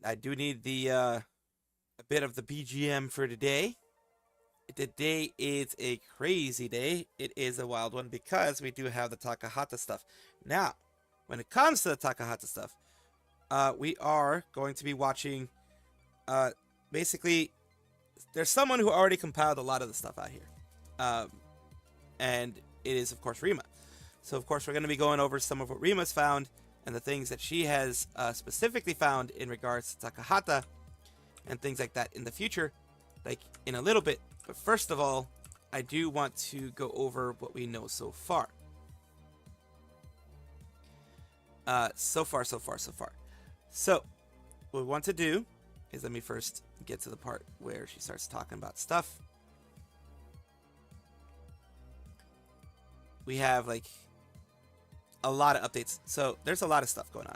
I do need the a bit of the BGM for today. Today is a crazy day. It is a wild one because we do have the Takahata stuff. Now, when it comes to the Takahata stuff, we are going to be watching, basically, there's someone who already compiled a lot of the stuff out here. And it is, of course, Rima. So, of course, we're going to be going over some of what Rima's found and the things that she has specifically found in regards to Takahata and things like that in the future, like in a little bit. But first of all, I do want to go over what we know so far. So far. So, what we want to do is let me first get to the part where she starts talking about stuff. We have like a lot of updates. So there's a lot of stuff going on.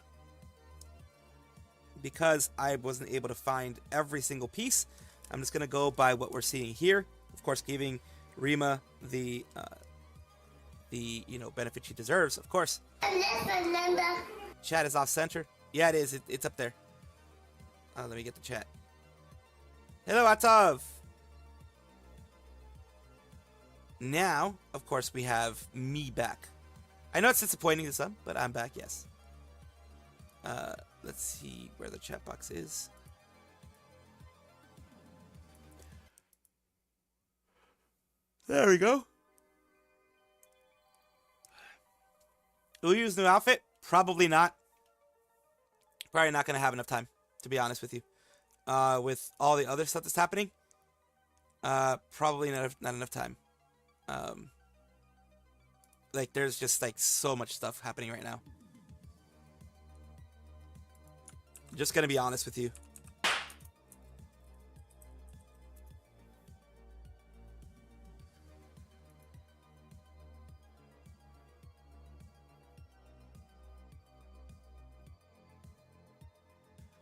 Because I wasn't able to find every single piece, I'm just going to go by what we're seeing here. Of course, giving Rima the benefit she deserves, of course. Chat is off center. Yeah, it is. It's up there. Let me get the chat. Hello, Atav. Now, of course, we have me back. I know it's disappointing to some, but I'm back, yes. Let's see where the chat box is. There we go. Uyu's new outfit? Probably not. Probably not going to have enough time, to be honest with you. With all the other stuff that's happening, probably not enough time. Like, there's just, like, so much stuff happening right now. I'm just gonna be honest with you.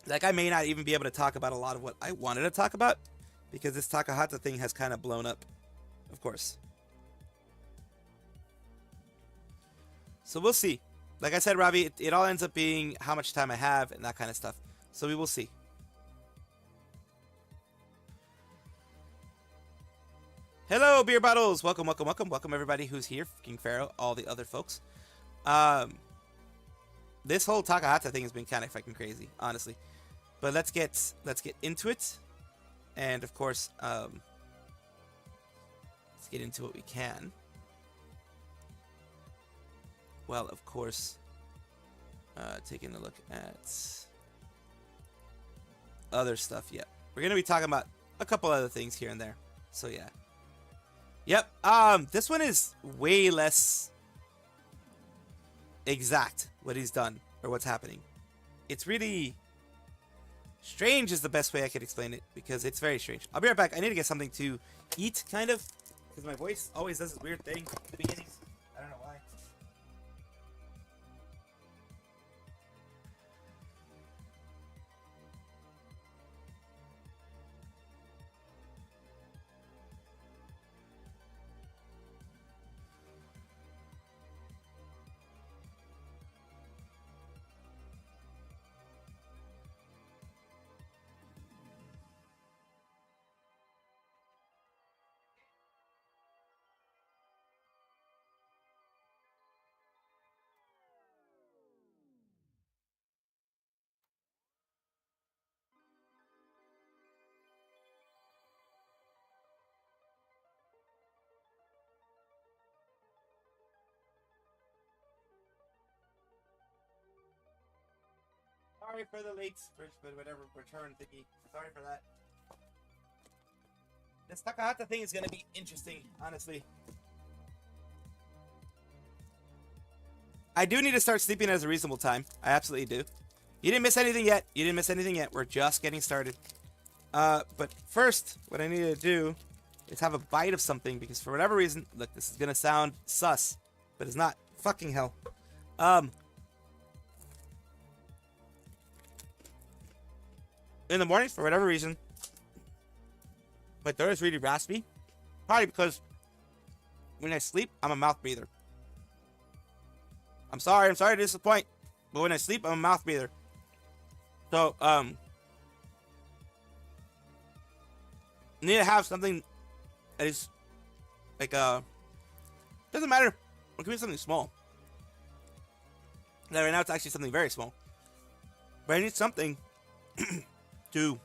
Like, I may not even be able to talk about a lot of what I wanted to talk about, because this Takahata thing has kind of blown up, of course. So we'll see. Like I said, Robbie, it all ends up being how much time I have and that kind of stuff. So we will see. Hello, beer bottles. Welcome everybody who's here. King Pharaoh, all the other folks. This whole Takahata thing has been kind of fucking crazy, honestly. But let's get into it. And of course, let's get into what we can. Well, of course, taking a look at other stuff. Yeah, we're gonna be talking about a couple other things here and there. So yeah, yep. This one is way less exact what he's done or what's happening. It's really strange is the best way I could explain it, because it's very strange. I'll be right back. I need to get something to eat, kind of, because my voice always does this weird thing at the beginning. I don't know why. Sorry for the late, whatever, return thingy. Sorry for that. This Takahata thing is going to be interesting, honestly. I do need to start sleeping at a reasonable time. I absolutely do. You didn't miss anything yet. We're just getting started. But first, what I need to do is have a bite of something, because for whatever reason, look, this is going to sound sus, but it's not. Fucking hell. In the mornings, for whatever reason, my throat is really raspy. Probably because when I sleep, I'm a mouth breather. I'm sorry to disappoint, but when I sleep, I'm a mouth breather. So, You need to have something that is like doesn't matter. It can be something small. Now right now it's actually something very small. But I need something to,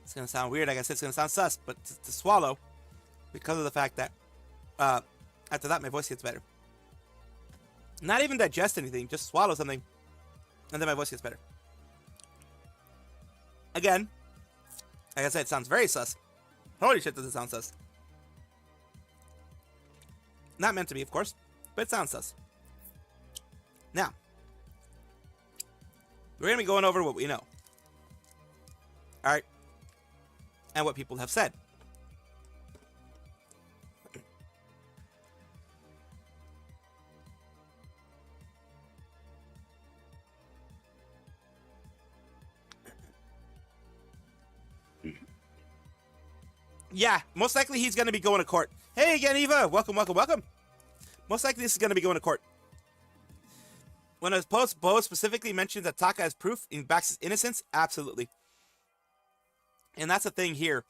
it's gonna sound weird, like I said, it's gonna sound sus, but to swallow, because of the fact that after that my voice gets better. Not even digest anything, just swallow something, and then my voice gets better. Again, like I said, it sounds very sus. Holy shit, does it sound sus. Not meant to be, of course, but it sounds sus. Now, we're going to be going over what we know. Alright? And what people have said. Yeah, most likely he's going to be going to court. Hey again, Eva! Welcome, welcome, welcome! Most likely this is going to be going to court. When a post, Bo specifically mentioned that Taka has proof and backs his innocence, absolutely. And that's the thing here.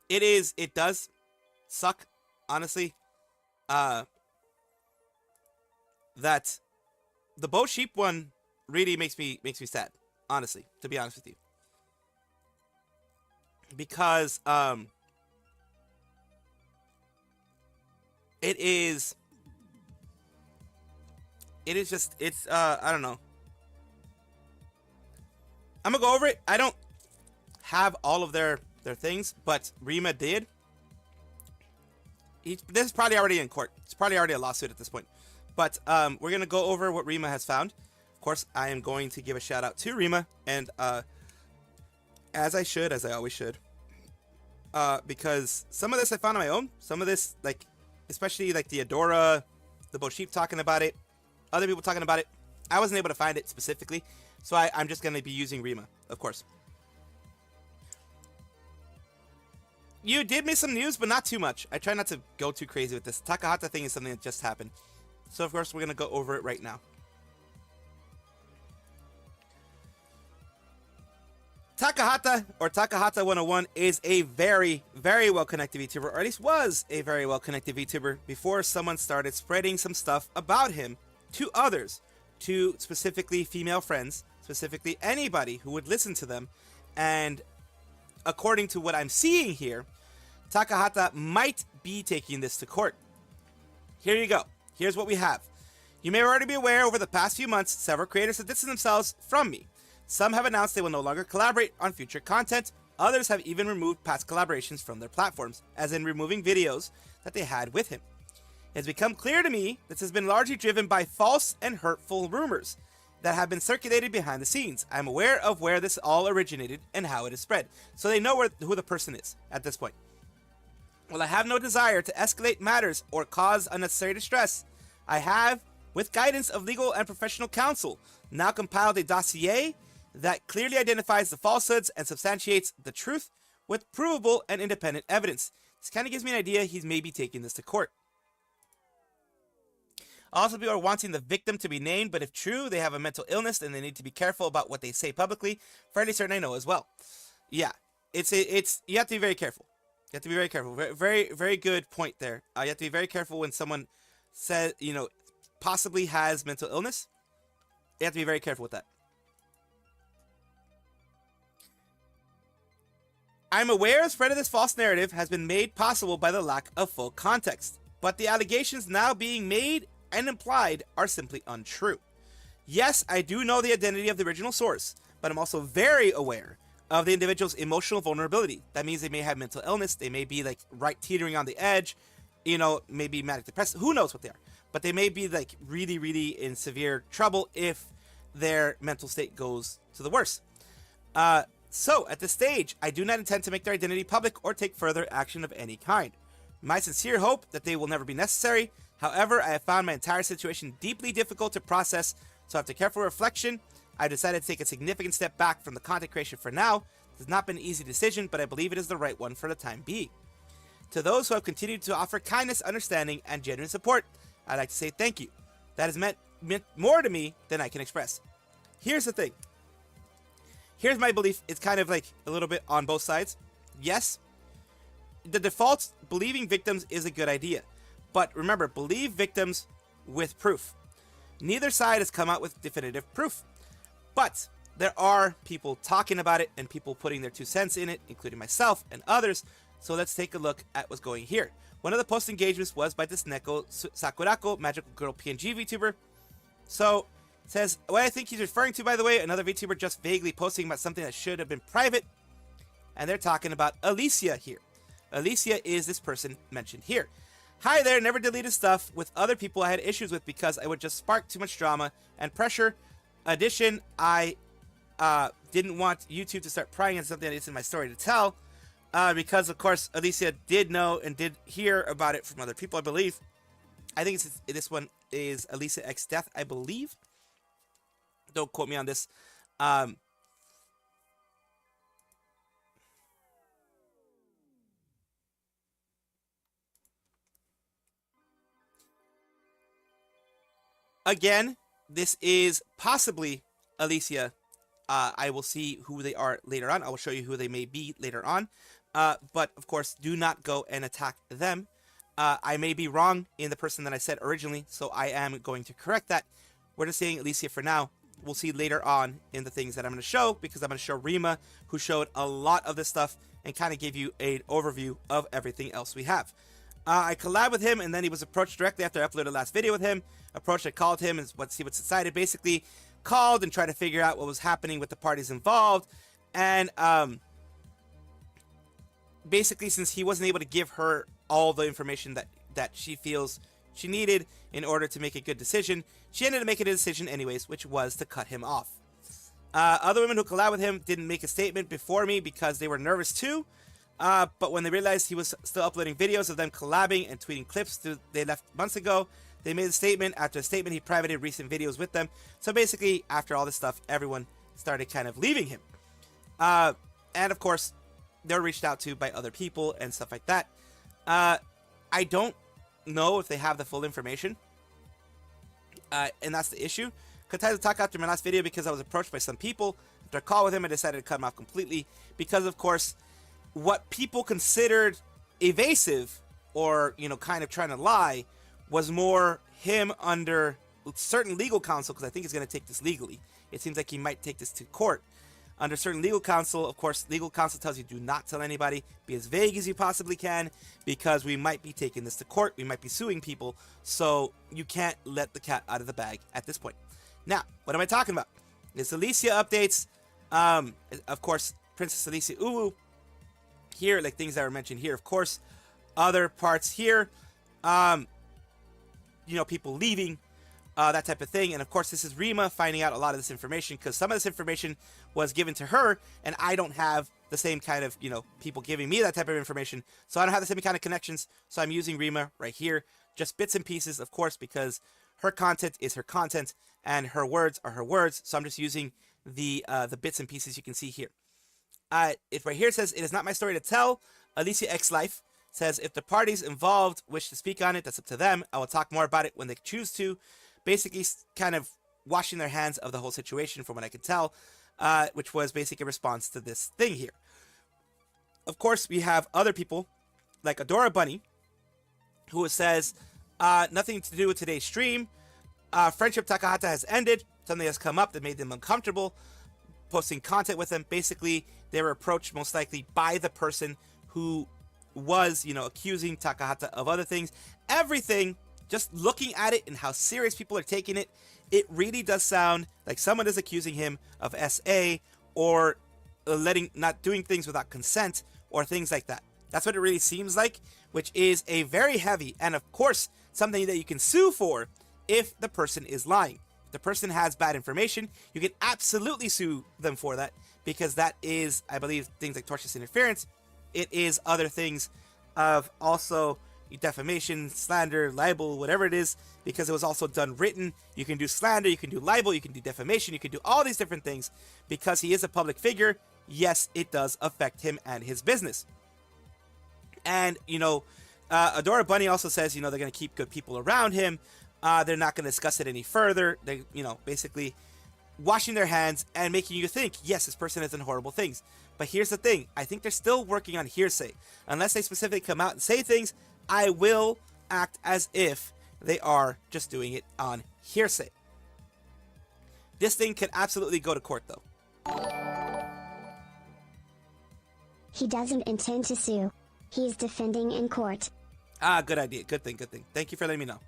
It does suck, honestly, that the Bo Sheep one really makes me sad, honestly, to be honest with you. Because, it is just, I don't know. I'm gonna go over it. I don't have all of their things, but Rima did. This is probably already in court. It's probably already a lawsuit at this point. But we're gonna go over what Rima has found. Of course, I am going to give a shout out to Rima, and as I always should, because some of this I found on my own. Some of this, like, especially like the Adora, the Bo Sheep talking about it, other people talking about it, I wasn't able to find it specifically, so I'm just going to be using Rima, of course. You did miss some news, but not too much. I try not to go too crazy with this. Takahata thing is something that just happened. So, of course, we're going to go over it right now. Takahata, or Takahata 101, is a very, very well-connected VTuber, or at least was a very well-connected VTuber before someone started spreading some stuff about him to others, to specifically female friends, specifically anybody who would listen to them, and according to what I'm seeing here, Takahata might be taking this to court. Here you go. Here's what we have. You may already be aware, over the past few months, several creators have distanced themselves from me. Some have announced they will no longer collaborate on future content. Others have even removed past collaborations from their platforms, as in removing videos that they had with him. It has become clear to me this has been largely driven by false and hurtful rumors that have been circulated behind the scenes. I'm aware of where this all originated and how it is spread, so they know who the person is at this point. While I have no desire to escalate matters or cause unnecessary distress, I have, with guidance of legal and professional counsel, now compiled a dossier that clearly identifies the falsehoods and substantiates the truth with provable and independent evidence. This kind of gives me an idea he's maybe taking this to court. Also, people are wanting the victim to be named, but if true, they have a mental illness and they need to be careful about what they say publicly. Fairly certain I know as well. Yeah, it's you have to be very careful. You have to be very careful. Very, very good point there. You have to be very careful when someone says, possibly has mental illness. You have to be very careful with that. I'm aware the spread of this false narrative has been made possible by the lack of full context, but the allegations now being made and implied are simply untrue. Yes, I do know the identity of the original source, but I'm also very aware of the individual's emotional vulnerability. That means they may have mental illness, they may be like right teetering on the edge, maybe manic depressive, who knows what they are. But they may be like really, really in severe trouble if their mental state goes to the worst. So, at this stage, I do not intend to make their identity public or take further action of any kind. My sincere hope that they will never be necessary. However, I have found my entire situation deeply difficult to process, so after careful reflection, I decided to take a significant step back from the content creation for now. It has not been an easy decision, but I believe it is the right one for the time being. To those who have continued to offer kindness, understanding, and genuine support, I'd like to say thank you. That has meant meant more to me than I can express. Here's the thing. Here's my belief. It's kind of like a little bit on both sides. Yes, the default believing victims is a good idea. But remember, believe victims with proof. Neither side has come out with definitive proof. But there are people talking about it and people putting their 2 cents in it, including myself and others. So let's take a look at what's going here. One of the post engagements was by this Neko Sakurako, Magical Girl PNG VTuber. So it says, what I think he's referring to, by the way, another VTuber just vaguely posting about something that should have been private. And they're talking about Alicia here. Alicia is this person mentioned here. Hi there, never deleted stuff with other people I had issues with because I would just spark too much drama and pressure. Addition, I didn't want YouTube to start prying on something that isn't my story to tell. Because, of course, Alicia did know and did hear about it from other people, I believe. I think this one is Alicia X Death, I believe. Don't quote me on this. Again, this is possibly Alicia. I will see who they are later on. I will show you who they may be later on. But, of course, do not go and attack them. I may be wrong in the person that I said originally, so I am going to correct that. We're just saying Alicia for now. We'll see later on in the things that I'm going to show, because I'm going to show Rima, who showed a lot of this stuff and kind of gave you an overview of everything else we have. I collabed with him, and then he was approached directly after I uploaded the last video with him. Approached, I called him and see what's decided. Basically, called and tried to figure out what was happening with the parties involved. And basically, since he wasn't able to give her all the information that she feels she needed in order to make a good decision, she ended up making a decision anyways, which was to cut him off. Other women who collabed with him didn't make a statement before me because they were nervous too. But when they realized he was still uploading videos of them collabing and tweeting clips they left months ago, they made a statement. After a statement, he privated recent videos with them. So basically, after all this stuff, everyone started kind of leaving him. And of course, they were reached out to by other people and stuff like that. I don't know if they have the full information. And that's the issue. Contacted Takahata after my last video because I was approached by some people. After a call with him, I decided to cut him off completely. Because, of course, what people considered evasive or, kind of trying to lie was more him under certain legal counsel, because I think he's going to take this legally. It seems like he might take this to court. Under certain legal counsel, of course, legal counsel tells you do not tell anybody. Be as vague as you possibly can, because we might be taking this to court. We might be suing people. So you can't let the cat out of the bag at this point. Now, what am I talking about? It's Alicia updates. Of course, Princess Alicia Uwu. Here, like things that were mentioned here, of course. Other parts here. People leaving. That type of thing. And of course, this is Rima finding out a lot of this information, because some of this information was given to her, and I don't have the same kind of, people giving me that type of information. So I don't have the same kind of connections. So I'm using Rima right here. Just bits and pieces, of course, because her content is her content and her words are her words. So I'm just using the bits and pieces you can see here. It right here says, it is not my story to tell. Alicia X Life says, if the parties involved wish to speak on it, that's up to them. I will talk more about it when they choose to. Basically kind of washing their hands of the whole situation from what I can tell, which was basically a response to this thing here. Of course, we have other people like Adora Bunny, who says, nothing to do with today's stream. Friendship Takahata has ended. Something has come up that made them uncomfortable posting content with them. Basically, they were approached most likely by the person who was, accusing Takahata of other things. Everything, just looking at it and how serious people are taking it, it really does sound like someone is accusing him of SA or not doing things without consent or things like that. That's what it really seems like, which is a very heavy and, of course, something that you can sue for if the person is lying. If the person has bad information, you can absolutely sue them for that, because that is, I believe, things like tortious interference. It is other things of also defamation, slander, libel, whatever it is, because it was also done written. You can do slander, you can do libel, you can do defamation, you can do all these different things. Because he is a public figure, yes, it does affect him and his business. And, Adora Bunny also says, they're going to keep good people around him. They're not going to discuss it any further. They, basically washing their hands and making you think, yes, this person has done horrible things. But here's the thing. I think they're still working on hearsay. Unless they specifically come out and say things, I will act as if they are just doing it on hearsay. This thing could absolutely go to court, though. He doesn't intend to sue. He is defending in court. Ah, good idea. Good thing, good thing. Thank you for letting me know.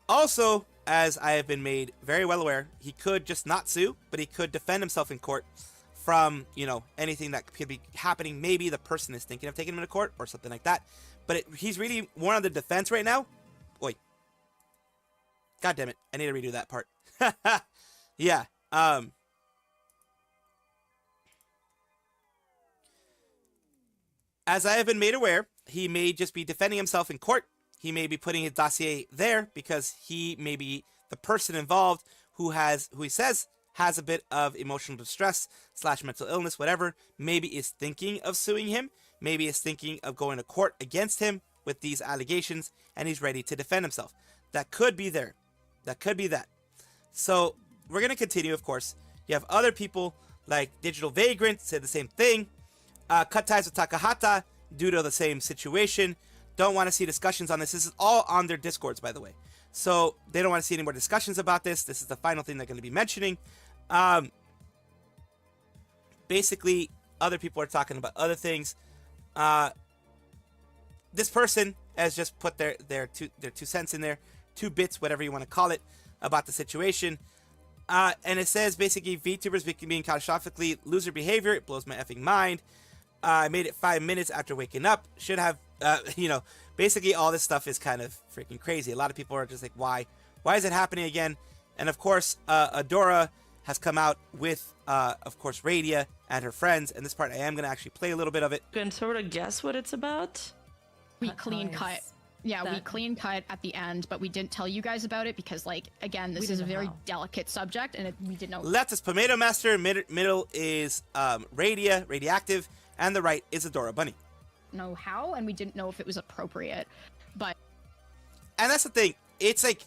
Also, as I have been made very well aware, he could just not sue, but he could defend himself in court from, anything that could be happening. Maybe the person is thinking of taking him to court or something like that. But he's really more on the defense right now. Oi. God damn it. I need to redo that part. Yeah. As I have been made aware, he may just be defending himself in court. He may be putting his dossier there because he may be the person involved who he says has a bit of emotional distress / mental illness, whatever. Maybe is thinking of suing him. Maybe is thinking of going to court against him with these allegations, and he's ready to defend himself. That could be there. That could be that. So we're going to continue, of course. You have other people like Digital Vagrant said the same thing. Cut ties with Takahata due to the same situation. Don't want to see discussions on this. This is all on their Discords, by the way. So they don't want to see any more discussions about this. This is the final thing they're going to be mentioning. Basically, other people are talking about other things. This person has just put their 2 cents in there, 2 bits, whatever you want to call it, about the situation. And it says basically VTubers being catastrophically loser behavior. It blows my effing mind. I made it 5 minutes after waking up. Should have, basically all this stuff is kind of freaking crazy. A lot of people are just like, why? Why is it happening again? And of course, Adora has come out with, of course, Radia and her friends. And this part, I am going to actually play a little bit of it. You can sort of guess what it's about? We clean cut. Yeah, we clean cut at the end, but we didn't tell you guys about it because, again, this is a very delicate subject, and we didn't know. Left is Pomato Master, middle is Radioactive, and the right is Adora Bunny. Know how, and we didn't know if it was appropriate, but. And that's the thing. It's like,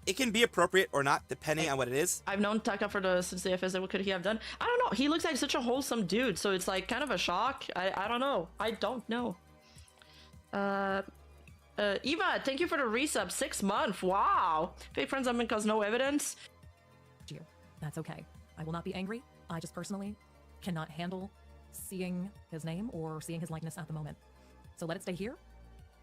it can be appropriate or not, depending on what it is. I've known Taka since the FS. What could he have done? I don't know. He looks like such a wholesome dude, so it's like kind of a shock. I don't know. I don't know. Eva, thank you for the resub. 6 months. Wow. Fake friends have been caused no evidence. That's okay. I will not be angry. I just personally cannot handle seeing his name or seeing his likeness at the moment. So let it stay here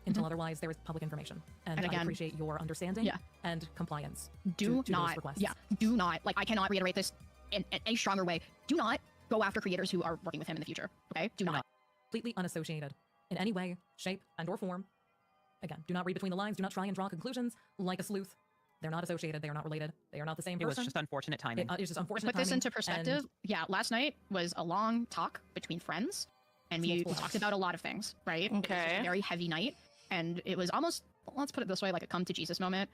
until otherwise there is public information. And again, I appreciate your understanding and compliance. Do to not, those requests. Do not, I cannot reiterate this in any stronger way. Do not go after creators who are working with him in the future, okay? Do not. Completely unassociated in any way, shape, and or form. Again, do not read between the lines. Do not try and draw conclusions like a sleuth. They're not associated. They are not related. They are not the same person. It was just unfortunate timing. It's just unfortunate timing. To put this into perspective, last night was a long talk between friends, and we talked about a lot of things, right? Okay. It was a very heavy night, and it was almost, let's put it this way, like a come to Jesus moment.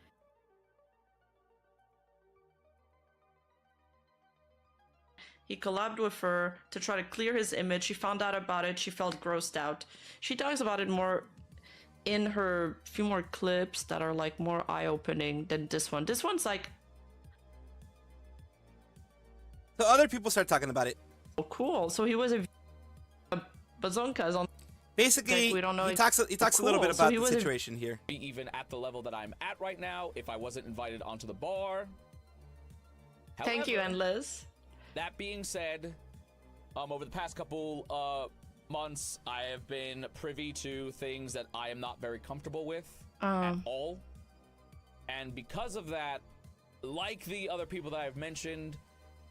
He collabed with her to try to clear his image. She found out about it. She felt grossed out. She talks about it more in her few more clips that are like more eye-opening than this one. This one's like... So other people start talking about it. Oh, cool. So he was a bazonkas on... Basically, like, we don't know he talks a little bit about the situation here. Even at the level that I'm at right now, if I wasn't invited onto the bar. Thank However, you, Endless. That being said, over the past couple months, I have been privy to things that I am not very comfortable with at all. And because of that, like the other people that I've mentioned,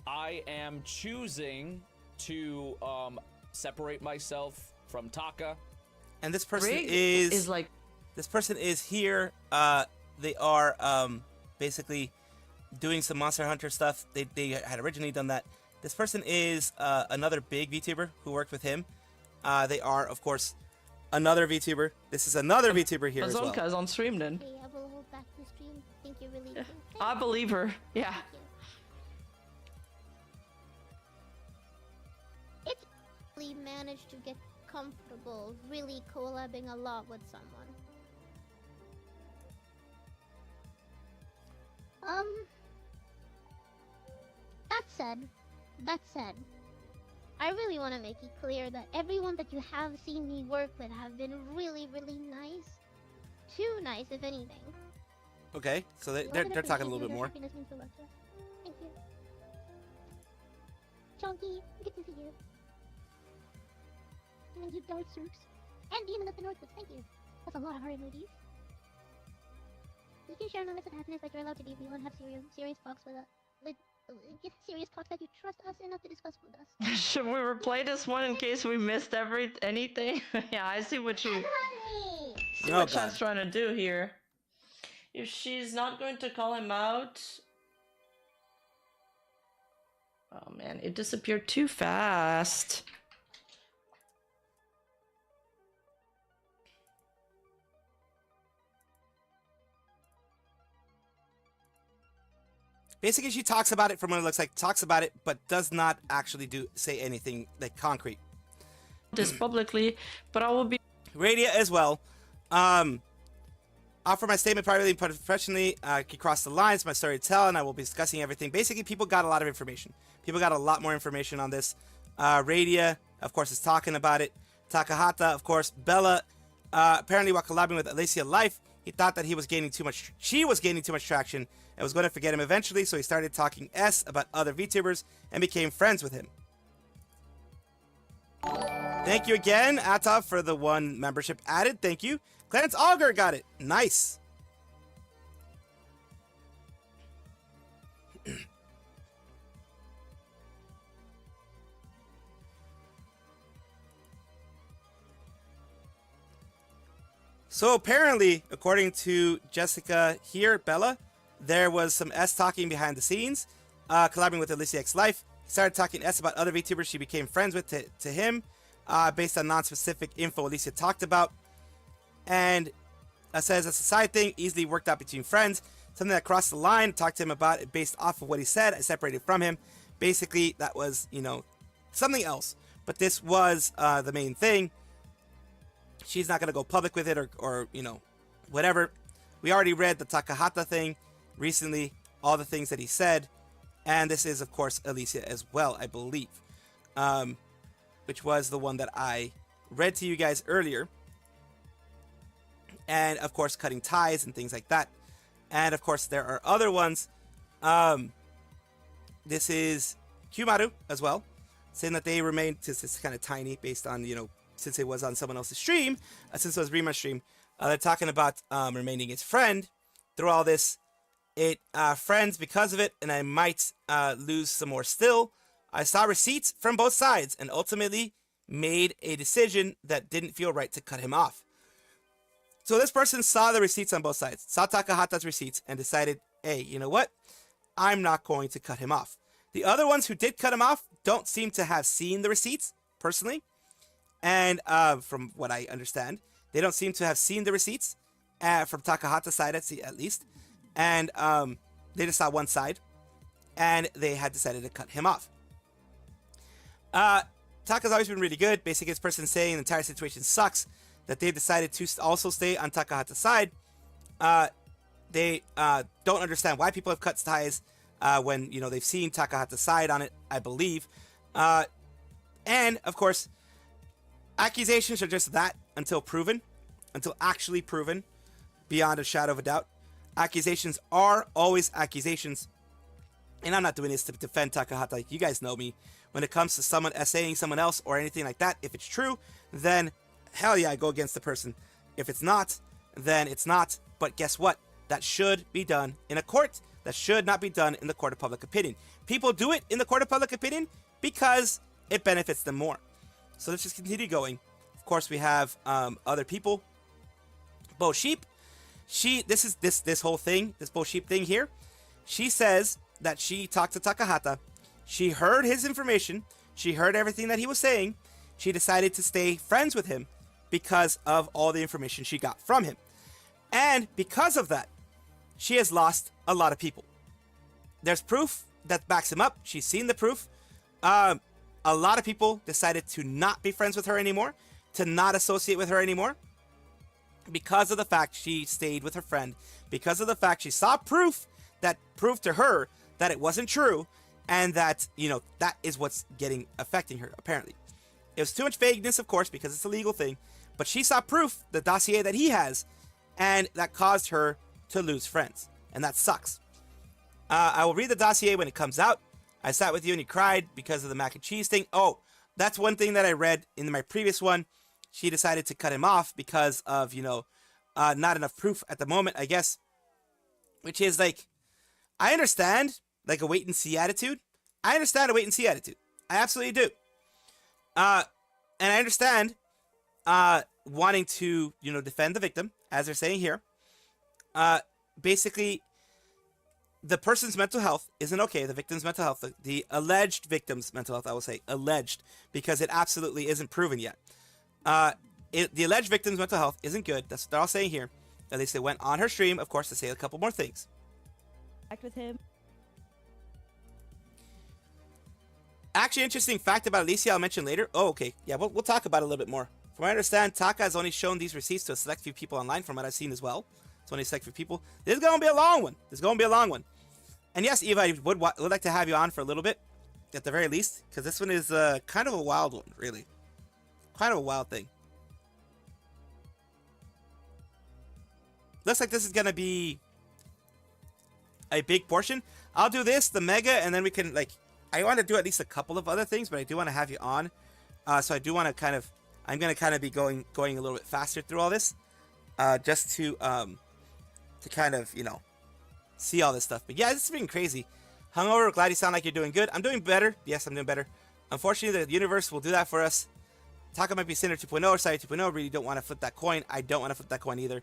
I am choosing to separate myself from Taka. And this person Rig is like... This person is here. They are basically doing some Monster Hunter stuff. They had originally done that. This person is another big VTuber who worked with him. They are, of course, another VTuber. This is another VTuber here as well. Bazonka's on stream then. Okay, I will hold back the stream. Thank you, really. Yeah. I believe her. Yeah. It really managed to get comfortable really collabing a lot with someone. That said, I really want to make it clear that everyone that you have seen me work with have been really, really nice. Too nice, if anything. Okay, so they're talking a little bit more. Happiness means a lot to us. Thank you. Chunky, good to see you. And you Dark Soups. And Demon of the Northwoods, thank you. That's a lot of hard emojis. You can share moments of happiness like you're allowed to be real and have serious talks with us. Get serious talks that you trust us enough to discuss with us. Should we replay this one in case we missed anything? Yeah, I see what you. See what Chat's trying to do here. If she's not going to call him out. Oh man, it disappeared too fast. Basically, she talks about it from what it looks like, talks about it, but does not actually say anything like concrete. This publicly, but I will be Radia as well. Offer my statement privately and professionally. Can cross the lines, my story to tell, and I will be discussing everything. Basically, people got a lot of information. People got a lot more information on this. Radia, of course, is talking about it. Takahata, of course. Bella, apparently while collabing with Alicia Life, he thought that she was gaining too much traction and was going to forget him eventually, so he started talking S about other VTubers and became friends with him. Thank you again, Atov, for the 1 membership added. Thank you. Clarence Auger got it. Nice. So apparently, according to Jessica here, Bella, there was some S talking behind the scenes, collabing with Alicia X Life. He started talking S about other VTubers she became friends with to him, based on non-specific info Alicia talked about. And says it's a side thing, easily worked out between friends. Something that crossed the line, talked to him about it based off of what he said. I separated from him. Basically, that was, something else. But this was the main thing. She's not going to go public with it or whatever. We already read the Takahata thing recently, all the things that he said. And this is, of course, Alicia as well, I believe. Which was the one that I read to you guys earlier. And, of course, cutting ties and things like that. And, of course, there are other ones. This is Kyumaru as well, saying that they remained, since it's kind of tiny based on, since it was on someone else's stream, since it was Rima's stream, they're talking about remaining his friend through all this. Friends because of it, and I might lose some more still. I saw receipts from both sides and ultimately made a decision that didn't feel right to cut him off. So this person saw the receipts on both sides, saw Takahata's receipts, and decided, hey, you know what? I'm not going to cut him off. The other ones who did cut him off don't seem to have seen the receipts, personally. And from what I understand, they don't seem to have seen the receipts from Takahata's side, at least. And they just saw one side, and they had decided to cut him off. Taka's always been really good. Basically, this person saying the entire situation sucks, that they've decided to also stay on Takahata's side. They don't understand why people have cut ties when, they've seen Takahata's side on it, I believe. And, of course, accusations are just that until actually proven, beyond a shadow of a doubt. Accusations are always accusations. And I'm not doing this to defend Takahata. You guys know me. When it comes to someone essaying someone else or anything like that, if it's true, then hell yeah, I go against the person. If it's not, then it's not. But guess what? That should be done in a court. That should not be done in the court of public opinion. People do it in the court of public opinion because it benefits them more. So let's just continue going. Of course, we have other people. Bo Sheep. This whole thing, this Bo Sheep thing here. She says that she talked to Takahata. She heard his information. She heard everything that he was saying. She decided to stay friends with him because of all the information she got from him. And because of that, she has lost a lot of people. There's proof that backs him up. She's seen the proof. A lot of people decided to not be friends with her anymore to not associate with her anymore because of the fact she stayed with her friend, because of the fact she saw proof that proved to her that it wasn't true, and that, you know, that is what's affecting her, apparently. It was too much vagueness, of course, because it's a legal thing, but she saw proof, the dossier that he has, and that caused her to lose friends, and that sucks. I will read the dossier when it comes out. I sat with you and you cried because of the mac and cheese thing. Oh, that's one thing that I read in my previous one. She decided to cut him off because of, you know, not enough proof at the moment, I guess. Which is like, I understand, like, a wait and see attitude. I understand a wait and see attitude. I absolutely do. And I understand wanting to, you know, defend the victim, as they're saying here. Basically, the person's mental health isn't okay. The victim's mental health, the alleged victim's mental health, I will say alleged, because it absolutely isn't proven yet. The alleged victim's mental health isn't good. That's what they're all saying here. At least they went on her stream, of course, to say a couple more things. Act with him. Actually, interesting fact about Alicia I'll mention later. Oh, okay. Yeah, we'll talk about it a little bit more. From what I understand, Taka has only shown these receipts to a select few people online, from what I've seen as well. It's only a select few people. This is going to be a long one. And yes, Eva, I would like to have you on for a little bit, at the very least, because this one is kind of a wild one, really. Kind of a wild thing. Looks like this is going to be a big portion. I'll do this, the mega, and then we can, like, I want to do at least a couple of other things, but I do want to have you on. So I do want to kind of, I'm going to kind of be going a little bit faster through all this, just to kind of, you know, see all this stuff. But yeah, this has been crazy. Hungover, glad you sound like you're doing good. I'm doing better. Yes, I'm doing better. Unfortunately, the universe will do that for us. Taka might be Sinner 2.0 or Side 2.0. Really don't want to flip that coin. I don't want to flip that coin either.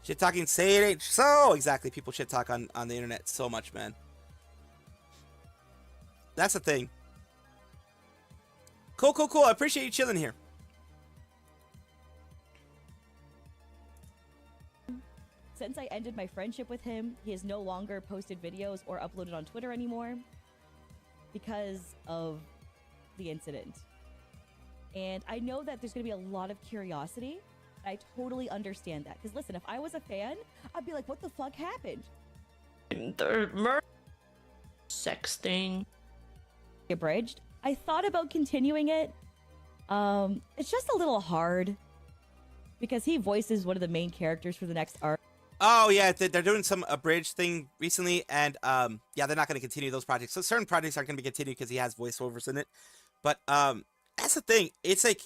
Shit talking, say it ain't so. Exactly. People shit talk on the internet so much, man. That's the thing. Cool. I appreciate you chilling here. Since I ended my friendship with him, he has no longer posted videos or uploaded on Twitter anymore because of the incident. And I know that there's going to be a lot of curiosity. I totally understand that. Because listen, if I was a fan, I'd be like, what the fuck happened? The sexting. Abridged. I thought about continuing it. It's just a little hard because he voices one of the main characters for the next arc. Oh yeah, they're doing some abridged thing recently, and yeah, they're not going to continue those projects. So certain projects aren't going to be continued because he has voiceovers in it. But that's the thing. It's like,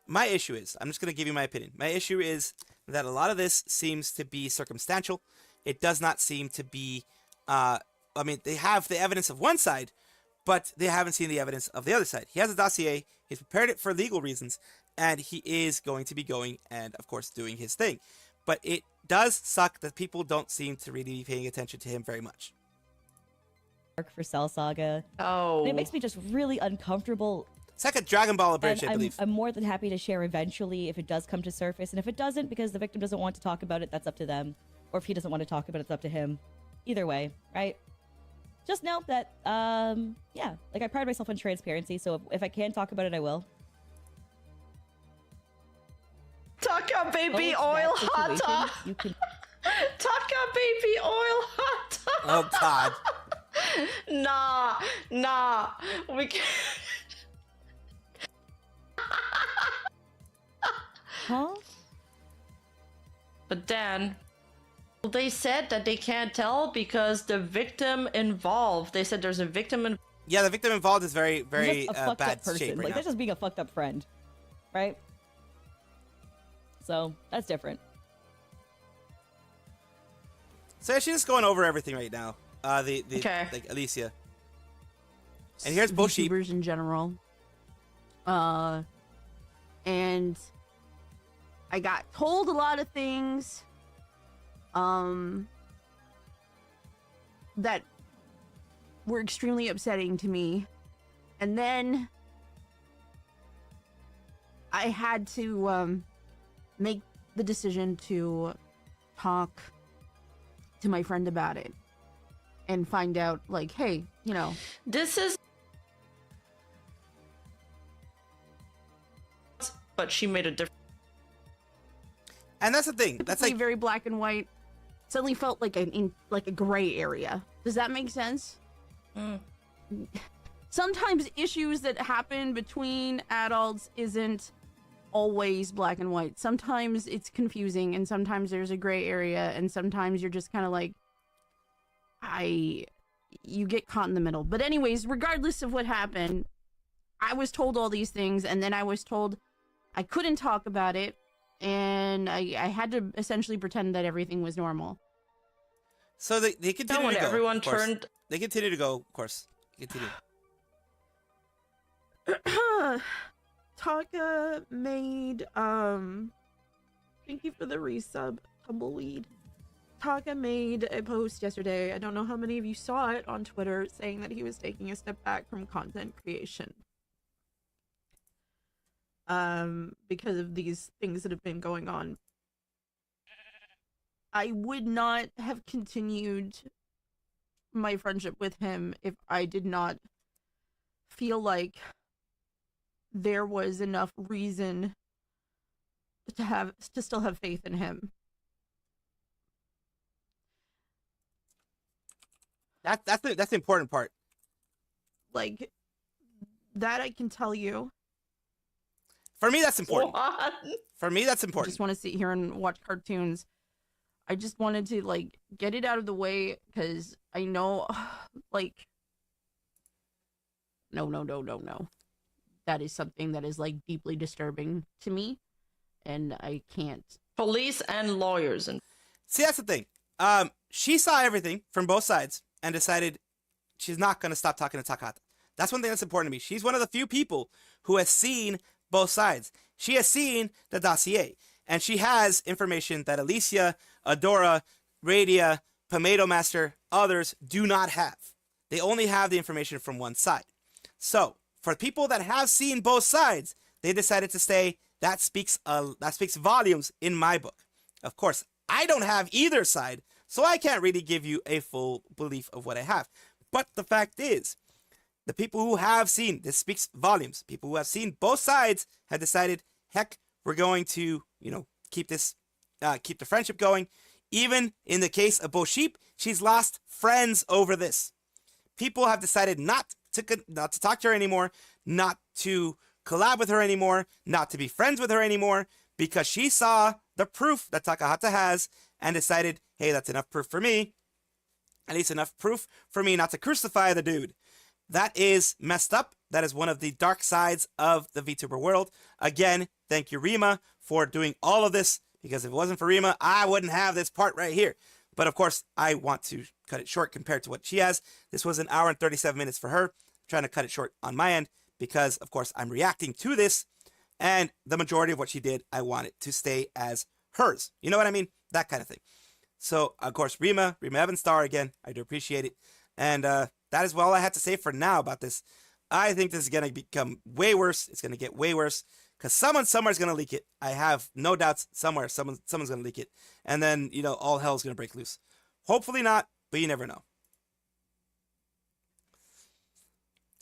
my issue is, I'm just going to give you my opinion. My issue is that a lot of this seems to be circumstantial. It does not seem to be. I mean, they have the evidence of one side, but they haven't seen the evidence of the other side. He has a dossier. He's prepared it for legal reasons, and he is going to be going and, of course, doing his thing. But it does suck that people don't seem to really be paying attention to him very much. For Cell Saga. Oh. And it makes me just really uncomfortable. It's like a Dragon Ball abridged, And I believe. I'm more than happy to share eventually if it does come to surface. And if it doesn't, because the victim doesn't want to talk about it, that's up to them. Or if he doesn't want to talk about it, it's up to him. Either way, right? Just know that, yeah, like I pride myself on transparency, so if I can talk about it, I will. Taka baby Oh, oil that situation, hata. You can Taka baby oil hata. Oh God. Nah. We can't. Huh? But Dan, they said that they can't tell because the victim involved. They said there's a victim involved. Yeah, the victim involved is very, very He's just a fucked bad up person. shape right Like now. that's just being a fucked up friend, right? So that's different. So she's just going over everything right now. Okay. Like Alicia. And here's Boshi. VTubers in general. And I got told a lot of things that were extremely upsetting to me. And then I had to make the decision to talk to my friend about it and find out, like, hey, you know, This is. But but she made a difference. And that's the thing. That's like very black and white. Suddenly felt like a gray area. Does that make sense? Sometimes issues that happen between adults isn't always black and white. Sometimes it's confusing, and sometimes there's a gray area, and sometimes you're just kind of like, you get caught in the middle. But anyways, regardless of what happened, I was told all these things, and then I was told I couldn't talk about it, and I had to essentially pretend that everything was normal. So they continue to go. Everyone turned. They continue to go, of course. Continue. Taka made thank you for the resub, Tumbleweed. Taka made a post yesterday, I don't know how many of you saw it on Twitter, saying that he was taking a step back from content creation. Because of these things that have been going on. I would not have continued my friendship with him if I did not feel like there was enough reason to still have faith in him. That's the important part. Like, that I can tell you. For me, that's important. What? For me, that's I important. just want to sit here and watch cartoons. I just wanted to, like, get it out of the way, because I know, like, no. That is something that is, like, deeply disturbing to me, and I can't. Police and lawyers. And See, that's the thing. She saw everything from both sides and decided she's not going to stop talking to Takahata. That's one thing that's important to me. She's one of the few people who has seen both sides. She has seen the dossier, and she has information that Alicia, Adora, Radia, Pomato Master, others do not have. They only have the information from one side. So, for people that have seen both sides, they decided to say, that speaks volumes in my book. Of course, I don't have either side, so I can't really give you a full belief of what I have. But the fact is, the people who have seen, this speaks volumes. People who have seen both sides have decided, heck, we're going to, keep the friendship going. Even in the case of Bo Sheep, she's lost friends over this. People have decided not to talk to her anymore, not to collab with her anymore, not to be friends with her anymore, because she saw the proof that Takahata has and decided, hey, that's enough proof for me. At least enough proof for me not to crucify the dude. That is messed up. That is one of the dark sides of the VTuber world. Again, thank you, Rima, for doing all of this, because if it wasn't for Rima, I wouldn't have this part right here. But of course, I want to cut it short compared to what she has. This was 1 hour and 37 minutes for her. I'm trying to cut it short on my end because, of course, I'm reacting to this, and the majority of what she did, I want it to stay as hers. You know what I mean? That kind of thing. So, of course, Rima Evans Star again. I do appreciate it. And that is all I have to say for now about this. I think this is going to become way worse. It's going to get way worse because someone somewhere is going to leak it. I have no doubts somewhere someone's going to leak it. And then, all hell's going to break loose. Hopefully not, but you never know.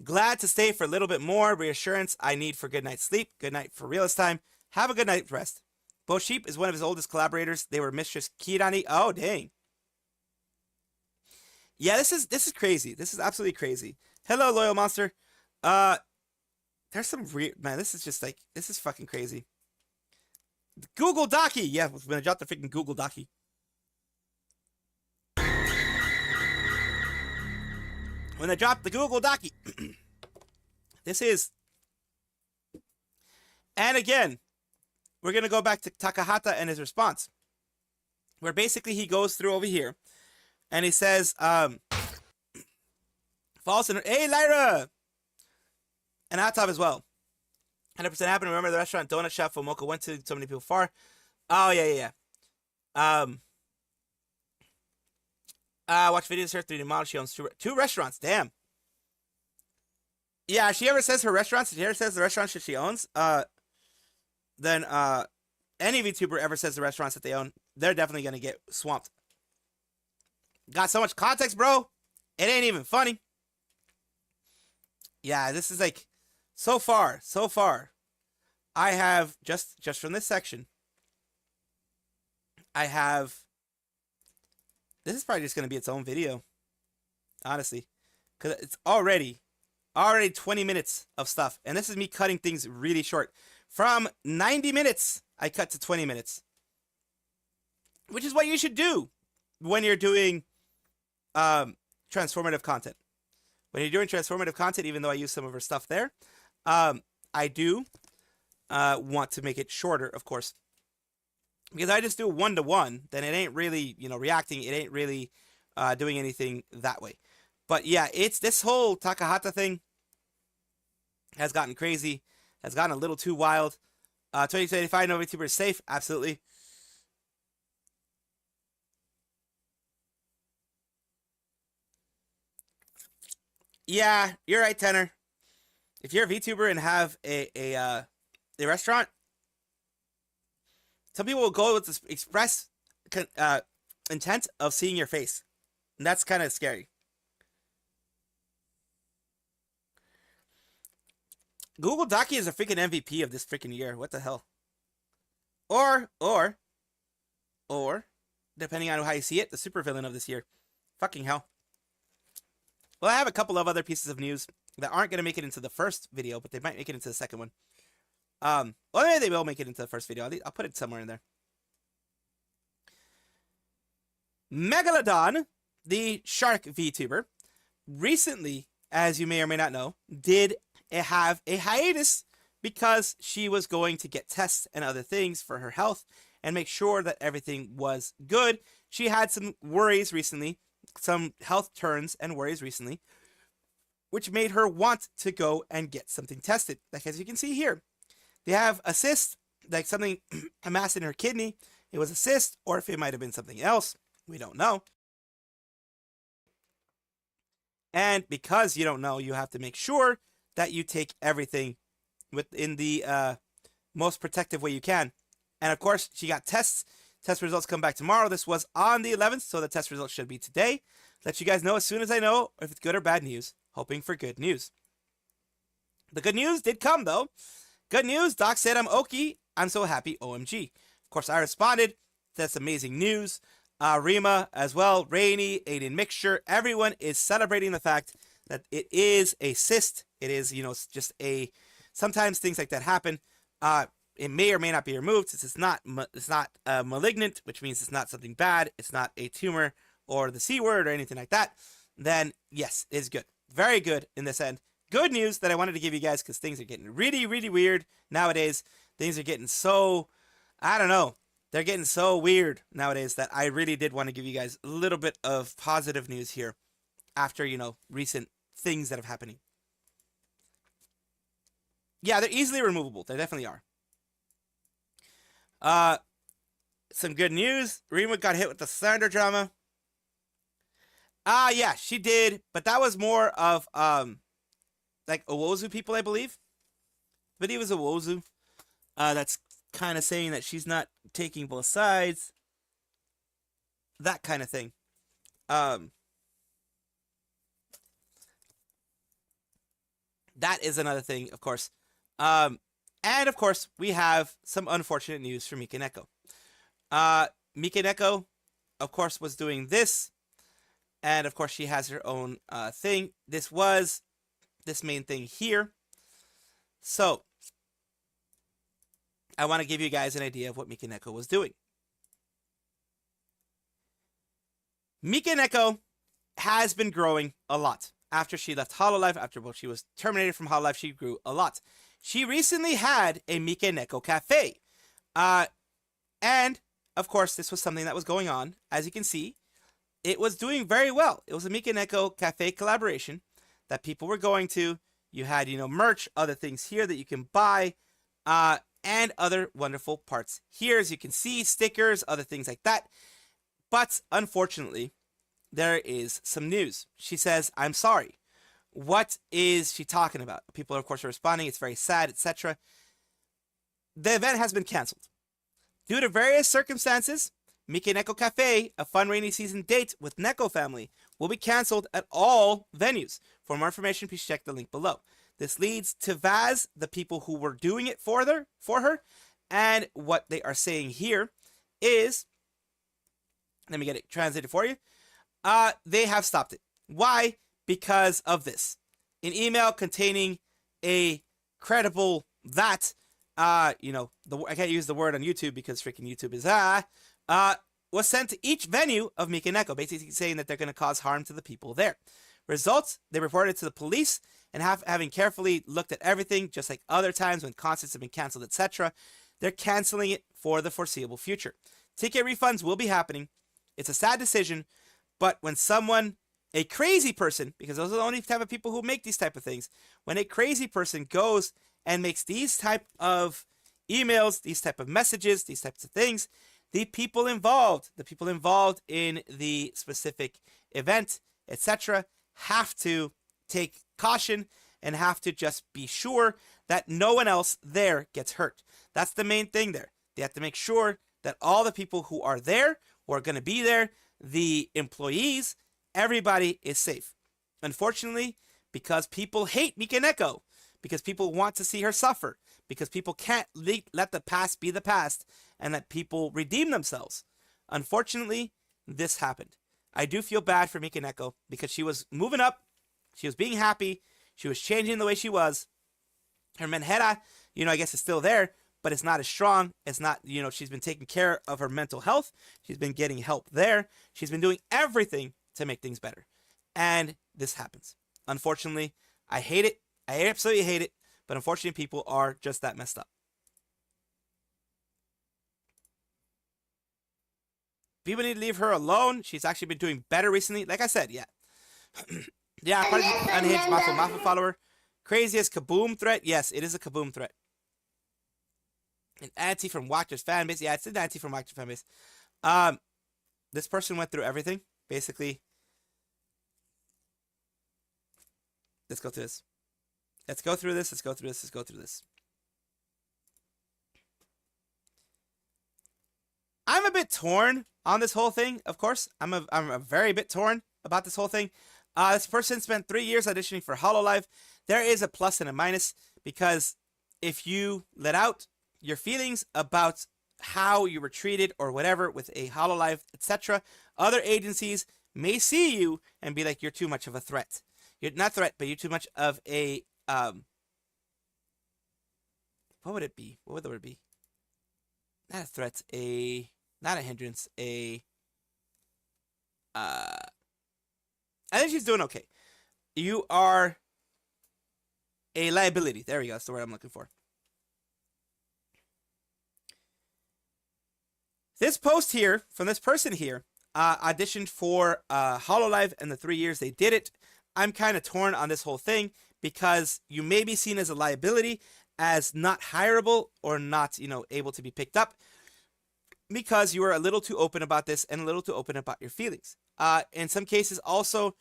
Glad to stay for a little bit more reassurance I need for good night's sleep. Good night for realist time. Have a good night's rest. Bo Sheep is one of his oldest collaborators. They were Mistress Kirani. Oh, dang. Yeah, this is crazy. This is absolutely crazy. Hello, Loyal Monster. There's some man, this is just like, this is fucking crazy. Google Docky. Yeah, when I dropped the freaking Google Docky. When I dropped the Google Docky. This is. And again, we're going to go back to Takahata and his response. Where basically he goes through over here. And he says, false and hey, Lyra! And hot top as well. 100% happened. Remember the restaurant Donut Shop Fomoka went to so many people far. Oh, yeah. Watch videos here, 3D model. She owns two restaurants. Damn. Yeah, if she ever says her restaurants, if she ever says the restaurants that she owns, then any VTuber ever says the restaurants that they own, they're definitely going to get swamped. Got so much context, bro. It ain't even funny. Yeah, this is like, so far. I have just from this section, I have, this is probably just going to be its own video, honestly, because it's already 20 minutes of stuff, and this is me cutting things really short. From 90 minutes, I cut to 20 minutes, which is what you should do when you're doing transformative content. When you're doing transformative content, even though I use some of her stuff there, I do want to make it shorter, of course. Because I just do one-to-one, then it ain't really, reacting. It ain't really doing anything that way. But yeah, it's this whole Takahata thing has gotten crazy, has gotten a little too wild. 2025, no VTuber is safe, absolutely. Yeah, you're right, Tenor. If you're a VTuber and have a restaurant, some people will go with this express intent of seeing your face. And that's kind of scary. Google Doki is a freaking MVP of this freaking year. What the hell? Or, depending on how you see it, the supervillain of this year. Fucking hell. Well, I have a couple of other pieces of news that aren't going to make it into the first video, but they might make it into the second one. Well, maybe they will make it into the first video. I'll put it somewhere in there. Megalodon, the shark VTuber, recently, as you may or may not know, did have a hiatus because she was going to get tests and other things for her health and make sure that everything was good. She had some worries recently, some health turns and worries recently, which made her want to go and get something tested. Like as you can see here, they have a cyst, like something amassed in her kidney. It was a cyst, or if it might have been something else, we don't know. And because you don't know, you have to make sure that you take everything within the most protective way you can. And of course, she got tests. Test results come back tomorrow. This was on the 11th, so the test results should be today. Let you guys know as soon as I know if it's good or bad news. Hoping for good news. The good news did come, though. Good news, Doc said I'm okay. I'm so happy, OMG. Of course, I responded. That's amazing news. Rima as well, Rainy, Aiden Mixture. Everyone is celebrating the fact that it is a cyst. It is, just sometimes things like that happen. It may or may not be removed. Since it's not malignant, which means it's not something bad. It's not a tumor or the C word or anything like that. Then yes, it's good. Very good in this end. Good news that I wanted to give you guys because things are getting really, really weird nowadays. Things are getting so, I don't know. They're getting so weird nowadays that I really did want to give you guys a little bit of positive news here after, recent things that have happening. Yeah, they're easily removable. They definitely are. Some good news. Rima got hit with the slander drama. Yeah, she did. But that was more of, like Owozu people, I believe. The video was Owozu. That's kind of saying that she's not taking both sides. That kind of thing. That is another thing, of course. And of course, we have some unfortunate news for Mikeneko. Mikeneko, of course, was doing this. And of course, she has her own thing. This was this main thing here. So, I want to give you guys an idea of what Mikeneko was doing. Mikeneko has been growing a lot. After she left Hololive, after she was terminated from Hololive, she grew a lot. She recently had a Mikeneko cafe. And, of course, this was something that was going on. As you can see, it was doing very well. It was a Mikeneko cafe collaboration that people were going to. You had, merch, other things here that you can buy, and other wonderful parts here. As you can see, stickers, other things like that. But, unfortunately, there is some news. She says, I'm sorry. What is she talking about? People, of course, are responding. It's very sad, etc. The event has been canceled. Due to various circumstances, Mikeneko Cafe, a fun rainy season date with Neko family, will be canceled at all venues. For more information, please check the link below. This leads to Vaz, the people who were doing it for her, and what they are saying here is, let me get it translated for you. They have stopped it. Why? Because of this. An email containing a credible that, I can't use the word on YouTube because freaking YouTube is was sent to each venue of Mikeneko, basically saying that they're going to cause harm to the people there. Results, they reported to the police, and having carefully looked at everything, just like other times when concerts have been canceled, etc., they're canceling it for the foreseeable future. Ticket refunds will be happening. It's a sad decision, but when someone, a crazy person, because those are the only type of people who make these type of things, when a crazy person goes and makes these type of emails, these type of messages, these types of things, the people involved in the specific event, etc., have to take caution and have to just be sure that no one else there gets hurt. That's the main thing there. They have to make sure that all the people who are there, who are going to be there, the employees, everybody is safe. Unfortunately, because people hate Mikeneko, because people want to see her suffer, because people can't let the past be the past and let people redeem themselves. Unfortunately, this happened. I do feel bad for Mikeneko because she was moving up, she was being happy, she was changing the way she was. Her menhera, I guess is still there, but it's not as strong. It's not, she's been taking care of her mental health. She's been getting help there. She's been doing everything to make things better. And this happens. Unfortunately, I hate it. I absolutely hate it. But unfortunately, people are just that messed up. People need to leave her alone. She's actually been doing better recently. Like I said, yeah. Yeah, part of the unhinged Mafu follower. Craziest Kaboom threat. Yes, it is a Kaboom threat. An anti from Watcher's fan base. Yeah, it's an anti from Watcher's fan base. This person went through everything. Basically, let's go through this. Let's go through this. Let's go through this. Let's go through this. I'm a bit torn on this whole thing. Of course, I'm a very bit torn about this whole thing. This person spent 3 years auditioning for HoloLive. There is a plus and a minus because if you let out your feelings about how you were treated or whatever with a HoloLive, etc., other agencies may see you and be like, you're too much of a threat. You're not threat, but you're too much of a what would it be? What would the word be? Not a threat, not a hindrance, I think she's doing okay. You are a liability. There we go. That's the word I'm looking for. This post here, from this person here, auditioned for HoloLive and the 3 years they did it. I'm kind of torn on this whole thing because you may be seen as a liability, as not hireable or not, able to be picked up because you are a little too open about this and a little too open about your feelings. In some cases also,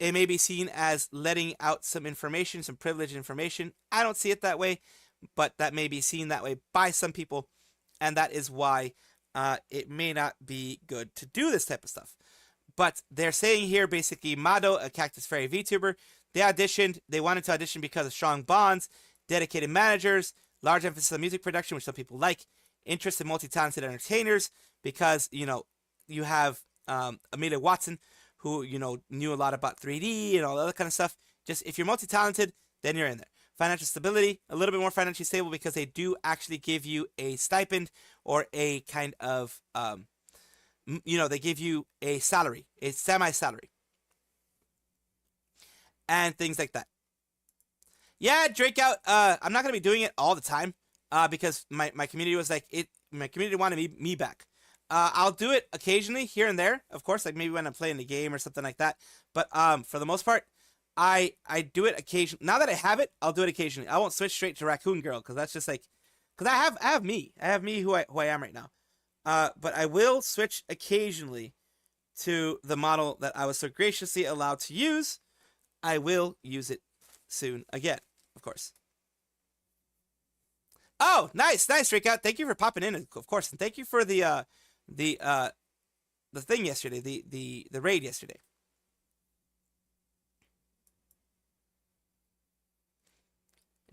it may be seen as letting out some information, some privileged information. I don't see it that way, but that may be seen that way by some people, and that is why it may not be good to do this type of stuff. But they're saying here, basically, Mado, a Cactus Fairy VTuber, they wanted to audition because of strong bonds, dedicated managers, large emphasis on music production, which some people like, interest in multi-talented entertainers, because, you have Amelia Watson, who, knew a lot about 3D and all that kind of stuff. Just, if you're multi-talented, then you're in there. Financial stability, a little bit more financially stable because they do actually give you a stipend or a kind of, they give you a salary, a semi-salary, and things like that. Yeah, Drake out. I'm not gonna be doing it all the time, because my community was like it. My community wanted me back. I'll do it occasionally here and there, of course, like maybe when I'm playing the game or something like that. But for the most part, I do it occasionally. Now that I have it, I'll do it occasionally. I won't switch straight to Raccoon Girl because that's just like, because I have me who I am right now. But I will switch occasionally to the model that I was so graciously allowed to use. I will use it soon again, of course. Oh, nice, Strikeout. Thank you for popping in, of course, and thank you for the thing yesterday, the raid yesterday.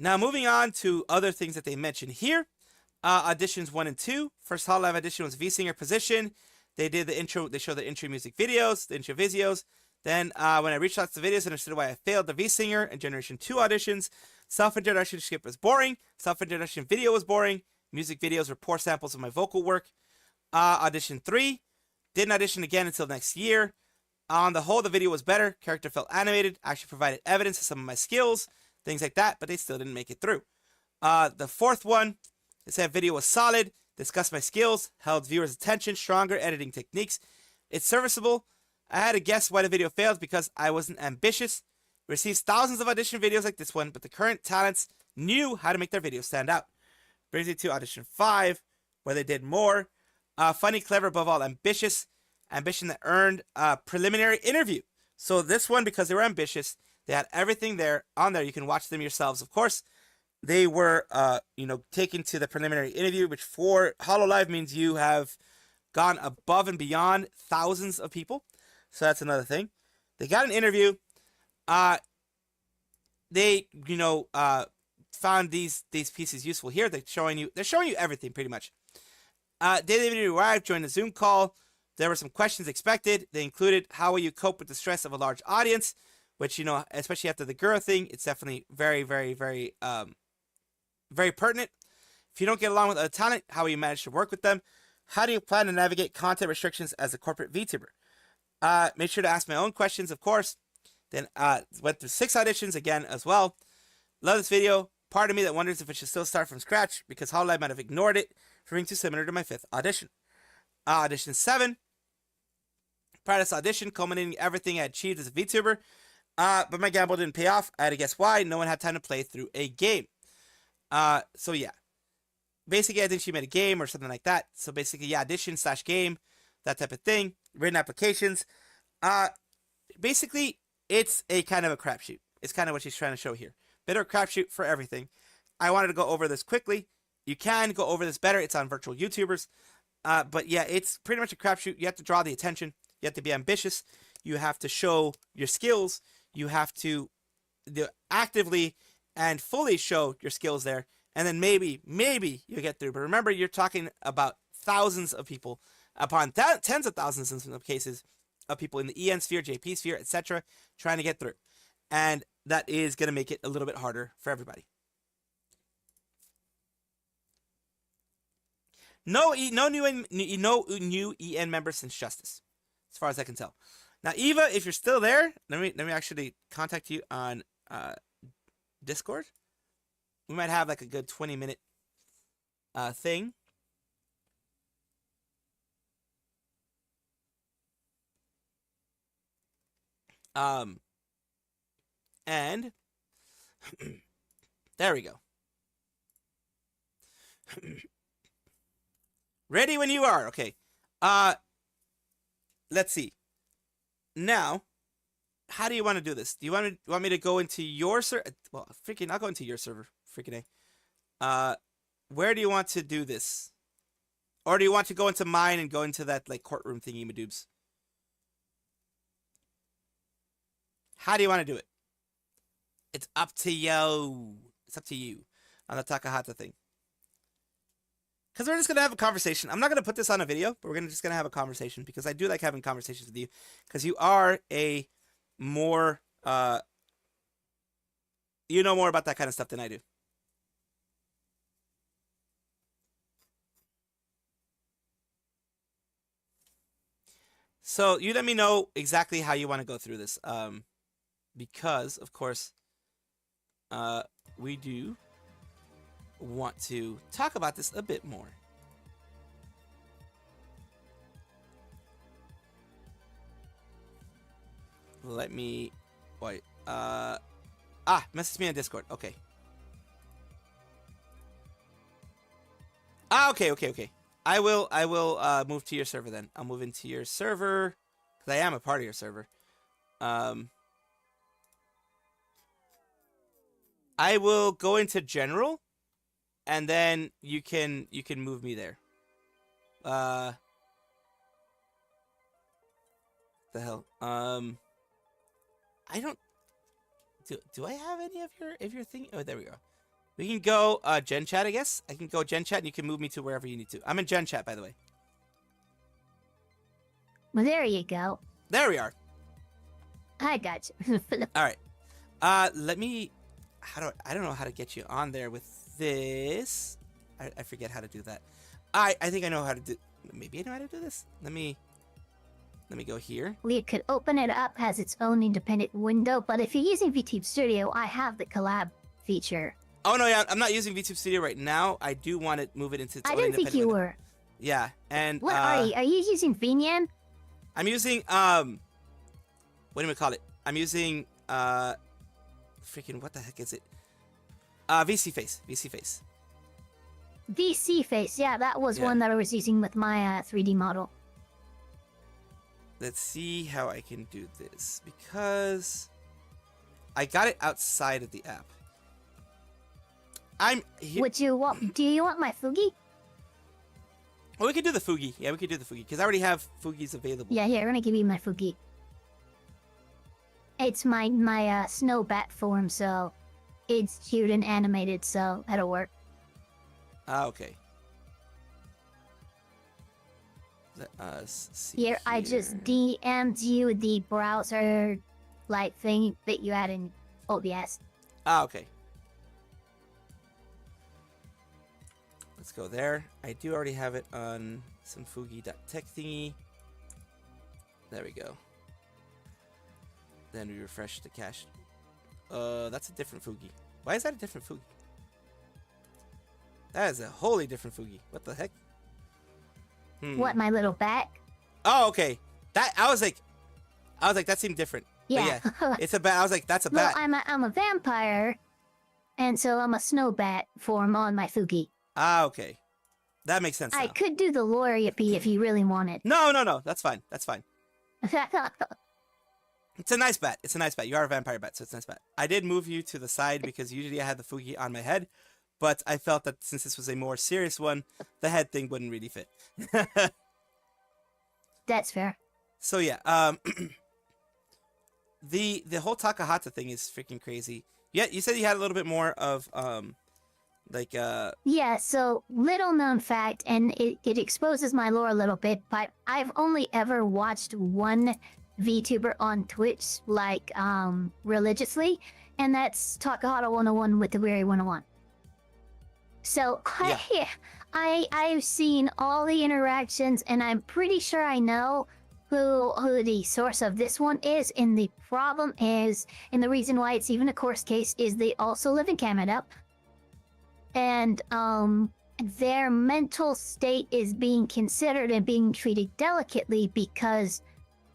Now, moving on to other things that they mentioned here. Auditions 1 and 2. First Hololive audition was V-Singer position. They did the intro. They showed the intro music videos, the intro videos. Then, when I reached out to the videos, I understood why I failed the V-Singer and Generation 2 auditions. Self-introduction script was boring. Self-introduction video was boring. Music videos were poor samples of my vocal work. Audition 3. Didn't audition again until next year. On the whole, the video was better. Character felt animated. Actually provided evidence of some of my skills. Things like that, but they still didn't make it through. The fourth one, it said video was solid. Discussed my skills. Held viewers' attention. Stronger editing techniques. It's serviceable. I had to guess why the video failed because I wasn't ambitious. Received thousands of audition videos like this one, but the current talents knew how to make their videos stand out. Brings me to audition 5, where they did more. Funny, clever, above all, ambitious. Ambition that earned a preliminary interview. So this one, because they were ambitious, they had everything there on there. You can watch them yourselves, of course. They were, taken to the preliminary interview, which for Hololive means you have gone above and beyond thousands of people. So that's another thing. They got an interview. They found these pieces useful here. They're showing you everything pretty much. Daily interview arrived, joined the Zoom call. There were some questions expected. They included how will you cope with the stress of a large audience, which, especially after the girl thing, it's definitely very, very, very, very pertinent. If you don't get along with other talent, how will you manage to work with them? How do you plan to navigate content restrictions as a corporate VTuber? Made sure to ask my own questions, of course. Then went through 6 auditions again as well. Love this video. Part of me that wonders if it should still start from scratch because Hololive might have ignored it for being too similar to my 5th audition. Audition 7. Prior to this audition, culminating everything I achieved as a VTuber. But my gamble didn't pay off. I had to guess why. No one had time to play through a game. So yeah. Basically, I think she made a game or something like that. So basically, yeah, audition/game, that type of thing. Written applications. Basically, it's a kind of a crapshoot. It's kind of what she's trying to show here. Bit of a crapshoot for everything. I wanted to go over this quickly. You can go over this better. It's on virtual YouTubers. But yeah, it's pretty much a crapshoot. You have to draw the attention. You have to be ambitious. You have to show your skills. You have to actively and fully show your skills there. And then maybe you get through. But remember, you're talking about thousands of people, upon tens of thousands in some cases, of people in the EN sphere, JP sphere, etc., trying to get through. And that is going to make it a little bit harder for everybody. No new EN members since Justice, as far as I can tell. Now, Eva, if you're still there, let me actually contact you on Discord. We might have like a good 20-minute thing. And there we go. Ready when you are. Okay. Let's see. Now, how do you want to do this? Do you want me to go into your server? Well, freaking, I'll go into your server. Freaking A. Where do you want to do this? Or do you want to go into mine and go into that like courtroom thingy madoobs? How do you want to do it? It's up to you. It's up to you on the Takahata thing. Because we're just going to have a conversation. I'm not going to put this on a video, but we're just going to have a conversation because I do like having conversations with you. Because you are a more, you know more about that kind of stuff than I do. So you let me know exactly how you want to go through this. Because, of course, we do want to talk about this a bit more. Let me wait. Message me on Discord. Okay. Okay. I will move to your server then. I'll move into your server because I am a part of your server. I will go into general, and then you can move me there. The hell. I don't. Do I have any of your thing? Oh, there we go. We can go Gen Chat, I guess. I can go Gen Chat, and you can move me to wherever you need to. I'm in Gen Chat, by the way. Well, there you go. There we are. I got you. All right. Let me. I don't know how to get you on there with this. I forget how to do that. I think I know how to do. Maybe I know how to do this. Let me go here. We could open it up as its own independent window, but if you're using VTube Studio, I have the collab feature. Oh no, yeah, I'm not using VTube Studio right now. I do want to move it into its I own didn't think independent you window. were. Yeah, and What are you? Are you using VNyan? I'm using what do we call it? I'm using freaking what the heck is it? VC Face. VC Face, yeah, that was one that I was using with my 3D model. Let's see how I can do this because I got it outside of the app. Would you want? Do you want my Fugi? Oh, we could do the Fugi. Yeah, we could do the Fugi because I already have Fugis available. Yeah, here, I'm gonna give you my Fugi. It's my snow bat form, so it's cute and animated, so that'll work. Okay. Let us see Here, I just DM'd you the browser light thing that you had in OBS. Okay. Let's go there. I do already have it on some Fugi.tech thingy. There we go. Then we refresh the cache. That's a different Fugi. Why is that a different Fugi? That is a wholly different Fugi. What the heck? What, my little bat? Oh, okay. That I was like, that seemed different. Yeah. But yeah, it's a bat. I was like, that's a bat. Well, I'm a vampire, and so I'm a snow bat form on my Fugi. Okay. That makes sense now. I could do the Loriapi if you really wanted. No. That's fine. It's a nice bat. You are a vampire bat, so it's a nice bat. I did move you to the side because usually I had the Fugi on my head, but I felt that since this was a more serious one, the head thing wouldn't really fit. That's fair. So yeah, the whole Takahata thing is freaking crazy. Yeah, you said you had a little bit more of Yeah, so little known fact, and it exposes my lore a little bit, but I've only ever watched one VTuber on Twitch, like, religiously, and that's Takahata 101 with the Weary 101. So, I've seen all the interactions, and I'm pretty sure I know who the source of this one is, and the problem is, and the reason why it's even a course case, is they also live in Canada, and, their mental state is being considered and being treated delicately because,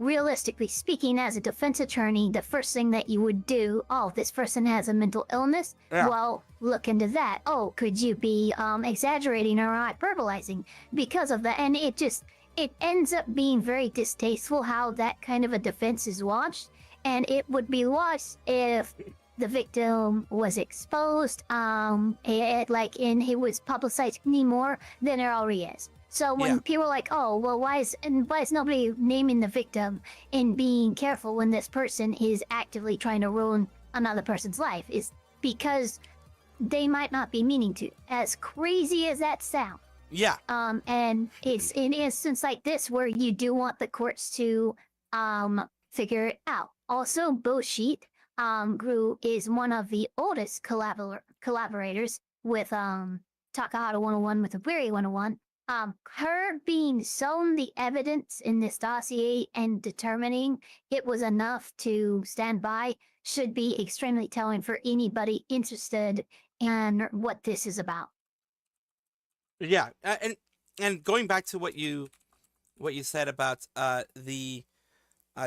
realistically speaking, as a defense attorney, the first thing that you would do, oh, this person has a mental illness? Yeah. Well, look into that. Oh, could you be exaggerating or hyperbolizing because of that? And it ends up being very distasteful how that kind of a defense is launched, and it would be lost if the victim was exposed, it was publicized any more than it already is. So when people are like, oh, well, why is nobody naming the victim and being careful when this person is actively trying to ruin another person's life? Is because they might not be meaning to. As crazy as that sounds. yeah. And it's in an instance like this where you do want the courts to figure it out. Also, Boshit is one of the oldest collaborators with Takahata 101 with the Weary 101. Her being shown the evidence in this dossier and determining it was enough to stand by should be extremely telling for anybody interested in what this is about. Yeah, and going back to what you said about the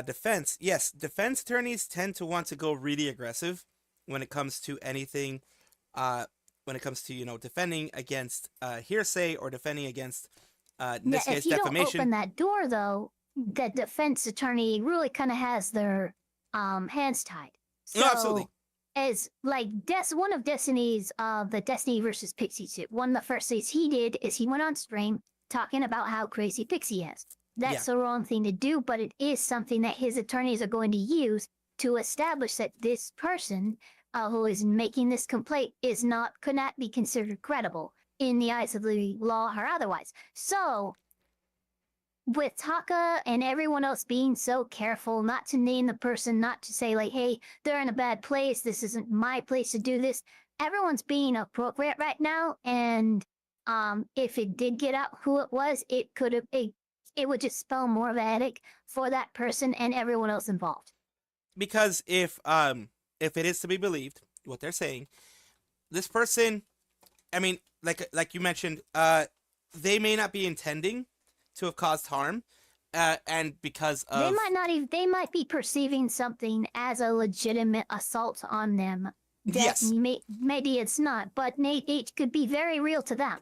defense, yes, defense attorneys tend to want to go really aggressive when it comes to anything. When it comes to defending against hearsay or defending against in this case if you defamation. don't open that door, though, the defense attorney really kind of has their hands tied. So, No, absolutely. As like one of Destiny's the Destiny versus Pixie suit, one of the first things he did is he went on stream talking about how crazy Pixie is. That's the wrong thing to do, but it is something that his attorneys are going to use to establish that this person who is making this complaint could not be considered credible in the eyes of the law or otherwise. So, with Taka and everyone else being so careful not to name the person, not to say like, hey, they're in a bad place, this isn't my place to do this, everyone's being appropriate right now, and if it did get out who it was, it would just spell more of a headache for that person and everyone else involved. Because if it is to be believed, what they're saying, this person, I mean, like you mentioned, they may not be intending to have caused harm, and because of they might be perceiving something as a legitimate assault on them. That yes, maybe it's not, but it could be very real to them.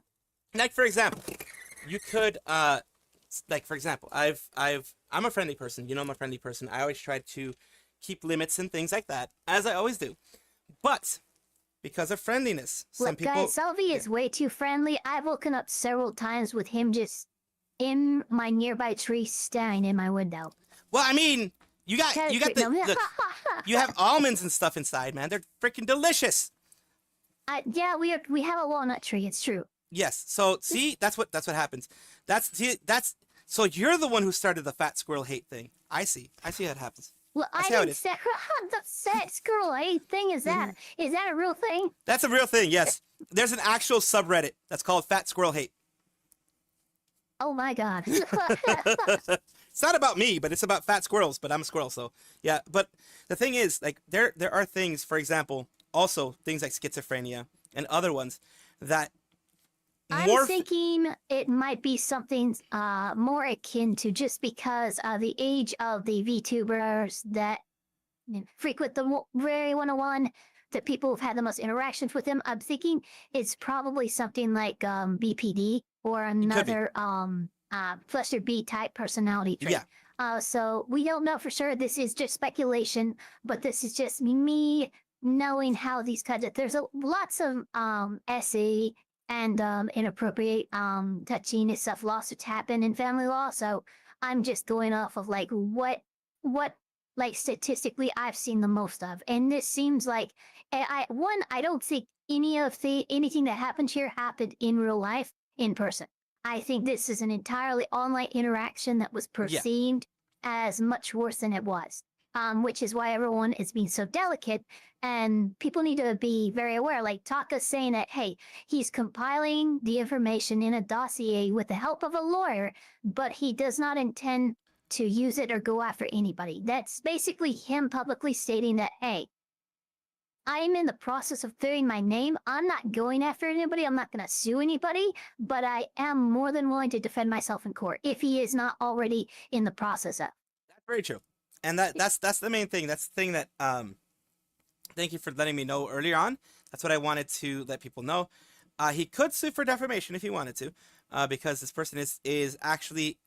Like for example, you could like for example, I'm a friendly person. You know, I'm a friendly person. I always try to keep limits and things like that, as I always do. But because of friendliness, some people. Guys, Salvi is way too friendly. I've woken up several times with him just in my nearby tree, staring in my window. Well, I mean, you got the look, you have almonds and stuff inside, man. They're freaking delicious. Yeah, we have a walnut tree. It's true. Yes. So see, that's what happens. That's so you're the one who started the fat squirrel hate thing. I see how it happens. Well, I didn't say the fat squirrel hate thing. Is that is that a real thing? That's a real thing. Yes. There's an actual subreddit that's called Fat Squirrel Hate. Oh my god. It's not about me, but it's about fat squirrels, but I'm a squirrel, so yeah. But the thing is, like, there are things, for example, also things like schizophrenia and other ones that I'm thinking it might be something more akin to, just because of the age of the VTubers that frequent the Rary 101, that people have had the most interactions with them. I'm thinking it's probably something like BPD or another Fluster B type personality trait. Yeah. So we don't know for sure. This is just speculation, but this is just me knowing how these kinds of, there's lots of SE and inappropriate touching and stuff lawsuits happen in family law. So I'm just going off of like what like statistically I've seen the most of. And this seems like I don't think anything that happened here happened in real life in person. I think this is an entirely online interaction that was perceived as much worse than it was. Which is why everyone is being so delicate, and people need to be very aware. Like Taka's saying that, hey, he's compiling the information in a dossier with the help of a lawyer, but he does not intend to use it or go after anybody. That's basically him publicly stating that, hey, I'm in the process of clearing my name. I'm not going after anybody. I'm not going to sue anybody, but I am more than willing to defend myself in court if he is not already in the process of. That's very true. And that's the main thing. That's the thing that thank you for letting me know earlier on. That's what I wanted to let people know. He could sue for defamation if he wanted to, because this person is actually,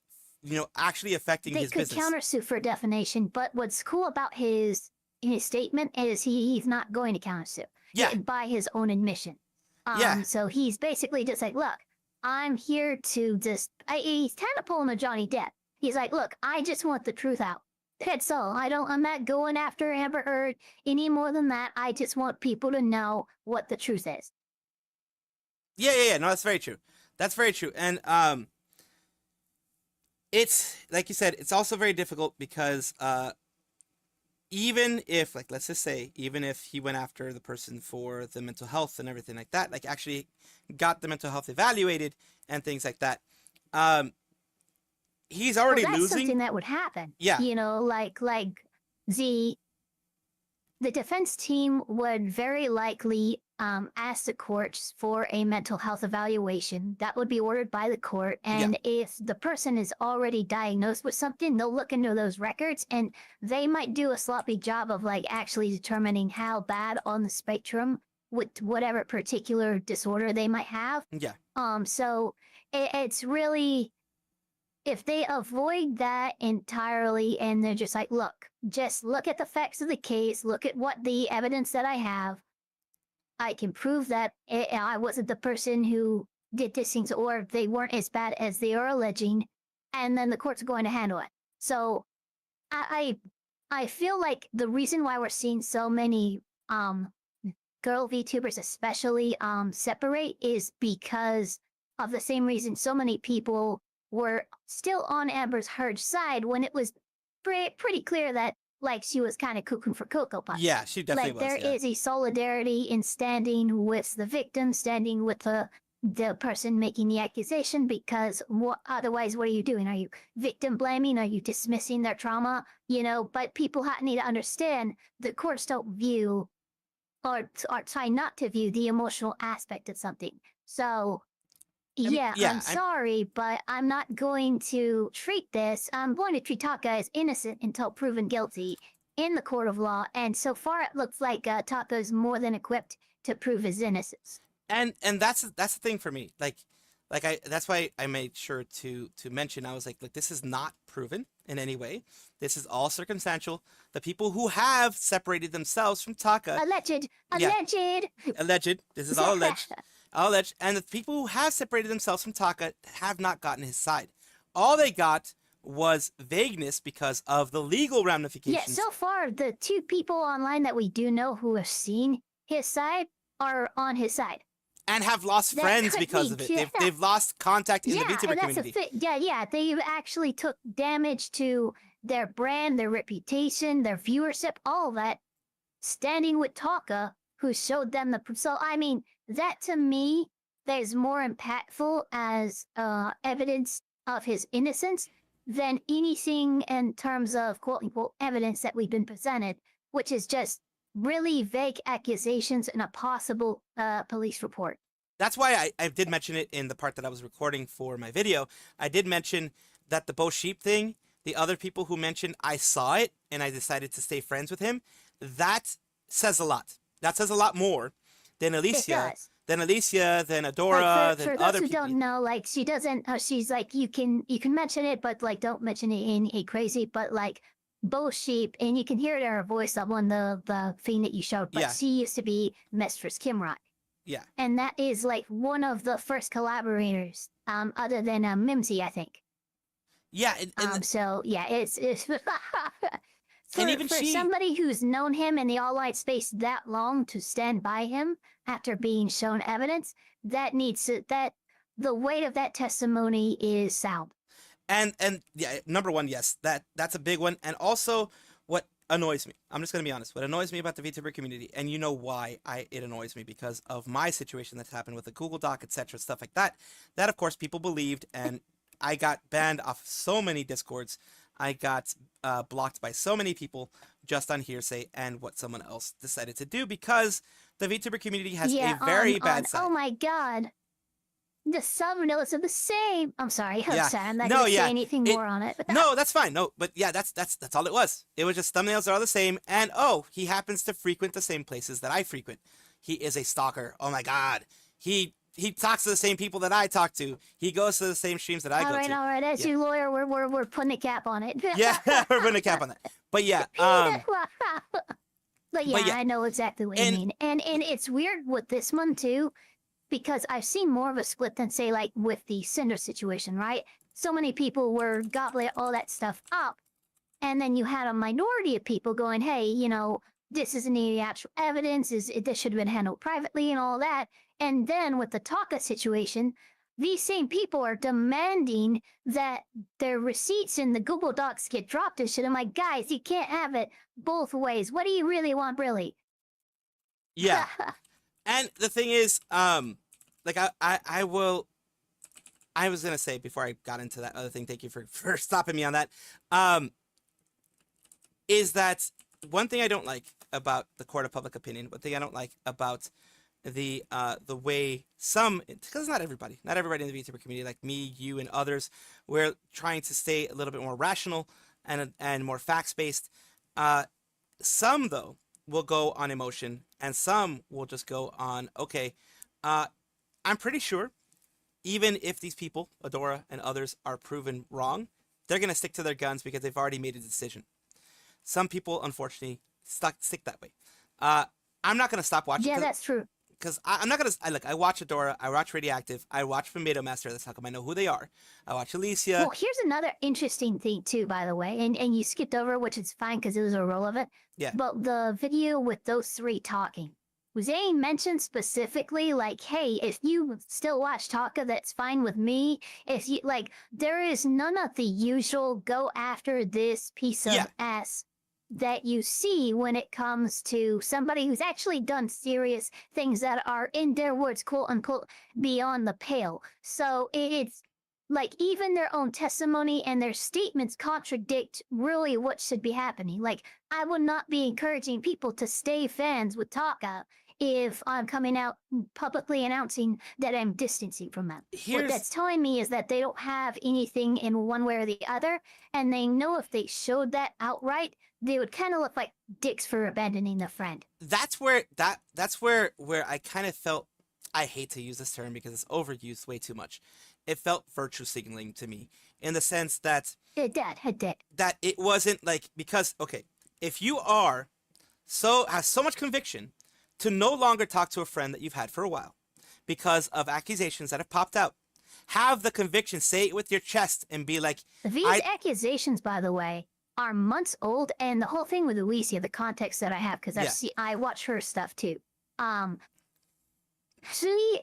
actually affecting his business. They could countersue for defamation, but what's cool about his statement is he's not going to countersue. Yeah. By his own admission. So he's basically just like, look, I'm here to just. He's kind of pulling a Johnny Depp. He's like, look, I just want the truth out. That's all. I'm not going after Amber Heard any more than that. I just want people to know what the truth is. Yeah. No, that's very true. That's very true. And it's like you said, it's also very difficult because even if, like, let's just say, even if he went after the person for the mental health and everything like that, like actually got the mental health evaluated and things like that, he's already that's losing. Something that would happen. Yeah. Like the defense team would very likely ask the courts for a mental health evaluation. That would be ordered by the court. And if the person is already diagnosed with something, they'll look into those records and they might do a sloppy job of like actually determining how bad on the spectrum with whatever particular disorder they might have. Yeah. So it's really, if they avoid that entirely and they're just like, just look at the facts of the case, look at what the evidence that I have, I can prove that I wasn't the person who did these things, or they weren't as bad as they are alleging, and then the court's going to handle it. So I feel like the reason why we're seeing so many girl VTubers especially separate is because of the same reason so many people were still on Amber's Heard's side when it was pretty clear that like she was kind of cuckoo for Cocoa Puffs. Yeah, she definitely like there was. Yeah. is a solidarity in standing with the victim, standing with the person making the accusation, because otherwise what are you doing? Are you victim blaming? Are you dismissing their trauma? You know, but people need to understand that courts don't view or try not to view the emotional aspect of something. So I'm sorry, but I'm not going to treat this. I'm going to treat Taka as innocent until proven guilty in the court of law. And so far, it looks like Taka is more than equipped to prove his innocence. And that's the thing for me. That's why I made sure to mention. I was like, look, this is not proven in any way. This is all circumstantial. The people who have separated themselves from Taka, alleged. This is all alleged. Alleged, and the people who have separated themselves from Taka have not gotten his side. All they got was vagueness because of the legal ramifications. Yeah, so far, the 2 people online that we do know who have seen his side are on his side. And have lost friends because of it. They've lost contact in the VTuber community. They actually took damage to their brand, their reputation, their viewership, all of that, standing with Taka, who showed them the... So, I mean, that to me is more impactful as evidence of his innocence than anything in terms of quote-unquote evidence that we've been presented, which is just really vague accusations and a possible police report. That's why I did mention it in the part that I was recording for my video. I did mention that the Bo Sheep thing, the other people who mentioned I saw it and I decided to stay friends with him, that says a lot. That says a lot more than Alicia, than Adora, than other people. For those who don't know, like she doesn't, she's like, you can mention it, but like don't mention it in a crazy, but like Bo Sheep, and you can hear it in her voice on the thing that you showed, but she used to be Mistress Kimrock. Yeah. And that is like one of the first collaborators, other than Mimsy, I think. Yeah. So yeah, it's and even for somebody who's known him in the all-white space that long to stand by him after being shown evidence, the weight of that testimony is sound. And yeah, number one, yes, that's a big one. And also what annoys me, I'm just going to be honest, what annoys me about the VTuber community, and you know why it annoys me, because of my situation that's happened with the Google Doc, etc., stuff like that, that of course people believed, and I got banned off so many Discords. I got blocked by so many people just on hearsay and what someone else decided to do, because the VTuber community has a very bad side. Oh my god. The thumbnails are the same. I'm sorry. I'm not going to say anything more on it. No, that's fine. No, but yeah, that's all it was. It was just thumbnails are all the same. And he happens to frequent the same places that I frequent. He is a stalker. Oh my god. He talks to the same people that I talk to. He goes to the same streams that I go to. All right. As your lawyer, we're putting a cap on it. Yeah, we're putting a cap on that. But yeah, But yeah, I know exactly what you mean. And it's weird with this one too, because I've seen more of a split than say like with the Cinder situation, right? So many people were gobbling all that stuff up. And then you had a minority of people going, hey, you know, this isn't any actual evidence, this should have been handled privately and all that. And then with the Taka situation, these same people are demanding that their receipts in the Google Docs get dropped and shit. I'm like, guys, you can't have it both ways. What do you really want, Yeah. And the thing is, I was going to say before I got into that other thing, thank you for stopping me on that, is that one thing I don't like about the court of public opinion, one thing I don't like about the way some, because not everybody in the VTuber community, like me, you, and others, we're trying to stay a little bit more rational and more facts-based. Some, though, will go on emotion, and some will just go on, okay, I'm pretty sure even if these people, Adora and others, are proven wrong, they're going to stick to their guns because they've already made a decision. Some people, unfortunately, stick that way. I'm not going to stop watching. Yeah, that's true. Because I'm not going to... I watch Adora, I watch Radioactive, I watch Tomato Master, that's how come I know who they are. I watch Alicia. Well, here's another interesting thing, too, by the way, and you skipped over, which is fine because it was irrelevant. Yeah. But the video with those three talking, Zane mentioned specifically, like, hey, if you still watch Taka, that's fine with me. If you like, there is none of the usual go after this piece of ass that you see when it comes to somebody who's actually done serious things that are, in their words, quote unquote, beyond the pale. So it's like even their own testimony and their statements contradict really what should be happening. Like, I would not be encouraging people to stay fans with Taka if I'm coming out publicly announcing that I'm distancing from them. What that's telling me is that they don't have anything in one way or the other, and they know if they showed that outright, they would kind of look like dicks for abandoning the friend. That's where I kind of felt, I hate to use this term because it's overused way too much. It felt virtue signaling to me in the sense that it did. That it wasn't like, because okay, if you have so much conviction to no longer talk to a friend that you've had for a while because of accusations that have popped out, have the conviction, say it with your chest and be like, these accusations, by the way, are months old, and the whole thing with Alicia, the context that I have, because I watch her stuff too. She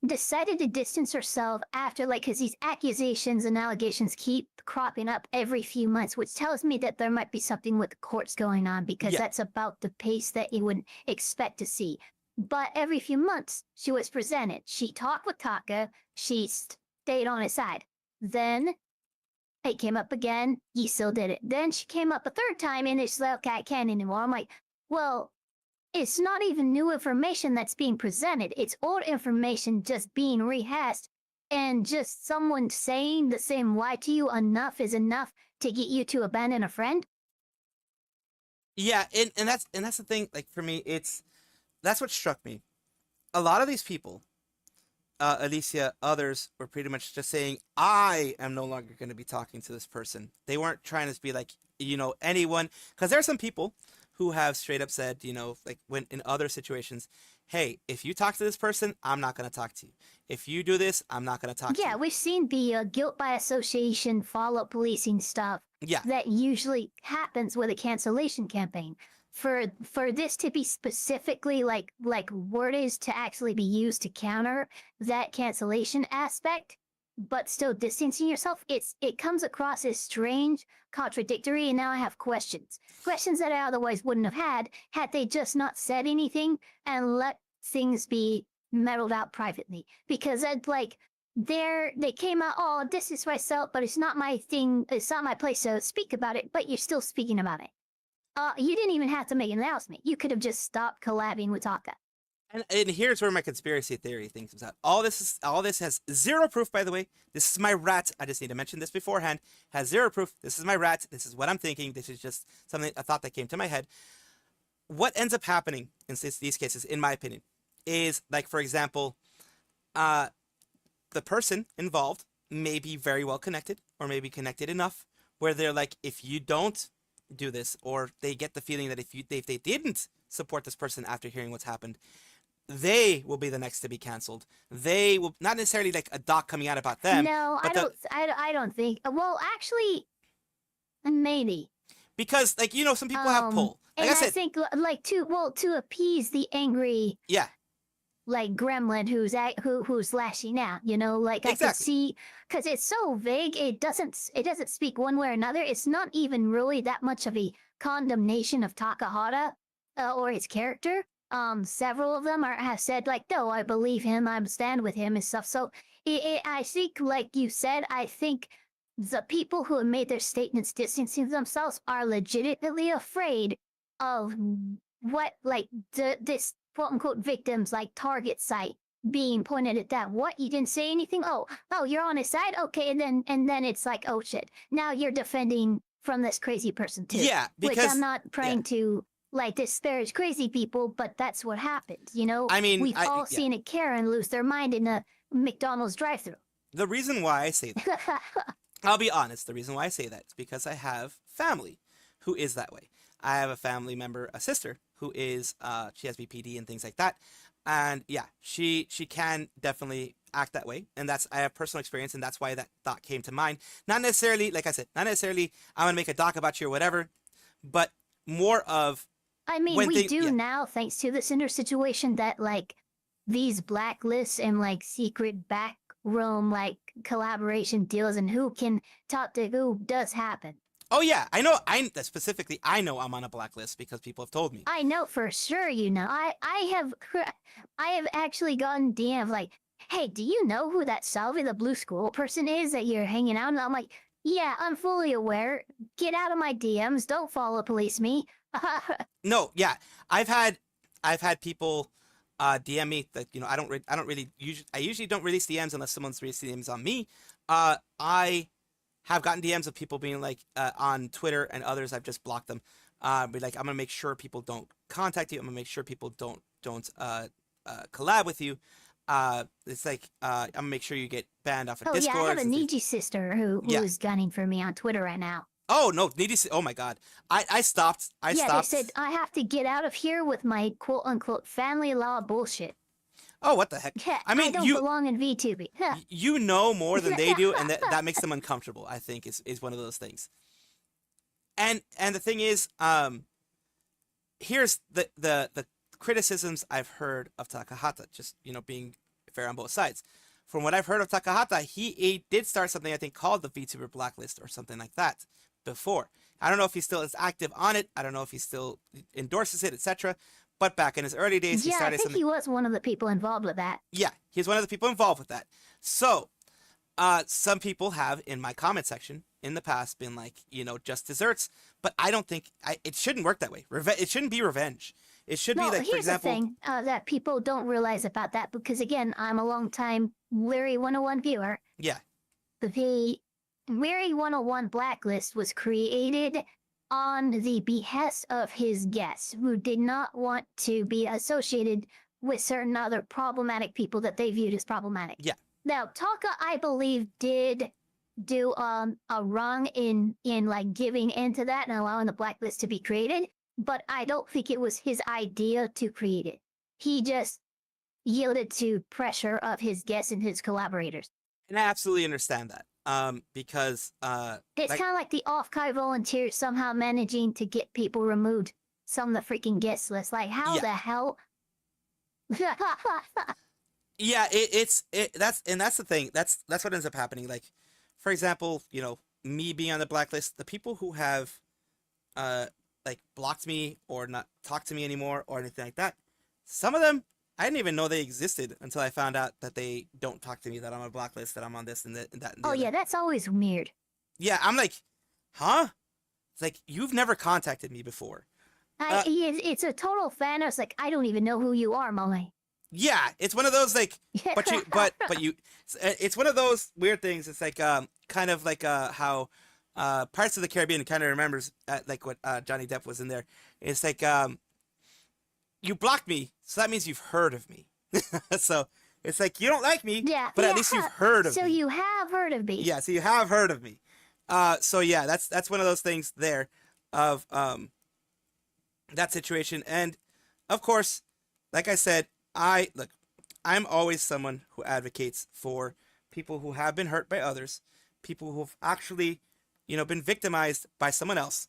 decided to distance herself after, like, because these accusations and allegations keep cropping up every few months, which tells me that there might be something with the courts going on, because that's about the pace that you would expect to see. But every few months, she was presented. She talked with Taka. She stayed on his side. Then it came up again. He still did it. Then she came up a third time, and it's like, okay, I can't anymore. I'm like, well, it's not even new information that's being presented. It's old information just being rehashed, and just someone saying the same lie to you enough is enough to get you to abandon a friend. Yeah, and that's the thing. Like, for me, that's what struck me. A lot of these people, Alicia, others, were pretty much just saying, I am no longer going to be talking to this person. They weren't trying to be like, anyone, because there are some people who have straight up said, like, when in other situations, hey, if you talk to this person, I'm not going to talk to you. If you do this, I'm not going to talk to you. Yeah, we've seen the guilt by association, follow-up policing stuff. Yeah. That usually happens with a cancellation campaign. For this to be specifically like wordage to actually be used to counter that cancellation aspect, but still distancing yourself, it comes across as strange, contradictory, and now I have questions that I otherwise wouldn't have had they just not said anything and let things be meddled out privately. Because I'd like, they came out, oh, this is myself, but it's not my thing, it's not my place to speak about it, but you're still speaking about it. You didn't even have to make an announcement. You could have just stopped collabing with Taka. And here's where my conspiracy theory thing comes out. All this has zero proof, by the way. This is my rat. I just need to mention this beforehand. Has zero proof. This is my rat. This is what I'm thinking. This is just a thought that came to my head. What ends up happening in these cases, in my opinion, is, like, for example, the person involved may be very well connected, or maybe connected enough where they're like, if you don't do this, or they get the feeling that if they didn't support this person after hearing what's happened, they will be the next to be canceled. They will not necessarily like a doc coming out about them. No, I don't think. Well, actually, maybe, because, like, some people have pull. Like and I said, I think, like, to appease the angry, like, gremlin who's lashing out. Like, exactly. I could see, because it's so vague. It doesn't speak one way or another. It's not even really that much of a condemnation of Takahata or his character. Several of them have said, like, no, I believe him, I stand with him and stuff. So I think, like you said, I think the people who have made their statements distancing themselves are legitimately afraid of what, like, this quote unquote victims, like, target site being pointed at them. What, you didn't say anything? Oh, you're on his side? Okay, and then it's like, oh shit, now you're defending from this crazy person too. Yeah, because which I'm not trying to, like, disparage crazy people, but that's what happens, I mean, we've all seen a Karen lose their mind in a McDonald's drive-thru. The reason why I say that, I'll be honest, the reason why I say that is because I have family who is that way. I have a family member, a sister, who is, she has BPD and things like that. And yeah, she can definitely act that way. And I have personal experience, and that's why that thought came to mind. Not necessarily, like I said, not necessarily I'm going to make a doc about you or whatever, but more of, I mean, when we they- do yeah. now, thanks to the Cinder situation, that like these blacklists and like secret backroom like collaboration deals and who can talk to who does happen. Oh yeah, I know. Specifically, I know I'm on a blacklist because people have told me. I know for sure. You know, I have actually gotten DM like, hey, do you know who that Salvi the Blue School person is that you're hanging out? And I'm like, yeah, I'm fully aware. Get out of my DMs. Don't follow police me. No, yeah, I've had people DM me that I don't really usually don't release DMs unless someone's releasing DMs on me. I have gotten DMs of people being like on Twitter and others. I've just blocked them. Be like, I'm gonna make sure people don't contact you. I'm gonna make sure people don't collab with you. It's like I'm gonna make sure you get banned off of Discord. Yeah, I have a Niji sister who Yeah. is gunning for me on Twitter right now. Oh no, oh my god, I stopped. I stopped. They said I have to get out of here with my quote unquote family law bullshit. Oh, what the heck? Yeah, I mean, I don't belong in VTubing. Huh. You know more than they do, and that makes them uncomfortable. I think is one of those things. And the thing is, here's the criticisms I've heard of Takahata, just being fair on both sides. From what I've heard of Takahata, he did start something I think called the VTuber Blacklist or something like that before. I don't know if he still is active on it. I don't know if he still endorses it, etc. But back in his early days, he started I think something. he was one of the people involved with that. Yeah, he's one of the people involved with that. So, some people have in my comment section in the past been like, just desserts. But I don't think it shouldn't work that way. It shouldn't be revenge. It should be like, for example, here's the thing that people don't realize about that because again, I'm a long time Weary 101 viewer. Yeah. The Weary 101 blacklist was created on the behest of his guests who did not want to be associated with certain other problematic people that they viewed as problematic. Yeah. Now, Taka, I believe, did do a wrong in like giving into that and allowing the blacklist to be created, but I don't think it was his idea to create it. He just yielded to pressure of his guests and his collaborators. And I absolutely understand that. Because it's kind of like the off-kai volunteers somehow managing to get people removed from the freaking guest list. Like, how the hell? Yeah, that's the thing. That's what ends up happening. Like, for example, me being on the blacklist, the people who have like blocked me or not talked to me anymore or anything like that, some of them I didn't even know they existed until I found out that they don't talk to me, that I'm on a blacklist, that I'm on this and that. And that and oh, yeah, that's always weird. Yeah, I'm like, huh? It's like, you've never contacted me before. It's a total fan. It's like, I don't even know who you are, Molly. Yeah, it's one of those, like, it's one of those weird things. It's like, kind of like how Pirates of the Caribbean kind of remembers, like what Johnny Depp was in there. It's like, you blocked me, so that means you've heard of me. So it's like, you don't like me, but at least you've heard of me. So you have heard of me. Yeah, so you have heard of me. So yeah, that's one of those things there of that situation. And of course, like I said, I'm always someone who advocates for people who have been hurt by others, people who've actually, been victimized by someone else.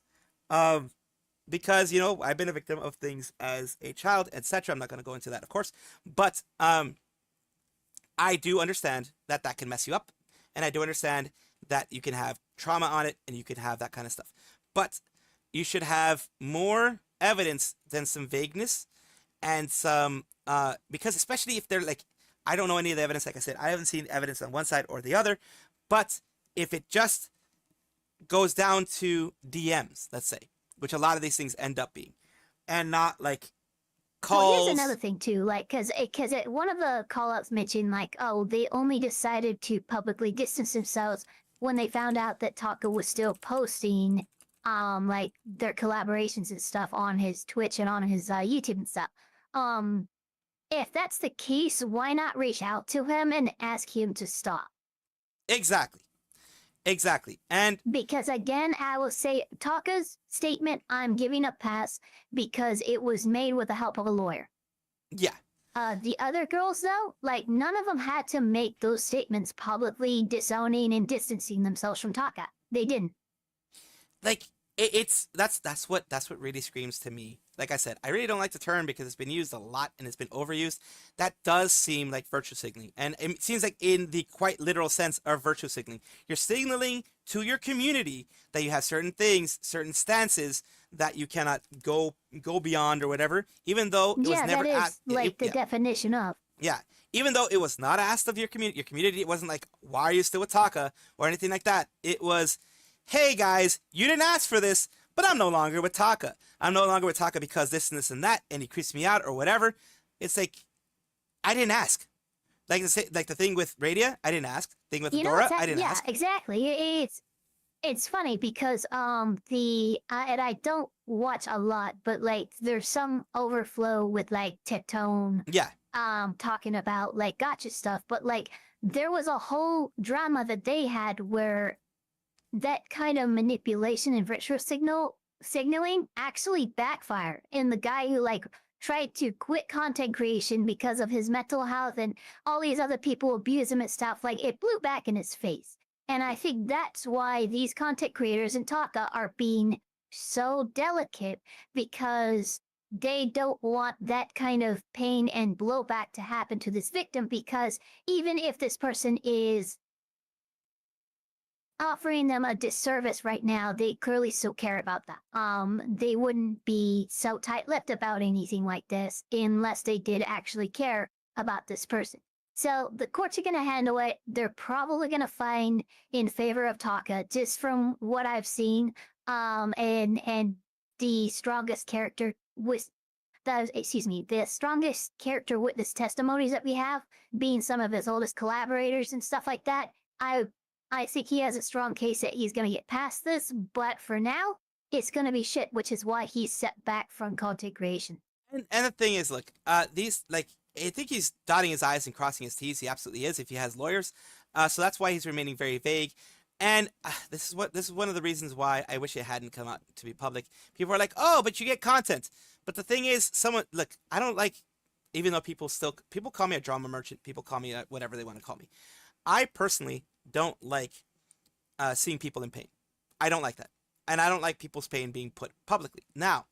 Because, I've been a victim of things as a child, etc. I'm not going to go into that, of course. But I do understand that can mess you up. And I do understand that you can have trauma on it and you can have that kind of stuff. But you should have more evidence than some vagueness and some, because especially if they're like, I don't know any of the evidence, like I said, I haven't seen evidence on one side or the other. But if it just goes down to DMs, let's say, which a lot of these things end up being, and not like calls. Well, here's another thing too, like, because one of the call-outs mentioned, like, oh, they only decided to publicly distance themselves when they found out that Taka was still posting, like, their collaborations and stuff on his Twitch and on his YouTube and stuff. If that's the case, why not reach out to him and ask him to stop? Exactly. And because again, I will say Taka's statement, I'm giving a pass because it was made with the help of a lawyer. Yeah. The other girls though, like none of them had to make those statements publicly disowning and distancing themselves from Taka. They didn't. Like that's what really screams to me like I said, I really don't like the term because it's been used a lot and it's been overused. That does seem like virtue signaling. And it seems like in the quite literal sense of virtue signaling. You're signaling to your community that you have certain things, certain stances that you cannot go beyond or whatever, even though it was never asked. Like the definition of. Yeah. Even though it was not asked of your community, it wasn't like, why are you still with Taka or anything like that. It was, hey guys, you didn't ask for this, but I'm no longer with Taka. I'm no longer with Taka because this and this and that, and he creeps me out or whatever. It's like, I didn't ask. Like the thing with Radia, I didn't ask. Thing with Dora, I didn't ask. Yeah, exactly. It's funny because and I don't watch a lot, but like there's some overflow with like Tectone. Yeah. Talking about like gotcha stuff, but like there was a whole drama that they had where that kind of manipulation and virtual signaling actually backfired. And the guy who like tried to quit content creation because of his mental health and all these other people abuse him and stuff, like it blew back in his face. And I think that's why these content creators in Taka are being so delicate, because they don't want that kind of pain and blowback to happen to this victim, because even if this person is offering them a disservice right now, they clearly still care about that. They wouldn't be so tight-lipped about anything like this unless they did actually care about this person. So the courts are going to handle it. They're probably going to find in favor of Taka, just from what I've seen. And the strongest character with the strongest character witness testimonies that we have being some of his oldest collaborators and stuff like that. I think he has a strong case that he's going to get past this, but for now, it's going to be shit, which is why he's set back from content creation. And the thing is, look, these, like, I think he's dotting his I's and crossing his T's. He absolutely is if he has lawyers. So that's why he's remaining very vague. And this is one of the reasons why I wish it hadn't come out to be public. People are like, oh, but you get content. But the thing is, look, I don't like, even though people call me a drama merchant, people call me whatever they want to call me. I personally don't like seeing people in pain. I don't like that. And I don't like people's pain being put publicly. Now,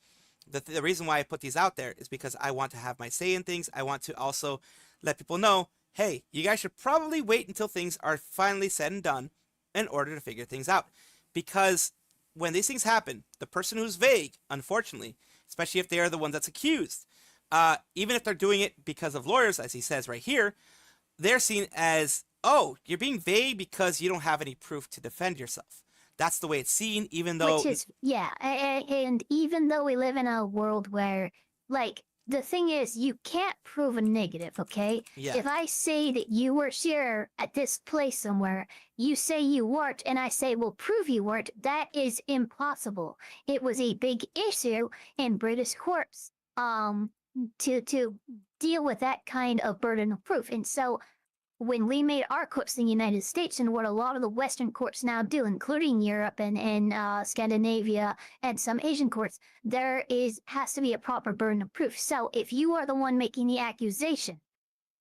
the reason why I put these out there is because I want to have my say in things. I want to also let people know, hey, you guys should probably wait until things are finally said and done in order to figure things out. Because when these things happen, the person who's vague, unfortunately, especially if they are the one that's accused, even if they're doing it because of lawyers, as he says right here, they're seen as, oh, you're being vague because you don't have any proof to defend yourself. That's the way it's seen, even though... Which is, yeah, and even though we live in a world where, like, the thing is, you can't prove a negative, okay? Yeah. If I say that you were here at this place somewhere, you say you weren't, and I say, well, prove you weren't, that is impossible. It was a big issue in British courts to deal with that kind of burden of proof. And so when we made our courts in the United States, and what a lot of the Western courts now do, including Europe and Scandinavia and some Asian courts, there has to be a proper burden of proof. So if you are the one making the accusation,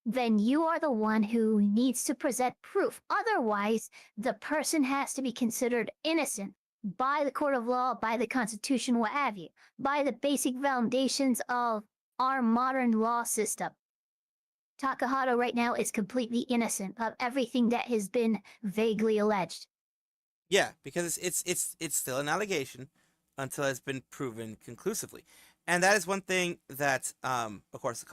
then you are the one who needs to present proof. Otherwise, the person has to be considered innocent by the court of law, by the Constitution, what have you, by the basic foundations of our modern law system. Takahata right now is completely innocent of everything that has been vaguely alleged. Yeah, because it's still an allegation until it's been proven conclusively, and that is one thing that, of course,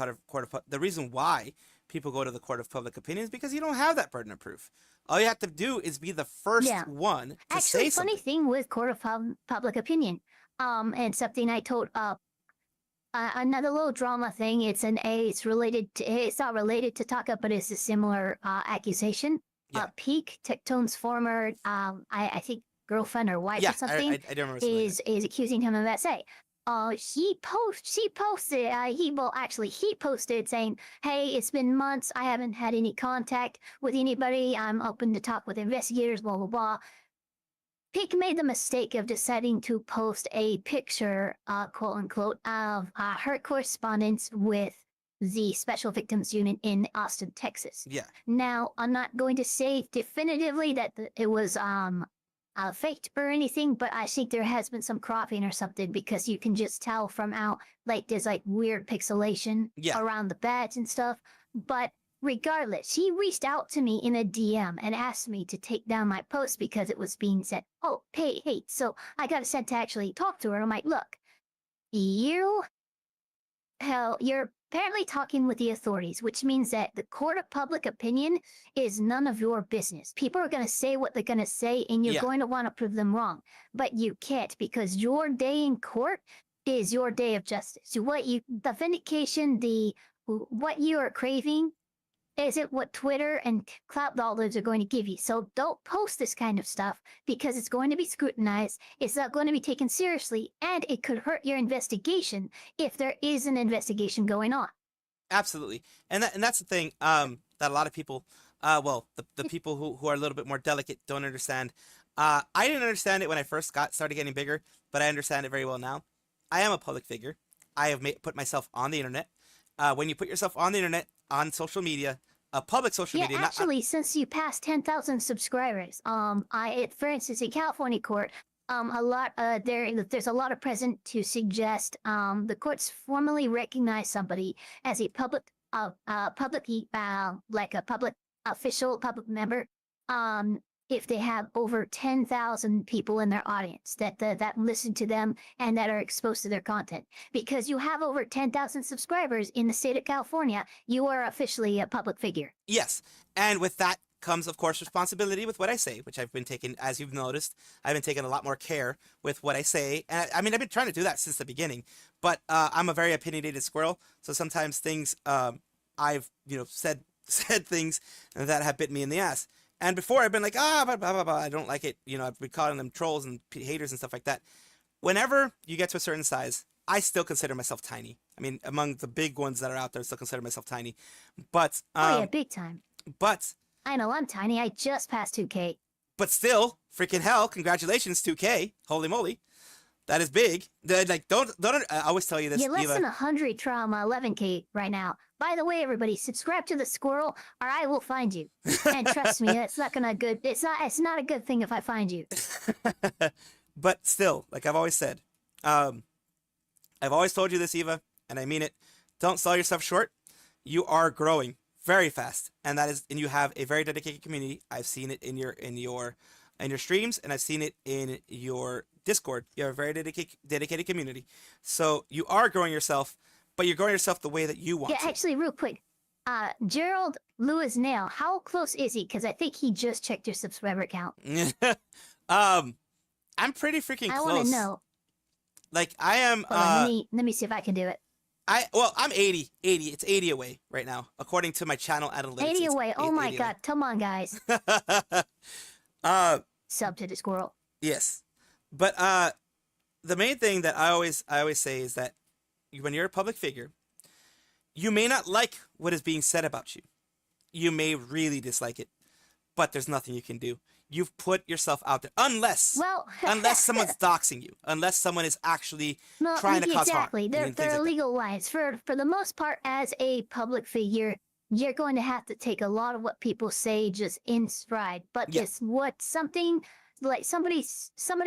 the reason why people go to the court of public opinion is because you don't have that burden of proof. All you have to do is be the first one to say something. Funny thing with court of public opinion, and something I told another little drama thing. It's not related to Taka, but it's a similar accusation. Yeah. Peak, Tectone's former, I think girlfriend or wife or something, I don't remember is accusing him of SA. He posted saying, hey, it's been months, I haven't had any contact with anybody, I'm open to talk with investigators, blah, blah, blah. Peak made the mistake of deciding to post a picture, quote unquote, of her correspondence with the Special Victims Unit in Austin, Texas. Yeah. Now, I'm not going to say definitively that it was faked or anything, but I think there has been some cropping or something because you can just tell from out like there's like weird pixelation around the badge and stuff. But regardless, he reached out to me in a DM and asked me to take down my post because it was being said, oh, hey, so I got sent to actually talk to her. I'm like, look, you're apparently talking with the authorities, which means that the court of public opinion is none of your business. People are going to say what they're going to say, and you're going to want to prove them wrong. But you can't, because your day in court is your day of justice. The vindication, what you are craving isn't what Twitter and clout dollars are going to give you. So don't post this kind of stuff because it's going to be scrutinized. It's not going to be taken seriously, and it could hurt your investigation if there is an investigation going on. Absolutely, and that's the thing that a lot of people, the people who are a little bit more delicate don't understand. I didn't understand it when I first started getting bigger, but I understand it very well now. I am a public figure. I have put myself on the internet. When you put yourself on the internet, on social media, public social media. Actually, since you passed 10,000 subscribers, for instance, in California court, there's a lot of precedent to suggest the courts formally recognize somebody as a public official, public member, if they have over 10,000 people in their audience that listen to them and that are exposed to their content. Because you have over 10,000 subscribers in the state of California, you are officially a public figure. Yes, and with that comes, of course, responsibility with what I say, which I've been taking, as you've noticed, I've been taking a lot more care with what I say. And I mean, I've been trying to do that since the beginning, but I'm a very opinionated squirrel. So sometimes things, I've, said things that have bit me in the ass. And before I've been like, blah, blah, blah, I don't like it. I've been calling them trolls and haters and stuff like that. Whenever you get to a certain size, I still consider myself tiny. I mean, among the big ones that are out there, I still consider myself tiny. But big time. But I know I'm tiny. I just passed 2K. But still, freaking hell! Congratulations, 2K. Holy moly, that is big. Don't. I always tell you this. You're less than 100 from 11K right now. By the way, everybody, subscribe to the squirrel, or I will find you. And trust me, that's not gonna good. It's not a good thing if I find you. But still, like I've always said, I've always told you this, Eva, and I mean it. Don't sell yourself short. You are growing very fast, and you have a very dedicated community. I've seen it in your streams, and I've seen it in your Discord. You have a very dedicated community. So you are growing yourself. But you're growing yourself the way that you want. Yeah, actually, real quick. Gerald Lewis Nail, how close is he? Because I think he just checked your subscriber count. I'm pretty freaking close. I want to know. Like, I am... Hold on, let me see if I can do it. I'm 80. It's 80 away right now, according to my channel analytics. 80 away. Oh my god. Come on, guys. Sub to the squirrel. Yes. But the main thing that I always say is that when you're a public figure, you may not like what is being said about you. You may really dislike it, but there's nothing you can do. You've put yourself out there, unless someone's doxing you, unless someone is actually trying to cause harm. Exactly, there are legal lines. For the most part, as a public figure, you're going to have to take a lot of what people say just in stride. But somebody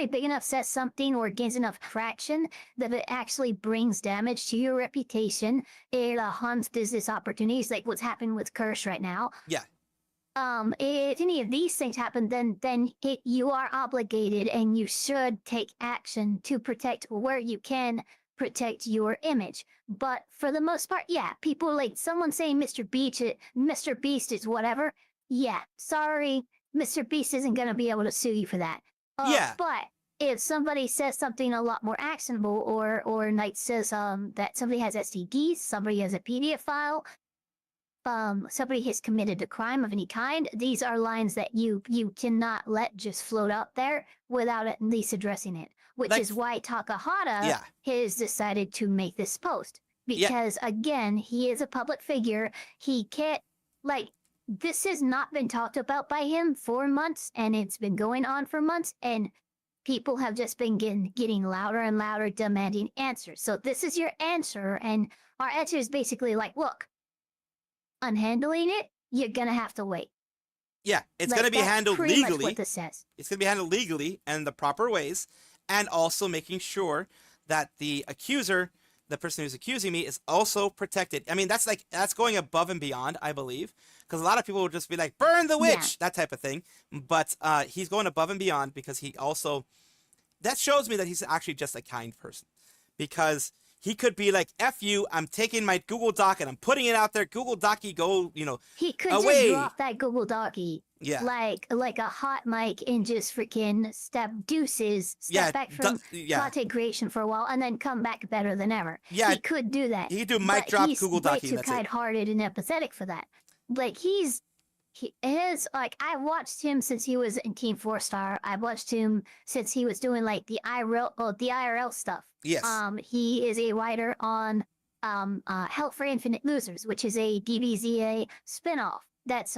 big enough says something or gains enough traction that it actually brings damage to your reputation, it harms business opportunities, like what's happening with Kirsch right now. Yeah. If any of these things happen, then you are obligated and you should take action to protect where you can protect your image. But for the most part, yeah, people like someone saying Mr. Beast is whatever. Yeah, sorry. Mr. Beast isn't going to be able to sue you for that. Yeah. But if somebody says something a lot more actionable or like says that somebody has STDs, somebody has a PDF file, somebody has committed a crime of any kind, these are lines that you cannot let just float out there without at least addressing it. Which is why Takahata has decided to make this post. Because, again, he is a public figure. He can't, this has not been talked about by him for months, and it's been going on for months, and people have just been getting louder and louder demanding answers. So this is your answer, and our answer is basically like, look, unhandling it, you're gonna have to wait. Yeah, it's Like, going to be that's handled pretty much legally. what this says. It's going to be handled legally and the proper ways, and also making sure that the accuser, the person who's accusing me, is also protected. I mean, that's going above and beyond, I believe, because a lot of people will just be like, burn the witch, that type of thing. But he's going above and beyond because he also, that shows me that he's actually just a kind person, because he could be like, F you, I'm taking my Google Doc and I'm putting it out there. Google Docy, go, He could away. just drop that Google Docy. Yeah. Like a hot mic and just freaking step back from content creation for a while and then come back better than ever. Yeah. He could do that. He could do mic drop Google Docy. He's way too kind-hearted and empathetic for that. Like he is like, I watched him since he was in Team 4-Star. I watched him since he was doing like the IRL stuff. Yes. He is a writer on Hell for Infinite Losers, which is a DBZA spinoff that's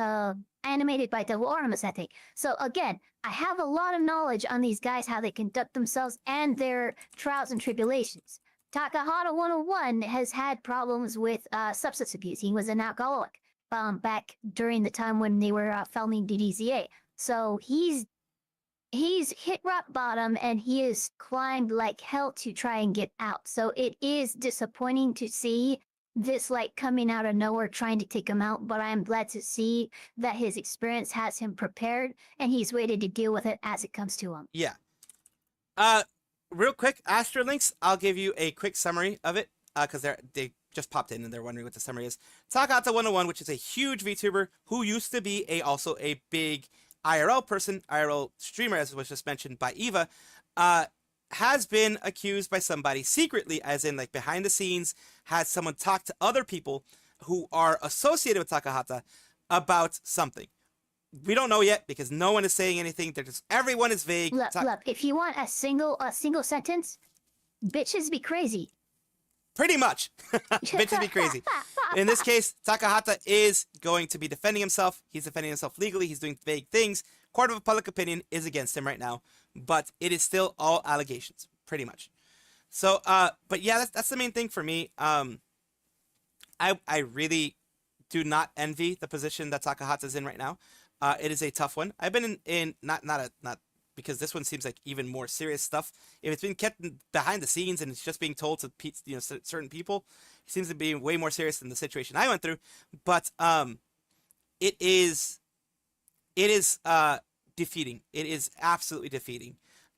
animated by Devil Artemis, I think. So again, I have a lot of knowledge on these guys, how they conduct themselves and their trials and tribulations. Takahata 101 has had problems with substance abuse. He was an alcoholic back during the time when they were filming DBZA. So he's hit rock bottom and he has climbed like hell to try and get out. So it is disappointing to see this like coming out of nowhere trying to take him out, but I'm glad to see that his experience has him prepared and he's waited to deal with it as it comes to him. Yeah. Real quick, Astrolinks, I'll give you a quick summary of it, because they just popped in and they're wondering what the summary is. Takahata 101, which is a huge VTuber who used to be also a big IRL person, IRL streamer, as was just mentioned by Eva, has been accused by somebody secretly, as in like behind the scenes, has someone talk to other people who are associated with Takahata about something. We don't know yet because no one is saying anything. Everyone is vague. Look, if you want a single sentence, bitches be crazy. Pretty much. Bitches be crazy. In this case, Takahata is going to be defending himself. He's defending himself legally. He's doing vague things. Court of public opinion is against him right now, but it is still all allegations, pretty much. So, but yeah, that's the main thing for me. I really do not envy the position that Takahata's in right now. It is a tough one. I've been in not because this one seems like even more serious stuff. If it's been kept behind the scenes and it's just being told to certain people, it seems to be way more serious than the situation I went through. But it is defeating. It is absolutely defeating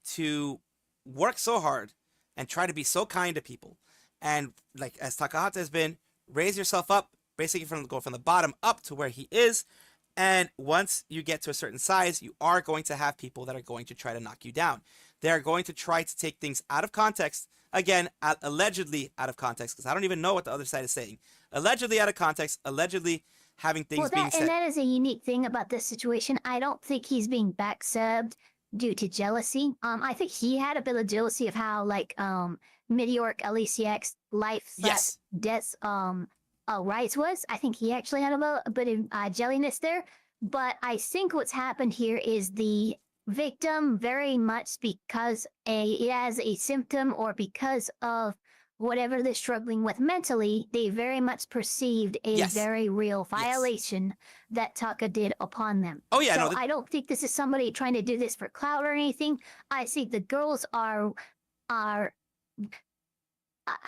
to work so hard and try to be so kind to people, and like as Takahata has been, raise yourself up, basically go from the bottom up to where he is. And once you get to a certain size, you are going to have people that are going to try to knock you down. They're going to try to take things out of context. Again, allegedly out of context, because I don't even know what the other side is saying. Allegedly out of context, allegedly having things being said. And that is a unique thing about this situation. I don't think he's being backsubbed due to jealousy. I think he had a bit of jealousy of how like Meteoric Alicia's life deaths rights was. I think he actually had a bit of jelliness there. But I think what's happened here is the victim, very much because it has a symptom or because of whatever they're struggling with mentally, they very much perceived a very real violation that Taka did upon them. Oh yeah, so I don't think this is somebody trying to do this for clout or anything. I think the girls are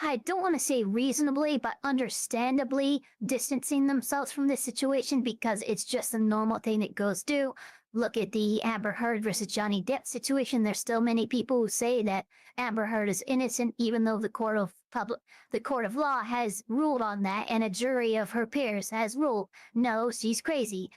I don't want to say reasonably, but understandably distancing themselves from this situation because it's just a normal thing that girls do. Look at the Amber Heard versus Johnny Depp situation. There's still many people who say that Amber Heard is innocent, even though the court of law has ruled on that, and a jury of her peers has ruled no, she's crazy.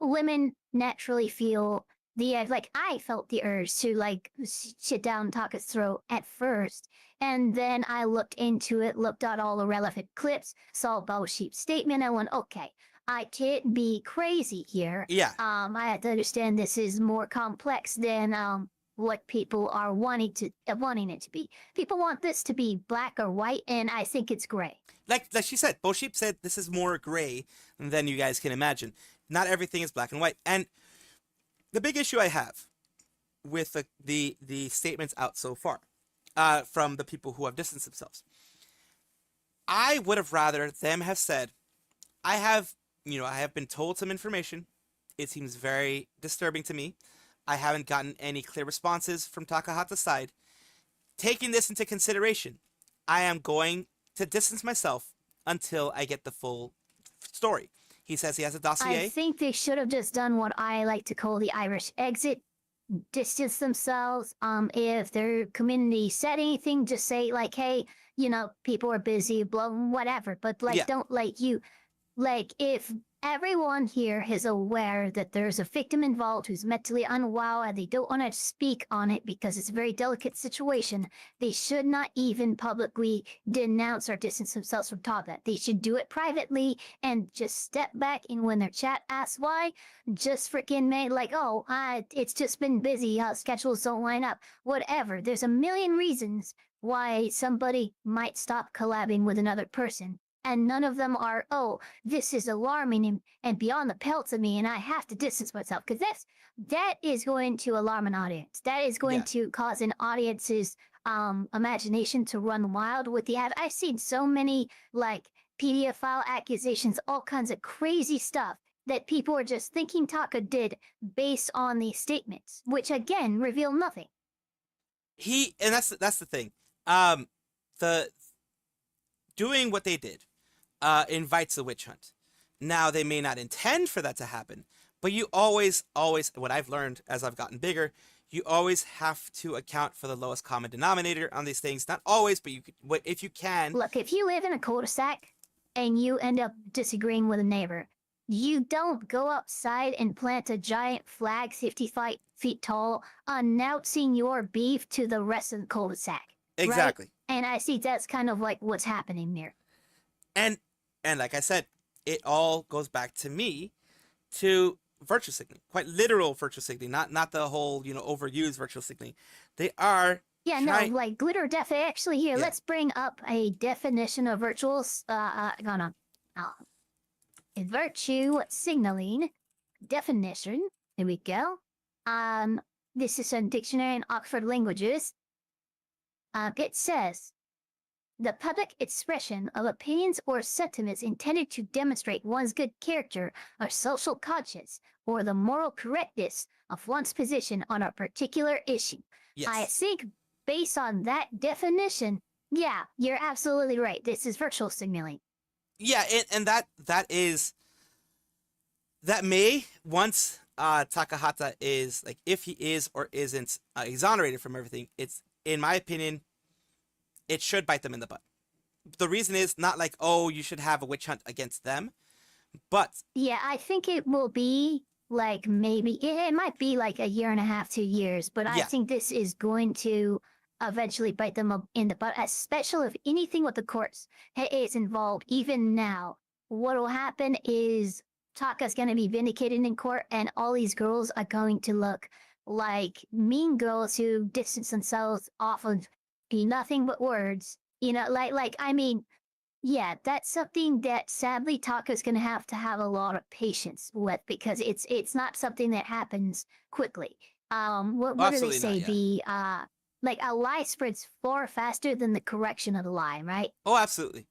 Women naturally feel I felt the urge to sit down and talk his throat at first. And then I looked into it, looked at all the relevant clips, saw Bo Sheep's statement. I went, okay, I can't be crazy here. Yeah. I had to understand this is more complex than what people are wanting it to be. People want this to be black or white, and I think it's gray. Like she said, Bo Sheep said this is more gray than you guys can imagine. Not everything is black and white. And the big issue I have with the statements out so far from the people who have distanced themselves, I would have rather them have said, I have been told some information It seems very disturbing to me. I haven't gotten any clear responses from Takahata's side. Taking this into consideration, I am going to distance myself until I get the full story. He says he has a dossier. I think they should have just done what I like to call the Irish exit. Distance themselves. If their community said anything, just say like, hey, you know, people are busy, blah, whatever. But like, Yeah. don't like you. Like, if everyone here is aware that there's a victim involved who's mentally unwell and they don't want to speak on it because it's a very delicate situation, they should not even publicly denounce or distance themselves from top of that. They should do it privately and just step back, and when their chat asks why, just freaking make like, oh, it's just been busy, schedules don't line up, whatever. There's a million reasons why somebody might stop collabing with another person. And none of them are, oh, this is alarming and beyond the pale to me, and I have to distance myself. Because that is going to alarm an audience. That is going to cause an audience's imagination to run wild with the ad. I've seen so many, like, pedophile accusations, all kinds of crazy stuff that people are just thinking Taka did based on these statements, which, again, reveal nothing. And that's the thing. The doing what they did invites a witch hunt. Now, they may not intend for that to happen, but you always, what I've learned as I've gotten bigger, you always have to account for the lowest common denominator on these things. Not always, but if you can. Look, if you live in a cul-de-sac and you end up disagreeing with a neighbor, you don't go outside and plant a giant flag 55 feet tall announcing your beef to the rest of the cul-de-sac. Exactly. Right? And I see that's kind of like what's happening there. And like I said, it all goes back to me to virtual signaling, quite literal virtual signaling, not the whole, overused virtual signaling. They are. Yeah, no, like glitter def. Actually, here, let's bring up a definition of virtual. Virtue signaling definition. Here we go. This is a dictionary in Oxford Languages. It says, the public expression of opinions or sentiments intended to demonstrate one's good character or social conscience or the moral correctness of one's position on a particular issue. Yes. I think based on that definition, yeah, you're absolutely right. This is virtual signaling. Yeah, and that may, once Takahata is, like, if he is or isn't exonerated from everything, it's, in my opinion, it should bite them in the butt. The reason is not like, oh, you should have a witch hunt against them, but... Yeah, I think it will be, like, maybe... It might be, like, a year and a half, 2 years, but I think this is going to eventually bite them in the butt, especially if anything with the courts is involved. Even now, what will happen is Taka's going to be vindicated in court, and all these girls are going to look like mean girls who distance themselves off of nothing but words. I mean, yeah, that's something that sadly Taka's going to have a lot of patience with, because it's not something that happens quickly. What do they say? Not, a lie spreads far faster than the correction of the lie, right? Oh, absolutely.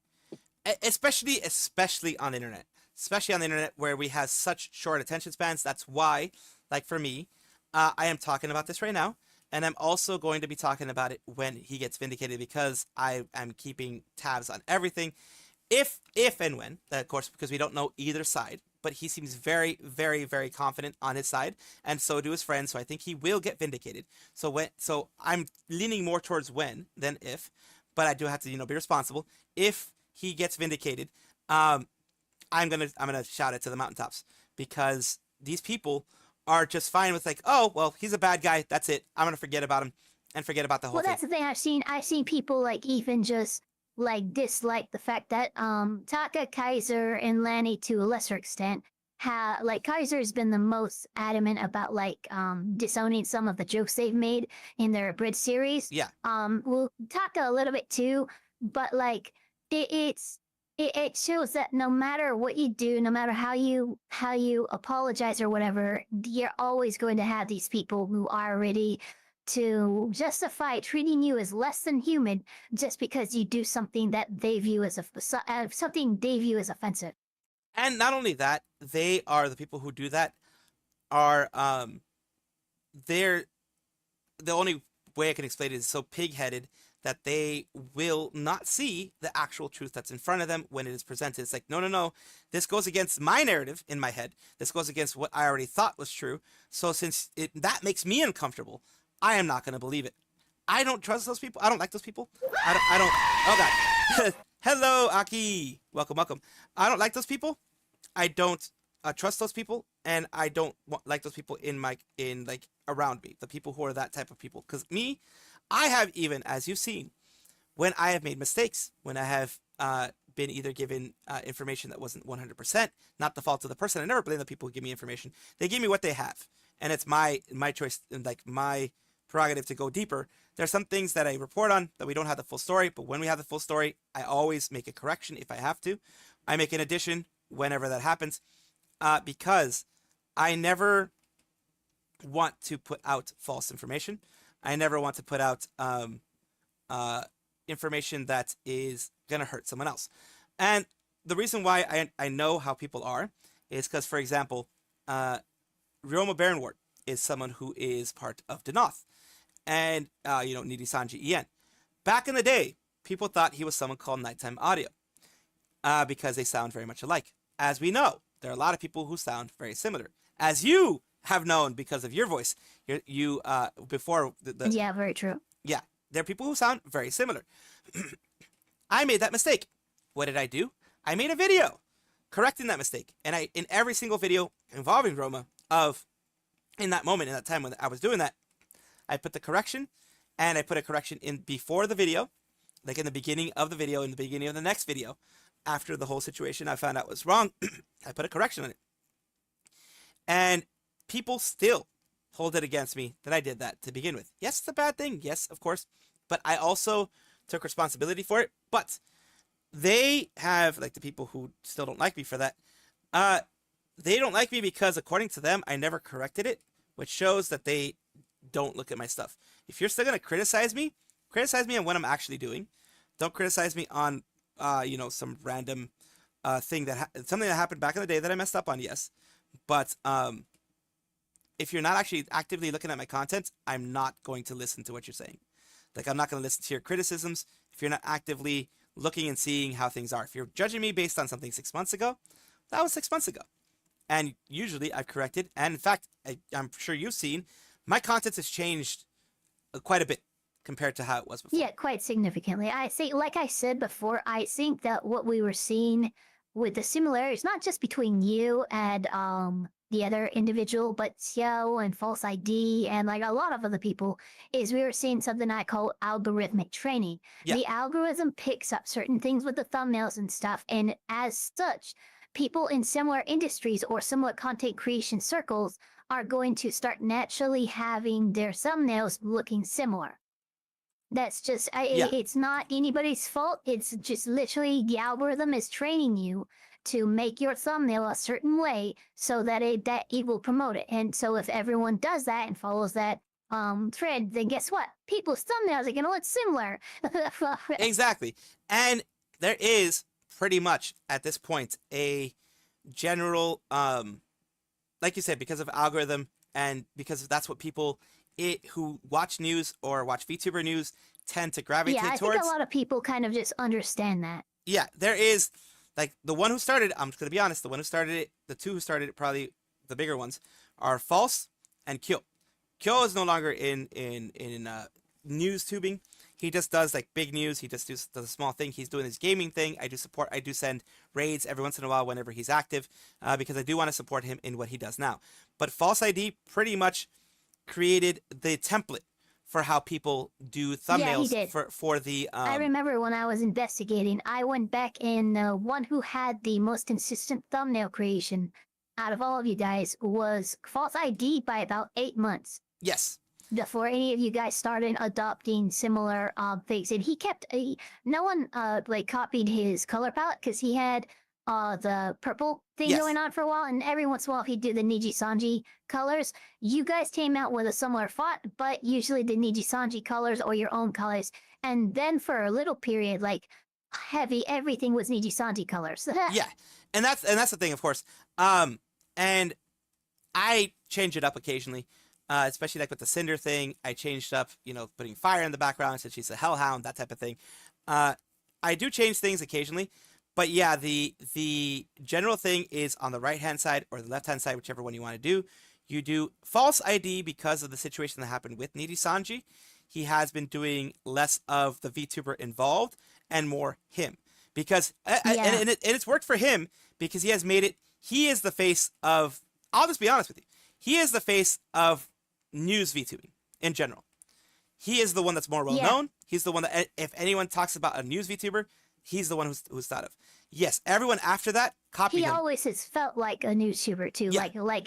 Especially on the internet. Especially on the internet where we have such short attention spans. That's why, like for me, I am talking about this right now. And I'm also going to be talking about it when he gets vindicated, because I am keeping tabs on everything. If and when, of course, because we don't know either side, but he seems very, very, very confident on his side, and so do his friends, so I think he will get vindicated. So I'm leaning more towards when than if, but I do have to, be responsible. If he gets vindicated, I'm gonna shout it to the mountaintops, because these people are just fine with, like, oh, well, he's a bad guy, that's it, I'm gonna forget about him and forget about the whole thing. Well, that's the thing. I've seen people, like, even just, like, dislike the fact that Taka, Kaiser, and Lanny, to a lesser extent, Kaiser has been the most adamant about, like, disowning some of the jokes they've made in their Brit series. Yeah. Well, Taka a little bit too, but, like, it shows that no matter what you do, no matter how you apologize or whatever, you're always going to have these people who are ready to justify treating you as less than human just because you do something that they view as offensive. And not only that, they are the people who do that are they're the only way I can explain it is so pig-headed that they will not see the actual truth that's in front of them when it is presented. It's like, no, no, no, this goes against my narrative in my head. This goes against what I already thought was true. So since that makes me uncomfortable, I am not going to believe it. I don't trust those people. I don't like those people. I don't. Oh God. Hello, Aki. Welcome, welcome. I don't like those people. I don't trust those people, and I don't like those people in around me. The people who are that type of people. Because me, I have even, as you've seen, when I have made mistakes, when I have been either given information that wasn't 100%, not the fault of the person. I never blame the people who give me information. They give me what they have, and it's my choice and like my prerogative to go deeper. There are some things that I report on that we don't have the full story, but when we have the full story, I always make a correction if I have to. I make an addition whenever that happens, because I never want to put out false information. I never want to put out information that is gonna hurt someone else. And the reason why I know how people are is because, for example, Ryoma Baronwort is someone who is part of Denoth, and Nidi Sanji Ien. Back in the day, people thought he was someone called Nighttime Audio, because they sound very much alike. As we know, there are a lot of people who sound very similar, as you have known because of your voice. You before the Yeah, very true. Yeah, there are people who sound very similar. I made that mistake. What did I do? I made a video correcting that mistake, and in every single video involving Roma in that moment, in that time when I was doing that, I put the correction, and I put a correction in before the video, like in the beginning of the video, in the beginning of the next video. After the whole situation I found out was wrong, I put a correction on it. And people still hold it against me that I did that to begin with. Yes, it's a bad thing. Yes, of course. But I also took responsibility for it. But they have, like the people who still don't like me for that, they don't like me because, according to them, I never corrected it, which shows that they don't look at my stuff. If you're still going to criticize me on what I'm actually doing. Don't criticize me on, some random thing something that happened back in the day that I messed up on, yes. But if you're not actually actively looking at my content, I'm not going to listen to what you're saying. Like, I'm not going to listen to your criticisms if you're not actively looking and seeing how things are. If you're judging me based on something 6 months ago, that was 6 months ago. And usually I've corrected. And in fact, I'm sure you've seen, my content has changed quite a bit compared to how it was before. Yeah, quite significantly. I think, like I said before, I think that what we were seeing with the similarities, not just between you and the other individual, but Xiao and False ID and like a lot of other people, is we were seeing something I call algorithmic training. Yeah. The algorithm picks up certain things with the thumbnails and stuff, and as such, people in similar industries or similar content creation circles are going to start naturally having their thumbnails looking similar. That's just, it's not anybody's fault. It's just literally the algorithm is training you to make your thumbnail a certain way so that it will promote it. And so if everyone does that and follows that thread, then guess what? People's thumbnails are going to look similar. Exactly. And there is pretty much at this point a general, like you said, because of algorithm and because that's what people who watch news or watch VTuber news tend to gravitate towards. Yeah, I think a lot of people kind of just understand that. Yeah, there is, like, the one who started, I'm just going to be honest, the one who started it, the two who started it, probably the bigger ones, are False and Kyo. Kyo is no longer in news tubing. He just does, like, big news. He just does a small thing. He's doing his gaming thing. I do send raids every once in a while whenever he's active, because I do want to support him in what he does now. But False ID pretty much created the template for how people do thumbnails. Yeah, he did. for the I remember when I was investigating, I went back and the one who had the most consistent thumbnail creation out of all of you guys was False ID by about 8 months. Yes. Before any of you guys started adopting similar things. And he kept no one copied his color palette because he had the purple thing going on for a while, and every once in a while he'd do the Niji Sanji colors. You guys came out with a similar font, but usually the Niji Sanji colors or your own colors. And then for a little period, like heavy, everything was Niji Sanji colors. Yeah, and that's the thing, of course. And I change it up occasionally, especially like with the Cinder thing. I changed up, putting fire in the background since she's a hellhound, that type of thing. I do change things occasionally, but yeah, the general thing is on the right hand side or the left hand side, whichever one you want to do. You do false ID because of the situation that happened with Needy Sanji. He has been doing less of the VTuber involved and more him because and it's worked for him because he has made it. He is the face of. I'll just be honest with you. He is the face of news VTubing in general. He is the one that's more well known. He's the one that if anyone talks about a news VTuber, he's the one who's thought of. Yes, everyone after that copied him. He always has felt like a newstuber too, Yeah. like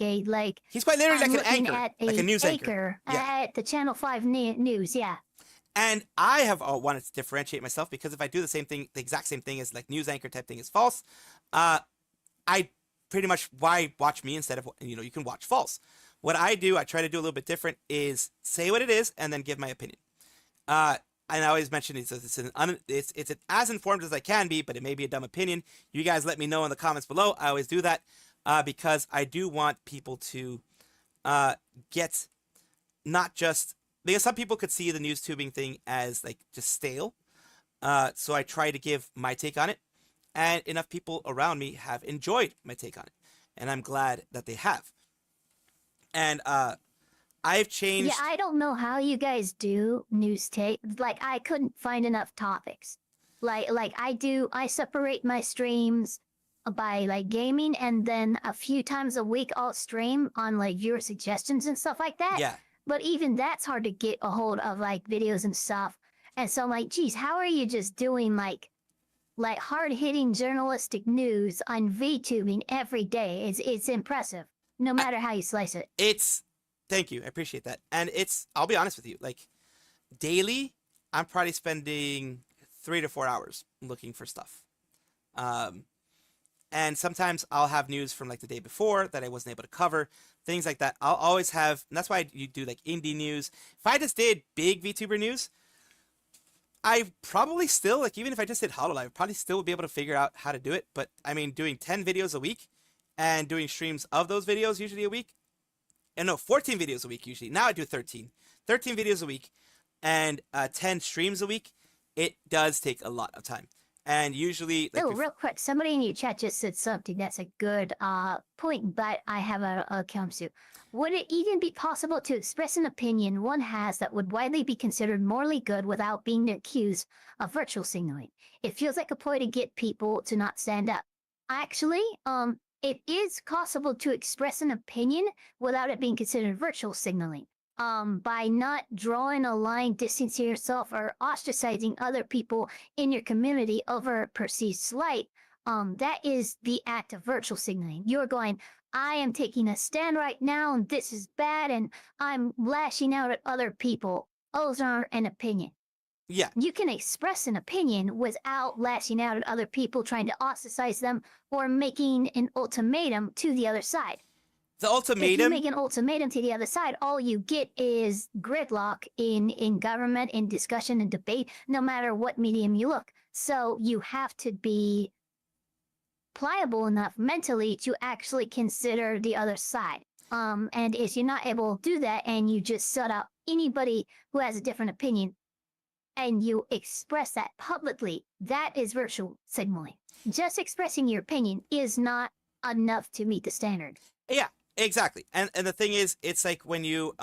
He's quite literally like an anchor, like a news anchor. At the Channel 5 news, yeah. And I have wanted to differentiate myself because if I do the same thing, the exact same thing as like news anchor type thing is false, I pretty much, why watch me instead of, you can watch false. What I do, I try to do a little bit different is say what it is and then give my opinion. And I always mention it's as informed as I can be, but it may be a dumb opinion. You guys let me know in the comments below. I always do that because I do want people to get not just because some people could see the news tubing thing as like just stale. So I try to give my take on it, and enough people around me have enjoyed my take on it, and I'm glad that they have. And I've changed. Yeah, I don't know how you guys do news tape. Like, I couldn't find enough topics. Like I separate my streams by like gaming, and then a few times a week I'll stream on like viewer suggestions and stuff like that. Yeah. But even that's hard to get a hold of, like videos and stuff. And so I'm like, geez, how are you just doing like hard-hitting journalistic news on VTubing every day? It's impressive, no matter how you slice it. Thank you. I appreciate that. And I'll be honest with you, like daily, I'm probably spending 3 to 4 hours looking for stuff. And sometimes I'll have news from like the day before that I wasn't able to cover, things like that. I'll always have, and that's why you do like indie news. If I just did big VTuber news, I probably still, like even if I just did HoloLive, I probably still would be able to figure out how to do it. But I mean, doing 10 videos a week and doing streams of those videos usually a week, and no, 14 videos a week usually. Now I do 13 videos a week and 10 streams a week. It does take a lot of time. And usually... like, real quick, somebody in your chat just said something that's a good point, but I have a comes to. Would it even be possible to express an opinion one has that would widely be considered morally good without being accused of virtual signaling? It feels like a ploy to get people to not stand up. Actually, it is possible to express an opinion without it being considered virtual signaling. By not drawing a line, distancing yourself, or ostracizing other people in your community over perceived slight, that is the act of virtual signaling. You're going, I am taking a stand right now, and this is bad, and I'm lashing out at other people. Those are an opinion. Yeah. You can express an opinion without lashing out at other people, trying to ostracize them, or making an ultimatum to the other side. The ultimatum. If you make an ultimatum to the other side, all you get is gridlock in government, in discussion and debate, no matter what medium you look. So you have to be pliable enough mentally to actually consider the other side. And if you're not able to do that, and you just shut out anybody who has a different opinion, and you express that publicly, that is virtual signaling. Just expressing your opinion is not enough to meet the standard. Yeah. Exactly. And the thing is, it's like when you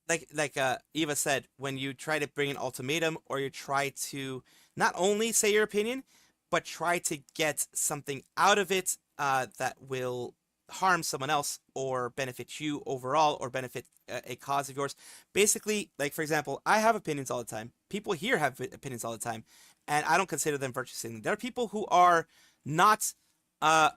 like Eva said, when you try to bring an ultimatum, or you try to not only say your opinion, but try to get something out of it that will harm someone else or benefit you overall, or benefit a cause of yours. Basically, like for example, I have opinions all the time. People here have opinions all the time, and I don't consider them virtue signaling. There are people who are not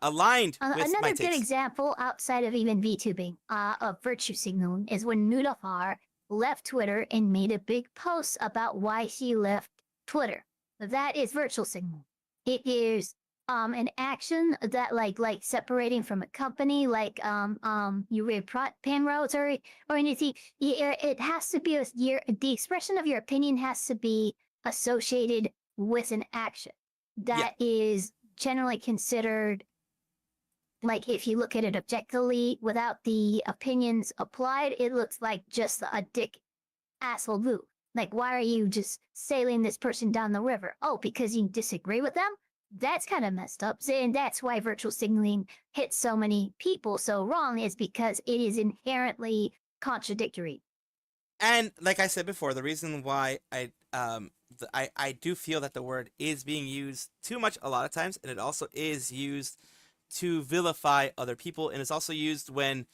aligned with another my good takes. example outside of even VTubing of virtue signaling is when Nudafar left Twitter and made a big post about why she left Twitter. That is virtual signaling. It is an action that like separating from a company, like you read Penrose or anything. It has to be the expression of your opinion has to be associated with an action that is generally considered like if you look at it objectively without the opinions applied, it looks like just a dick asshole move. Like, why are you just sailing this person down the river? Oh, because you disagree with them? That's kind of messed up. And that's why virtual signaling hits so many people so wrong, is because it is inherently contradictory. And like I said before, the reason why I do feel that the word is being used too much a lot of times, and it also is used to vilify other people, and it's also used when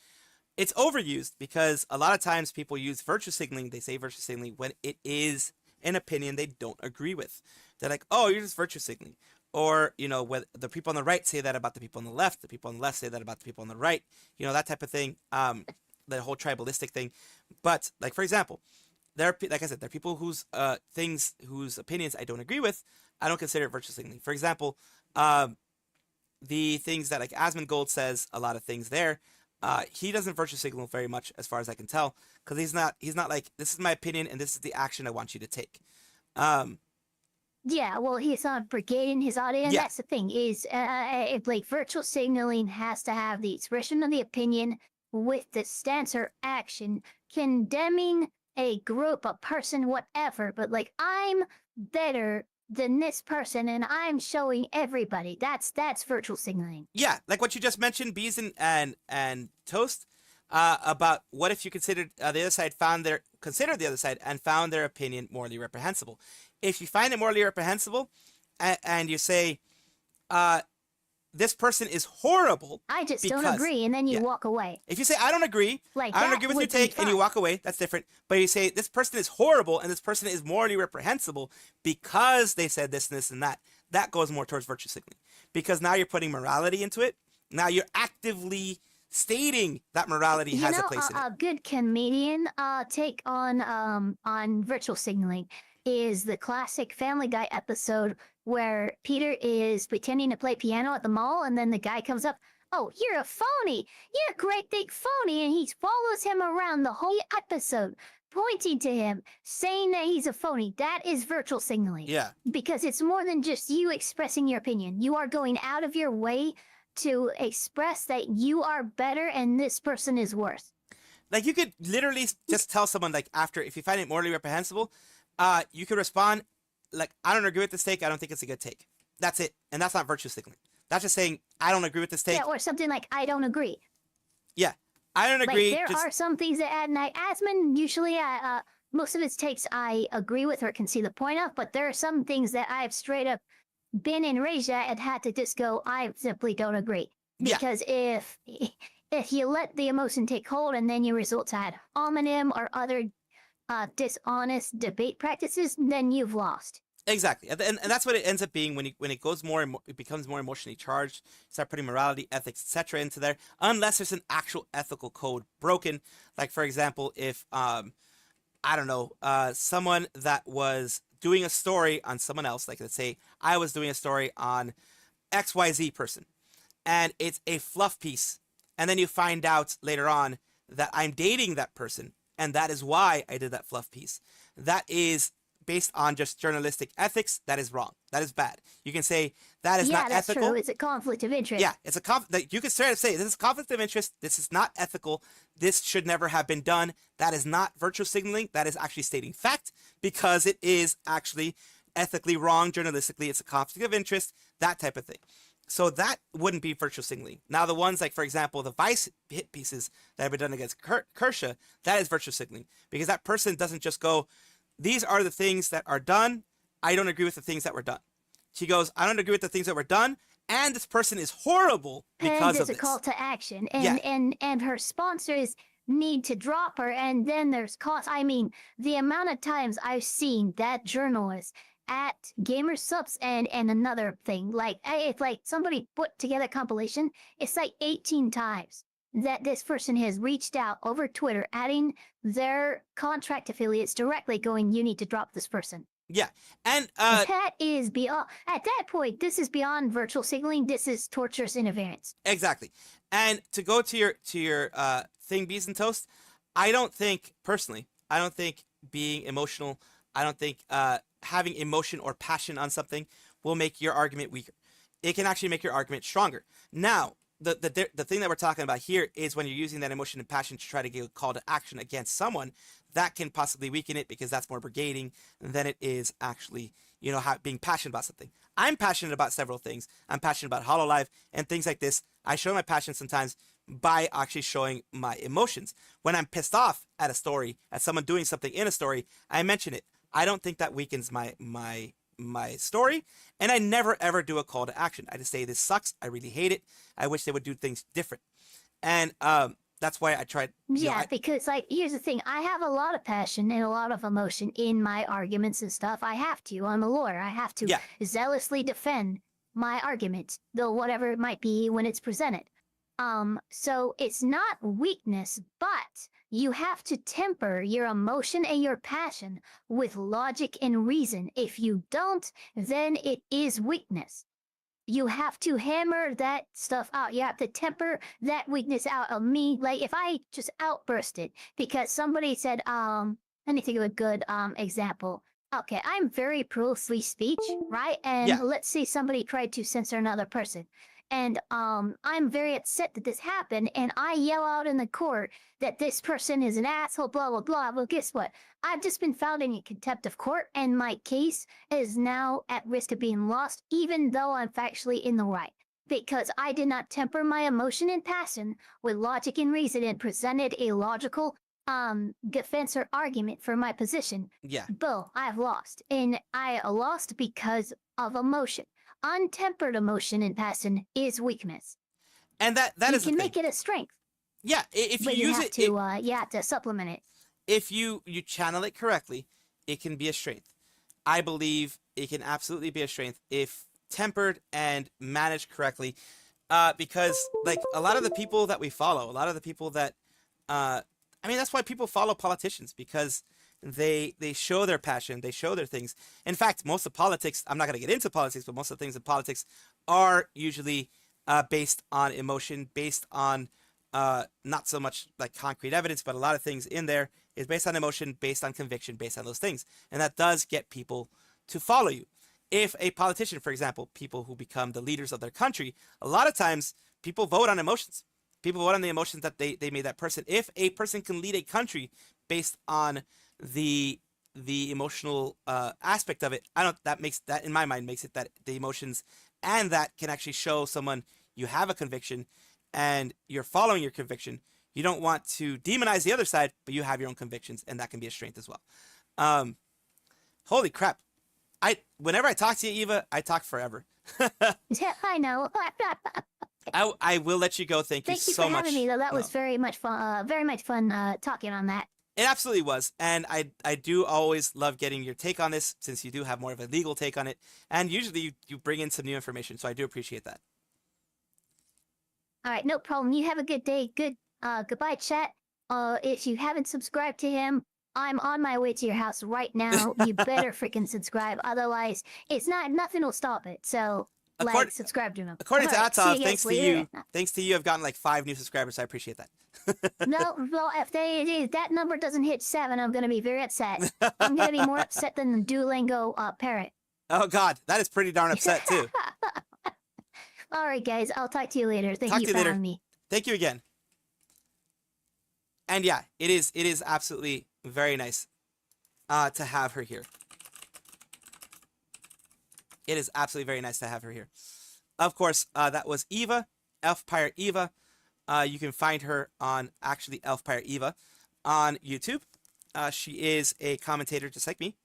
it's overused, because a lot of times people use virtue signaling. They say virtue signaling when it is an opinion they don't agree with. They're like, oh, you're just virtue signaling. Or, you know, when the people on the right say that about the people on the left, the people on the left say that about the people on the right, you know, that type of thing, the whole tribalistic thing. But, like, for example, like I said, there are people whose opinions I don't agree with. I don't consider it virtue signaling. For example, the things that, like, Asmongold says, a lot of things there, he doesn't virtue signal very much, as far as I can tell, because he's not like, this is my opinion and this is the action I want you to take. Yeah, well, he's not brigading his audience. Yeah. That's the thing, is like virtual signaling has to have the expression of the opinion with the stance or action condemning a group, a person, whatever. But like, I'm better than this person and I'm showing everybody. That's virtual signaling. Yeah, like what you just mentioned, Bees and Toast, about what if you considered the other side considered the other side and found their opinion morally reprehensible. If you find it morally reprehensible, and you say, this person is horrible, I just don't agree, and then you yeah. walk away. If you say, I don't agree, Like, I don't that agree with would your be take, and you fine. walk away, that's different. But you say, this person is horrible, and this person is morally reprehensible because they said this and this and that. That goes more towards virtue signaling. Because now you're putting morality into it. Now you're actively stating that morality has a place in it. A good comedian take on virtual signaling is the classic Family Guy episode where Peter is pretending to play piano at the mall, and then the guy comes up, oh, you're a phony, you're a great big phony, and he follows him around the whole episode, pointing to him, saying that he's a phony. That is virtual signaling. Yeah. Because it's more than just you expressing your opinion. You are going out of your way to express that you are better and this person is worse. Like, you could literally just tell someone, like, after, if you find it morally reprehensible, you could respond, like, I don't agree with this take, I don't think it's a good take. That's it. And that's not virtue signaling. That's just saying, I don't agree with this take. Yeah, or something like, I don't agree. Yeah, I don't agree. Like, there are some things that at night, Asmon, usually, most of his takes I agree with or can see the point of, but there are some things that I've straight up been enraged at and had to just go, I simply don't agree. Because if you let the emotion take hold and then you resort to ad hominem or other dishonest debate practices, then you've lost. Exactly, and that's what it ends up being when it goes more, it becomes more emotionally charged. Start putting morality, ethics, etc. into there, unless there's an actual ethical code broken. Like, for example, if I don't know, someone that was doing a story on someone else, like, let's say I was doing a story on XYZ person, and it's a fluff piece, and then you find out later on that I'm dating that person, and that is why I did that fluff piece. That is based on just journalistic ethics. That is wrong. That is bad. You can say that is not ethical. Yeah, that's true. It's a conflict of interest. Yeah, it's you can straight up say, this is conflict of interest. This is not ethical. This should never have been done. That is not virtue signaling. That is actually stating fact, because it is actually ethically wrong journalistically. It's a conflict of interest, that type of thing. So that wouldn't be virtue signaling. Now, the ones like, for example, the Vice hit pieces that have been done against Kersha, that is virtue signaling, because that person doesn't just go, these are the things that are done, I don't agree with the things that were done. She goes, I don't agree with the things that were done, and this person is horrible because of this. And there's a call to action, and her sponsors need to drop her, and then there's cost. I mean, the amount of times I've seen that journalist at Gamer Subs and another thing, like, if like somebody put together a compilation, it's like 18 times that this person has reached out over Twitter, adding their contract affiliates directly, going, you need to drop this person. Yeah, and that is beyond. At that point, this is beyond virtual signaling. This is torturous interference. Exactly. And to go to your thing, Bees and Toast, I don't think being emotional, I don't think having emotion or passion on something will make your argument weaker. It can actually make your argument stronger. Now, the thing that we're talking about here is when you're using that emotion and passion to try to give a call to action against someone, that can possibly weaken it because that's more brigading than it is actually, being passionate about something. I'm passionate about several things. I'm passionate about Hololive and things like this. I show my passion sometimes by actually showing my emotions. When I'm pissed off at a story, at someone doing something in a story, I mention it. I don't think that weakens my story, and I never ever do a call to action. I just say this sucks. I really hate it. I wish they would do things different, and that's why I tried. Because here's the thing: I have a lot of passion and a lot of emotion in my arguments and stuff. I have to. I'm a lawyer. I have to zealously defend my argument, though whatever it might be when it's presented. So it's not weakness, but you have to temper your emotion and your passion with logic and reason. If you don't, then it is weakness. You have to hammer that stuff out. You have to temper that weakness out of me. Like if I just outbursted because somebody said, let me think of a good example. Okay, I'm very pro free speech, right? And let's say somebody tried to censor another person. And I'm very upset that this happened, and I yell out in the court that this person is an asshole, blah, blah, blah. Well, guess what? I've just been found in contempt of court, and my case is now at risk of being lost, even though I'm factually in the right. Because I did not temper my emotion and passion with logic and reason and presented a logical defense or argument for my position. Yeah. Bill, I've lost. And I lost because of emotion. Untempered emotion and passion is weakness, and that you is can make it a strength. Yeah, if you but use have it, to, you have to supplement it. If you channel it correctly, it can be a strength. I believe it can absolutely be a strength if tempered and managed correctly. Because like a lot of the people that we follow, a lot of the people that, that's why people follow politicians, because they show their passion, they show their things. In fact, most of politics, I'm not going to get into politics, but most of the things in politics are usually based on emotion, based on not so much like concrete evidence, but a lot of things in there is based on emotion, based on conviction, based on those things. And that does get people to follow you. If a politician, for example, people who become the leaders of their country, a lot of times people vote on emotions. People vote on the emotions that they made that person. If a person can lead a country based on the emotional aspect of it, that in my mind makes it that the emotions and that can actually show someone you have a conviction and you're following your conviction. You don't want to demonize the other side, but you have your own convictions, and that can be a strength as well. Holy crap. Whenever I talk to you, Eva, I talk forever. Yeah, I know. I will let you go. Thank you so much. Thank you for having me, though. That was very much fun. Very much fun talking on that. It absolutely was, and I do always love getting your take on this, since you do have more of a legal take on it, and usually you bring in some new information, so I do appreciate that. All right, no problem. You have a good day. Goodbye, chat. If you haven't subscribed to him, I'm on my way to your house right now. You better freaking subscribe, otherwise, nothing will stop it. So, subscribe to him. According to Atov, thanks to you, I've gotten like 5 new subscribers. So I appreciate that. No, well, if that number doesn't hit 7, I'm gonna be very upset. I'm gonna be more upset than the Duolingo parrot. Oh God, that is pretty darn upset too. All right, guys, I'll talk to you later. Thank you for having me. Thank you again. And yeah, it is absolutely very nice to have her here. It is absolutely very nice to have her here. Of course, that was Eva, Elf Pirate Eva. You can find her on actually Elf Pirate Eva on YouTube. She is a commentator just like me,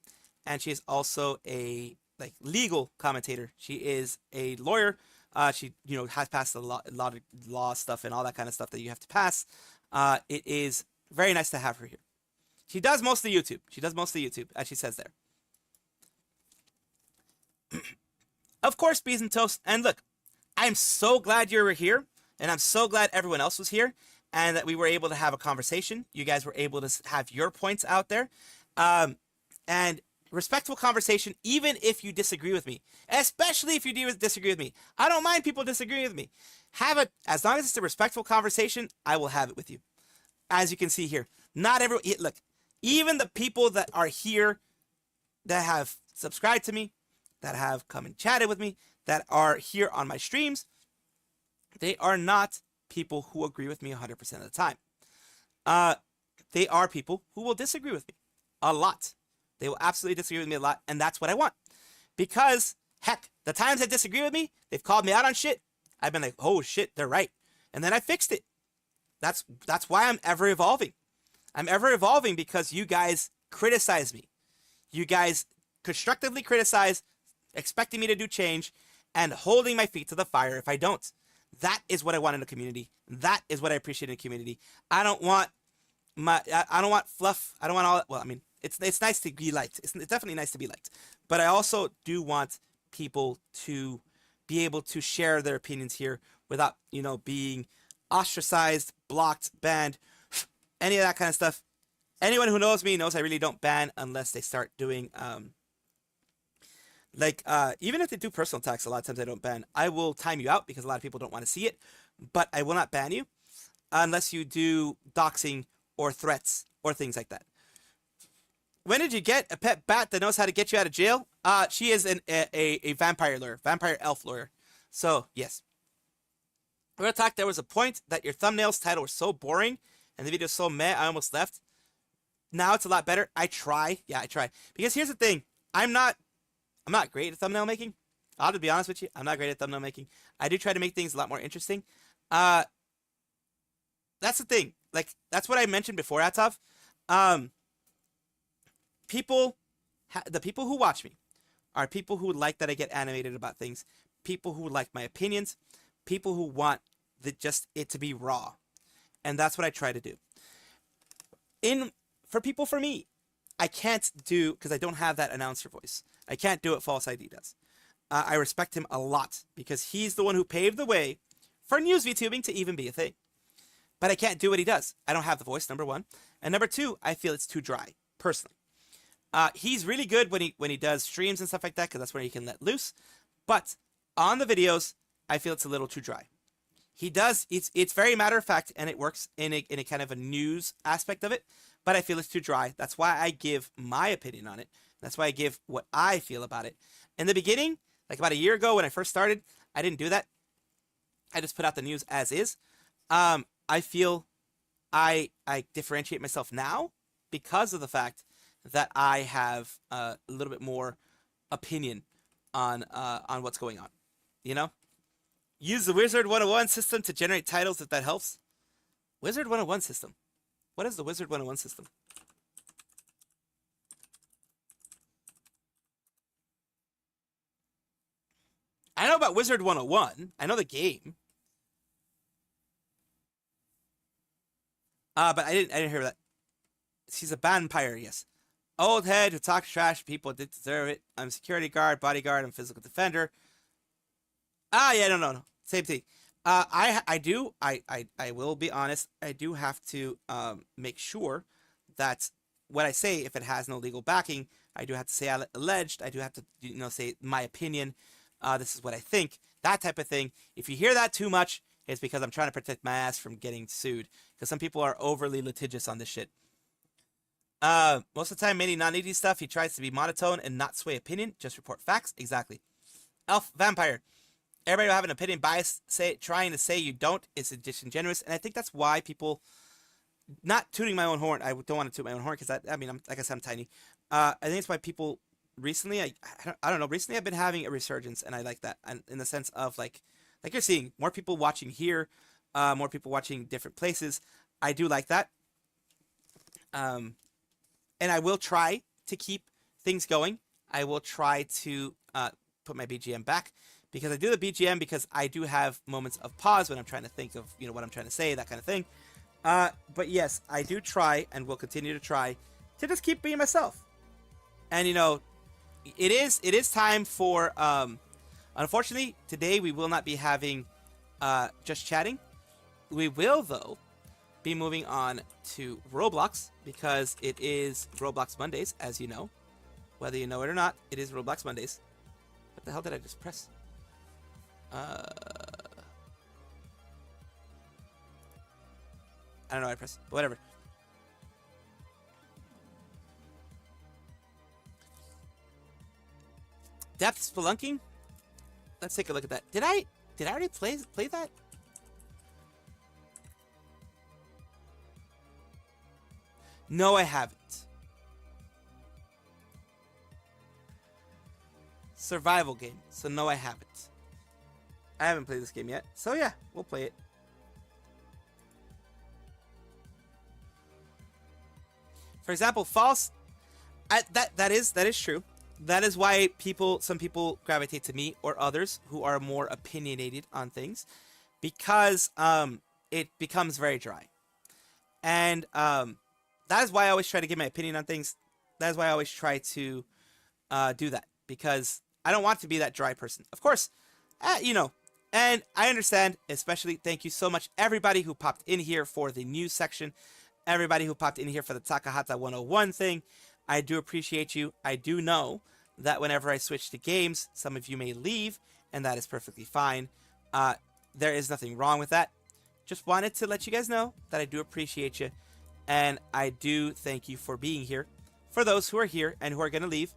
and she is also a legal commentator. She is a lawyer. She has passed a lot of law stuff and all that kind of stuff that you have to pass. It is very nice to have her here. She does mostly YouTube. As she says there. Of course, Bees and Toast. And look, I'm so glad you were here, and I'm so glad everyone else was here, and that we were able to have a conversation. You guys were able to have your points out there. And respectful conversation, even if you disagree with me, especially if you disagree with me. I don't mind people disagreeing with me. As long as it's a respectful conversation, I will have it with you. As you can see here, not everyone, look, even the people that are here that have subscribed to me, that have come and chatted with me, that are here on my streams, They are not people who agree with me 100% of the time. They are people who will disagree with me a lot. They will absolutely disagree with me a lot, and that's what I want. Because, heck, the times they disagree with me, they've called me out on shit. I've been like, oh shit, they're right. And then I fixed it. That's why I'm ever evolving. I'm ever evolving because you guys criticize me. You guys constructively criticize, expecting me to do change, and holding my feet to the fire if I don't. That is what I want in a community. That is what I appreciate in a community. I don't want fluff. I don't want all. Well, I mean, it's nice to be liked. It's definitely nice to be liked. But I also do want people to be able to share their opinions here without, being ostracized, blocked, banned, any of that kind of stuff. Anyone who knows me knows I really don't ban unless they start doing even if they do personal attacks, a lot of times I don't ban. I will time you out because a lot of people don't want to see it, but I will not ban you unless you do doxing or threats or things like that. When did you get a pet bat that knows how to get you out of jail? She is a vampire lawyer, vampire elf lawyer. So, yes. We're going to talk, there was a point that your thumbnails title were so boring and the video was so meh, I almost left. Now it's a lot better. I try. Yeah, I try. Because here's the thing. I'm not great at thumbnail making. I'll just be honest with you. I'm not great at thumbnail making. I do try to make things a lot more interesting. That's the thing. Like, that's what I mentioned before, Atov. The people who watch me are people who like that I get animated about things, people who like my opinions, people who want it to be raw. And that's what I try to do. For me, I can't do, because I don't have that announcer voice. I can't do what False ID does. I respect him a lot because he's the one who paved the way for news VTubing to even be a thing. But I can't do what he does. I don't have the voice, number one. And number two, I feel it's too dry, personally. He's really good when he does streams and stuff like that because that's where he can let loose. But on the videos, I feel it's a little too dry. He does, it's very matter of fact, and it works in a kind of a news aspect of it, but I feel it's too dry. That's why I give my opinion on it. That's why I give what I feel about it. In the beginning, like about a year ago when I first started, I didn't do that. I just put out the news as is. I feel I differentiate myself now because of the fact that I have a little bit more opinion on what's going on. Use the Wizard 101 system to generate titles if that helps. Wizard 101 system. What is the Wizard 101 system? I know about Wizard 101. I know the game. But I didn't hear that. She's a vampire, yes. Old head who talks trash. People did deserve it. I'm a security guard, bodyguard, I'm physical defender. Yeah, no. Same thing. I will be honest. I do have to make sure that what I say, if it has no legal backing, I do have to say alleged. I do have to, say my opinion. This is what I think. That type of thing. If you hear that too much, it's because I'm trying to protect my ass from getting sued. Because some people are overly litigious on this shit. Most of the time, mainly non-needy stuff. He tries to be monotone and not sway opinion. Just report facts. Exactly. Elf vampire. Everybody will have an opinion bias. Trying to say you don't is disingenuous, and I think that's why people. Not tooting my own horn. I don't want to toot my own horn because like I said, I'm tiny. I think it's why people recently. I don't know. Recently, I've been having a resurgence, and I like that. And in the sense of like you're seeing more people watching here, more people watching different places. I do like that. And I will try to keep things going. I will try to put my BGM back because I do the BGM because I do have moments of pause when I'm trying to think of what I'm trying to say, that kind of thing. But yes, I do try and will continue to try to just keep being myself. And it is time for unfortunately today we will not be having just chatting. We will though be moving on to Roblox because it is Roblox Mondays, as you know. Whether you know it or not, it is Roblox Mondays. What the hell did I just press? I don't know what I pressed, but whatever. Depth spelunking? Let's take a look at that. Did I already play that? No, I haven't. Survival game. So no, I haven't. I haven't played this game yet. So yeah, we'll play it. For example, false. That is true. That is why some people gravitate to me or others who are more opinionated on things, because it becomes very dry, and that is why I always try to give my opinion on things. That is why I always try to do that, because I don't want to be that dry person. Of course, you know, and I understand. Especially, thank you so much everybody who popped in here for the news section. Everybody who popped in here for the Takahata 101 thing. I do appreciate you. I do know that whenever I switch to games, some of you may leave, and that is perfectly fine. There is nothing wrong with that. Just wanted to let you guys know that I do appreciate you, and I do thank you for being here. For those who are here and who are going to leave,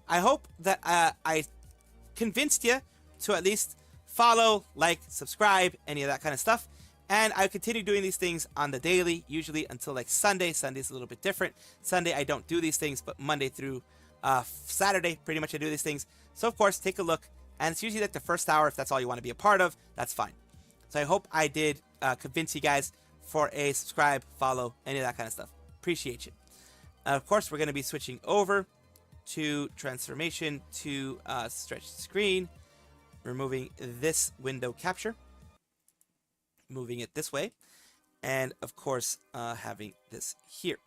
I hope that I convinced you to at least follow, like, subscribe, any of that kind of stuff. And I continue doing these things on the daily, usually until like Sunday. Sunday's a little bit different. Sunday I don't do these things, but Monday through Saturday, pretty much I do these things. So of course, take a look. And it's usually like the first hour. If that's all you want to be a part of, that's fine. So I hope I did convince you guys for a subscribe, follow, any of that kind of stuff. Appreciate you. Of course, we're going to be switching over to transformation to stretch screen. Removing this window capture. Moving it this way, and of course having this here.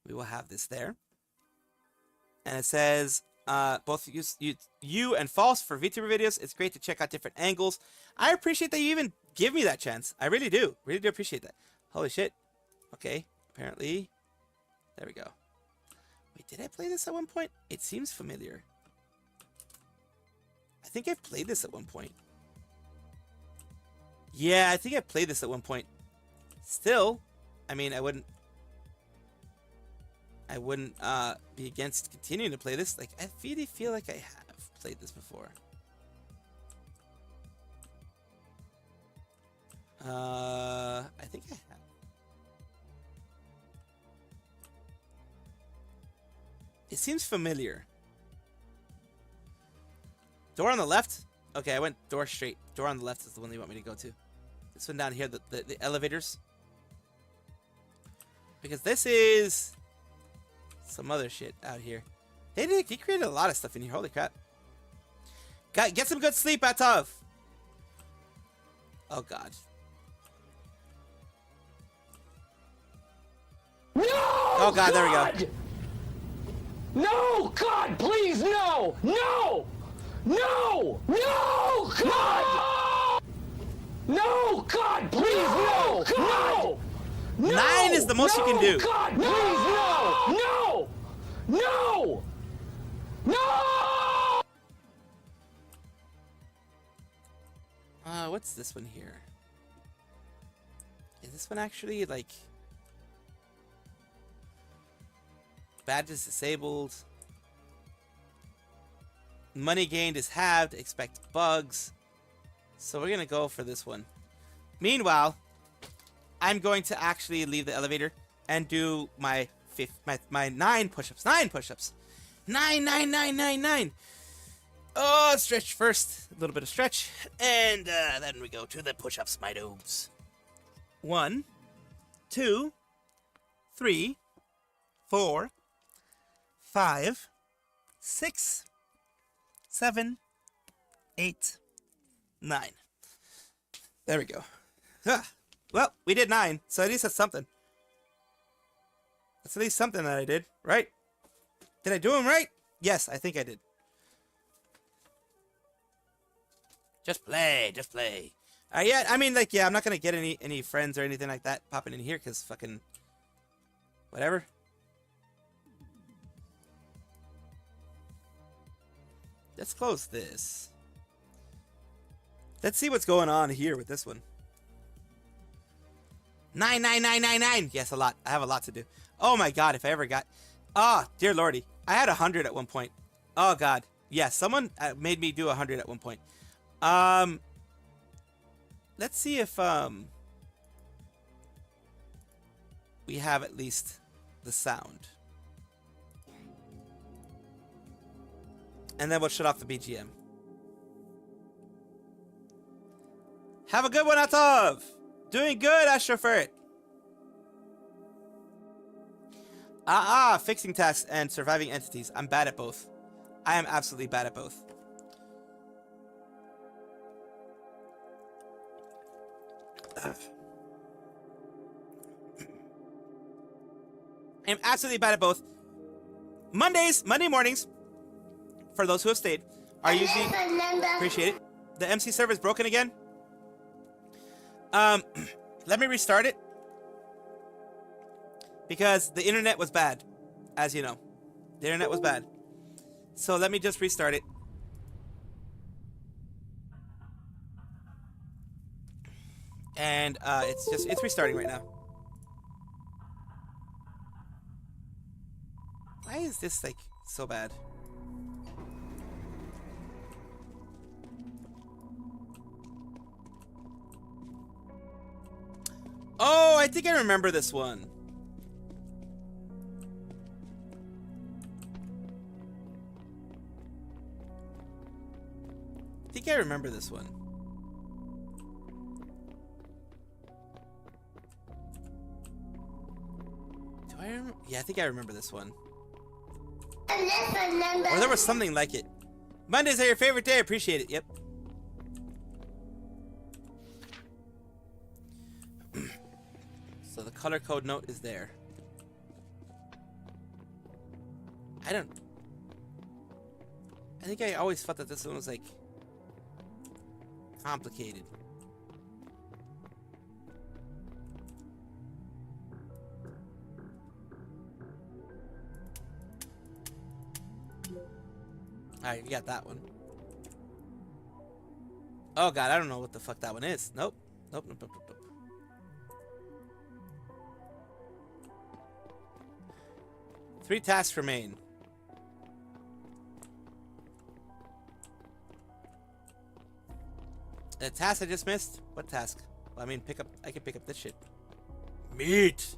We will have this there, and it says both you and false for VTuber videos. It's great to check out different angles. I appreciate that you even give me that chance. I really do appreciate that. Holy shit. Okay, apparently there we go. Wait, did I play this at one point? It seems familiar. I think I've played this at one point. Yeah, I think I played this at one point. Still, I mean, I wouldn't be against continuing to play this. Like, I really feel like I have played this before. I think I have. It seems familiar. Door on the left? Okay, I went door straight. Door on the left is the one they want me to go to. This one down here, the elevators. Because this is some other shit out here. They created a lot of stuff in here. Holy crap. Get some good sleep, Atov. Oh, God. No! Oh, God, there we go. No! God, please, no! No! No! No! God! No! God, please, no! God! No! 9 is the most you can do. God, please, no! No! No! No! What's this one here? Is this one actually, like... Badges disabled. Money gained is halved. Expect bugs. So we're going to go for this one. Meanwhile, I'm going to actually leave the elevator and do my 9 push-ups. 9 push-ups. 9. Oh, stretch first. A little bit of stretch. And then we go to the push-ups, my dudes. 1, 2, 3, 4, 5, 6, 7, 8, 9. There we go. Well, we did 9, so at least that's something. That's at least something that I did, right? Did I do them right? Yes, I think I did. Just play. Yeah, I mean, like, yeah, I'm not gonna get any friends or anything like that popping in here, because fucking... whatever. Let's close this. Let's see what's going on here with this one. 9. Yes, a lot. I have a lot to do. Oh my god, if I ever got... Oh, dear lordy. I had 100 at one point. Oh god. Yeah, someone made me do 100 at one point. Let's see if... we have at least the sound. And then we'll shut off the BGM. Have a good one, Atov! Doing good, Astroferret! Fixing tasks and surviving entities. I'm bad at both. I am absolutely bad at both. I'm absolutely bad at both. Monday mornings, for those who have stayed, are usually... Appreciate it. The MC server is broken again. Let me restart it. Because the internet was bad, as you know. The internet was bad. So let me just restart it. And it's restarting right now. Why is this like so bad? Oh, I think I remember this one. I think I remember this one. Do I remember? Yeah, I think I remember this one. Or there was something like it. Mondays are your favorite day. Appreciate it. Yep. So the color code note is there. I think I always thought that this one was like complicated. Alright, you got that one. Oh god, I don't know what the fuck that one is. Nope. Nope. 3 tasks remain. The task I just missed? What task? Well, I mean, I can pick up this shit. Meat!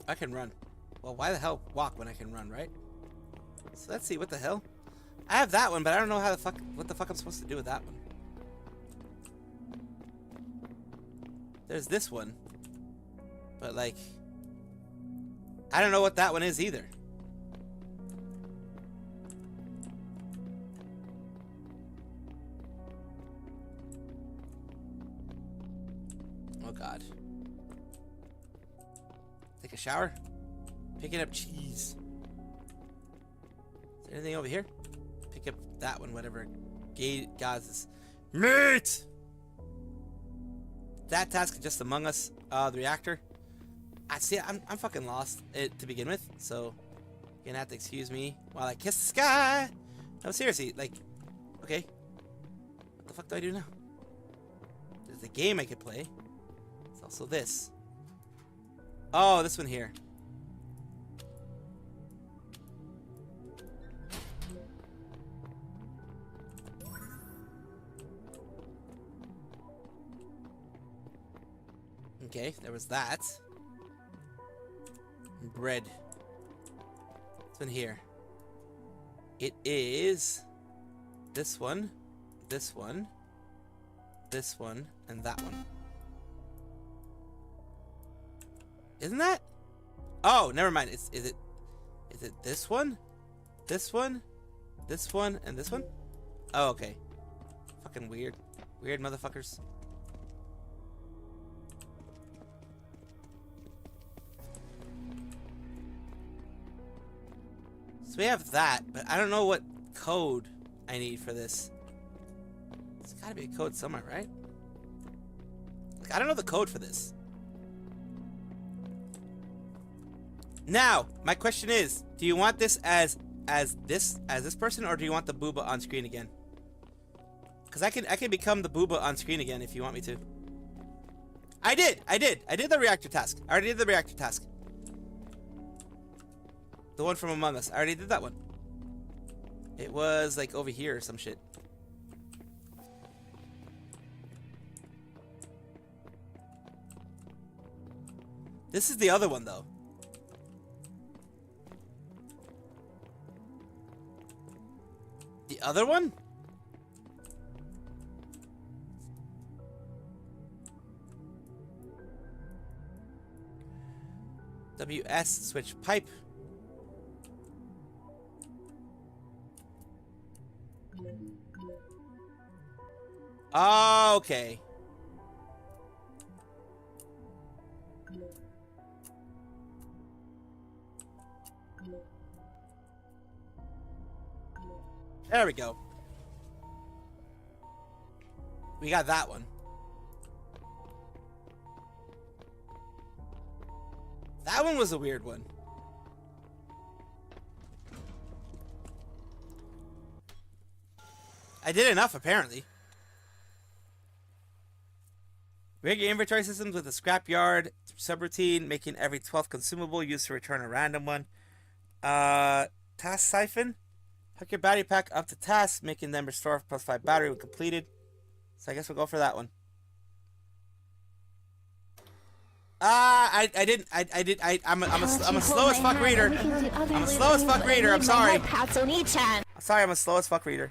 I can run. Well, why the hell walk when I can run, right? So let's see, what the hell? I have that one, but I don't know what the fuck I'm supposed to do with that one. There's this one. But like, I don't know what that one is either. Oh god. Take a shower. Picking up cheese. Is there anything over here? Pick up that one, whatever. Gaz's meat! That task is just Among Us, the reactor. I see. I'm fucking lost to begin with, so you're gonna have to excuse me while I kiss the sky. No, seriously, like, okay, what the fuck do I do now? There's a game I could play. It's also this. Oh, this one here. Okay, there was that. Bread. What's in here? It is this one, this one, this one, and that one. Isn't that? Oh, never mind. Is it this one? This one? This one and this one? Oh, okay. Fucking weird. Weird motherfuckers. So we have that, but I don't know what code I need for this. There's gotta be a code somewhere, right? Like, I don't know the code for this. Now, my question is, do you want this as this person, or do you want the booba on screen again? Because I can become the booba on screen again if you want me to. I did the reactor task. I already did the reactor task. The one from Among Us. I already did that one. It was like over here or some shit. This is the other one, though. The other one? WS switch pipe. Okay. There we go. We got that one. That one was a weird one. I did enough, apparently. Rig your inventory systems with a scrapyard subroutine, making every 12th consumable used to return a random one. Task siphon. Hook your battery pack up to tasks, making them restore +5 battery when completed. So I guess we'll go for that one. I'm a slow as fuck reader. I'm a slow as fuck reader. I'm sorry. I'm sorry, I'm a slow as fuck reader.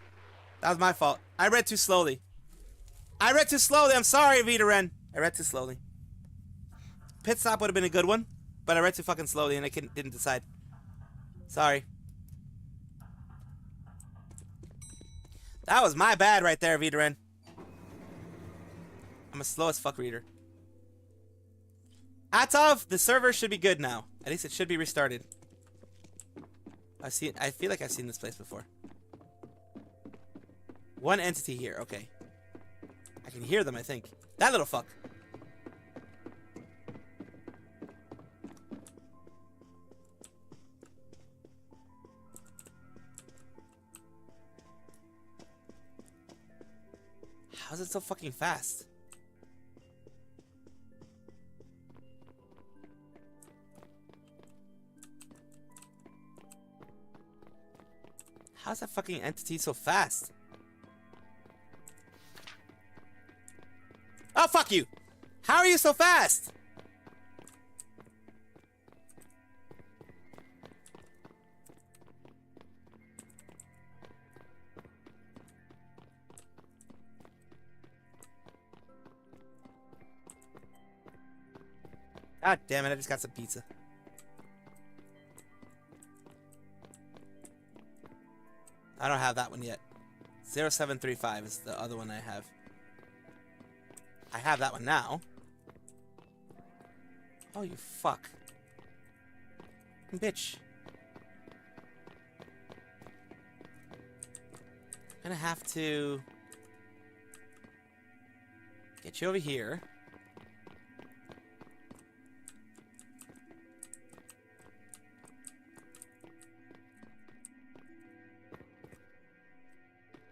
That was my fault. I read too slowly. I'm sorry, Vita Ren. I read too slowly. Pit stop would have been a good one, but I read too fucking slowly and I didn't decide. Sorry. That was my bad right there, Vita Ren. I'm a slow as fuck reader. Atov, the server should be good now. At least it should be restarted. I feel like I've seen this place before. One entity here, okay. I can hear them, I think. That little fuck. How's it so fucking fast? How's that fucking entity so fast? Oh, fuck you! How are you so fast? God damn it, I just got some pizza. I don't have that one yet. 0735 is the other one I have. I have that one now. Oh, you fuck. Bitch. I'm gonna have to get you over here.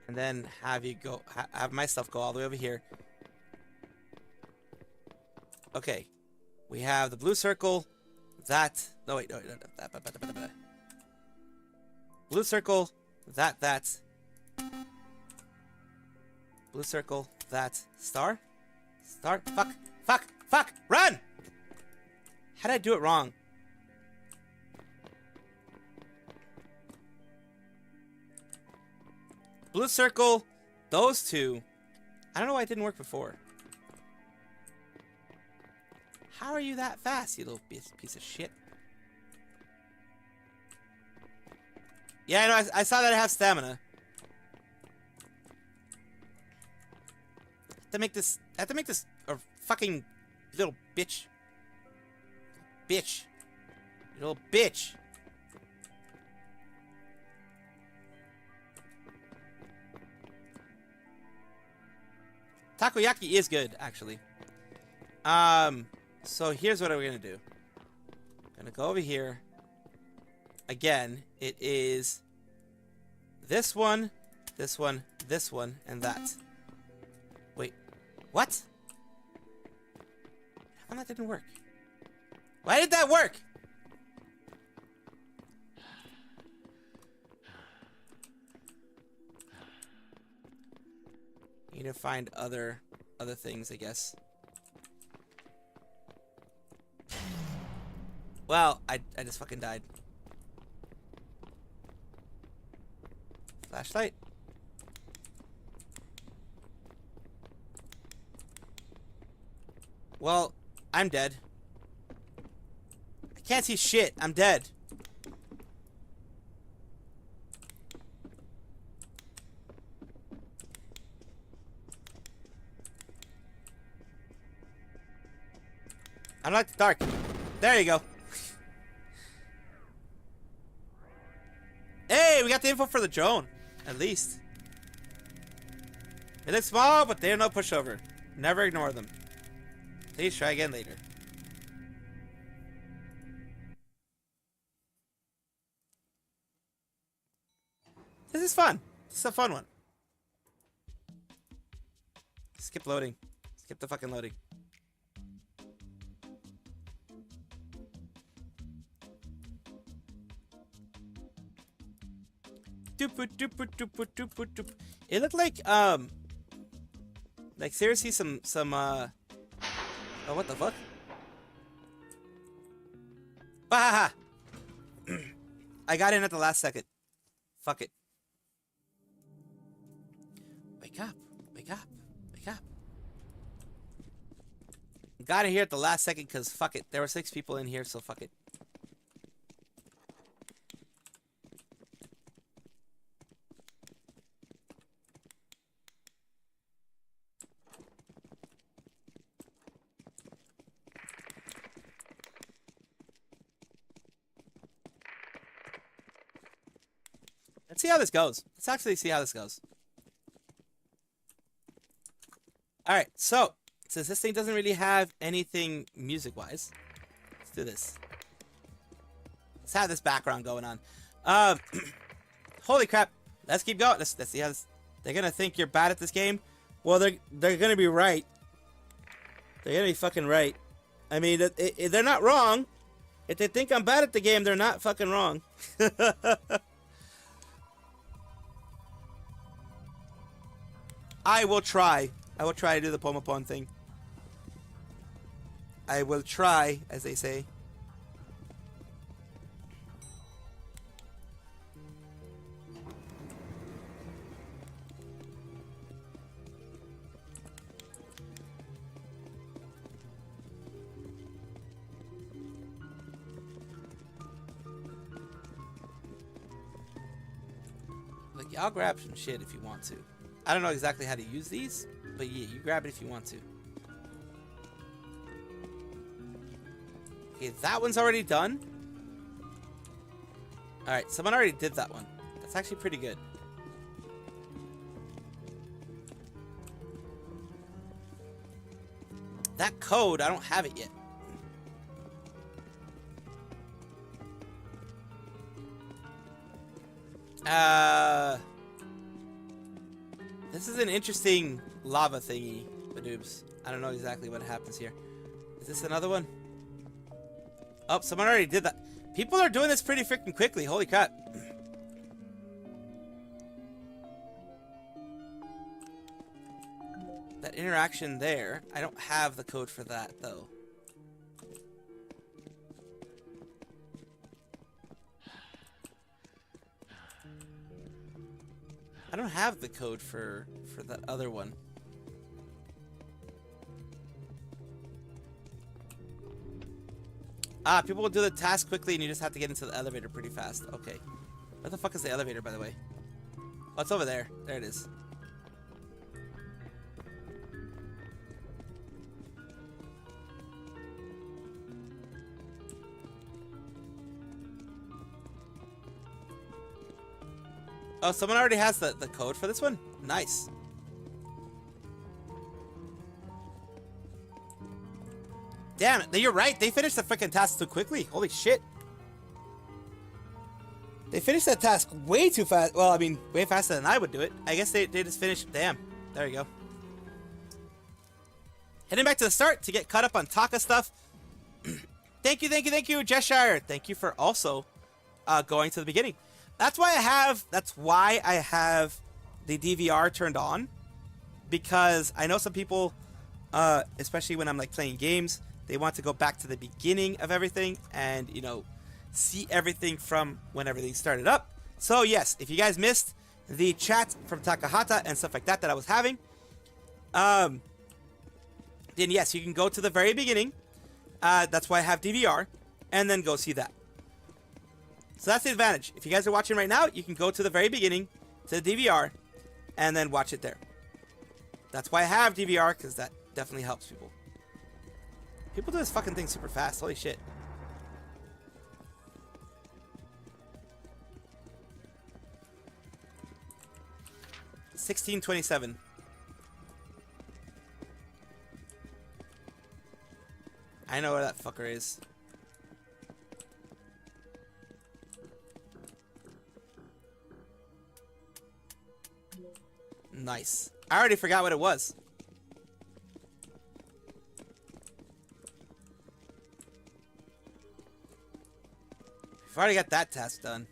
And then have you go, have myself go all the way over here. Okay. We have the blue circle, that, no wait, no, that. Blue circle, that. Blue circle, that, star, fuck, run! How did I do it wrong? Blue circle, those two. I don't know why it didn't work before. How are you that fast, you little piece of shit? Yeah, no, I saw that I have stamina. I have to make this a fucking little bitch. Bitch. You little bitch. Takoyaki is good, actually. So here's what we're gonna do. Gonna go over here. Again, it is this one, this one, this one, and that. Wait, what? How come that didn't work? Why did that work? Need to find other things, I guess. Well, I just fucking died. Flashlight. Well, I'm dead. I can't see shit. I'm dead. I don't like the dark. There you go. Hey, we got the info for the drone. At least. It looks small, but they're no pushover. Never ignore them. Please try again later. This is fun. This is a fun one. Skip loading. Skip the fucking loading. It looked like seriously some oh, what the fuck? Bahaha! I got in at the last second. Fuck it. Wake up, wake up, wake up. Got in here at the last second because fuck it. There were 6 people in here, so fuck it. Let's see how this goes. Let's actually see how this goes. Alright, so, since this thing doesn't really have anything music-wise, let's do this. Let's have this background going on. Holy crap. Let's keep going. Let's see how this... They're gonna think you're bad at this game? Well, they're gonna be right. They're gonna be fucking right. I mean, they're not wrong. If they think I'm bad at the game, they're not fucking wrong. I will try. I will try to do the Pomopon thing. I will try, as they say. Like, I'll grab some shit if you want to. I don't know exactly how to use these, but yeah, you grab it if you want to. Okay, that one's already done. Alright, someone already did that one. That's actually pretty good. That code, I don't have it yet. This is an interesting lava thingy, Vtuber. I don't know exactly what happens here. Is this another one? Oh, someone already did that. People are doing this pretty freaking quickly. Holy crap. That interaction there, I don't have the code for that, though. I don't have the code for that other one. Ah, people will do the task quickly and you just have to get into the elevator pretty fast. Okay. Where the fuck is the elevator, by the way? Oh, it's over there. There it is. Oh, someone already has the code for this one? Nice. Damn it, you're right. They finished the freaking task too quickly. Holy shit. They finished that task way too fast. Well, I mean, way faster than I would do it. I guess they just finished. Damn. There you go. Heading back to the start to get caught up on Taka stuff. Thank you, Jeshire. Thank you for also going to the beginning. That's why I have the DVR turned on, because I know some people, especially when I'm like playing games, They want to go back to the beginning of everything and, you know, see everything from when everything started up. So yes, if you guys missed the chat from Takahata and stuff like that I was having, then yes, you can go to the very beginning. That's why I have DVR, and then go see that. So that's the advantage. If you guys are watching right now, you can go to the very beginning, to the DVR, and then watch it there. That's why I have DVR, because that definitely helps people. People do this fucking thing super fast. Holy shit. $16.27. I know where that fucker is. Nice. I already forgot what it was. We've already got that task done.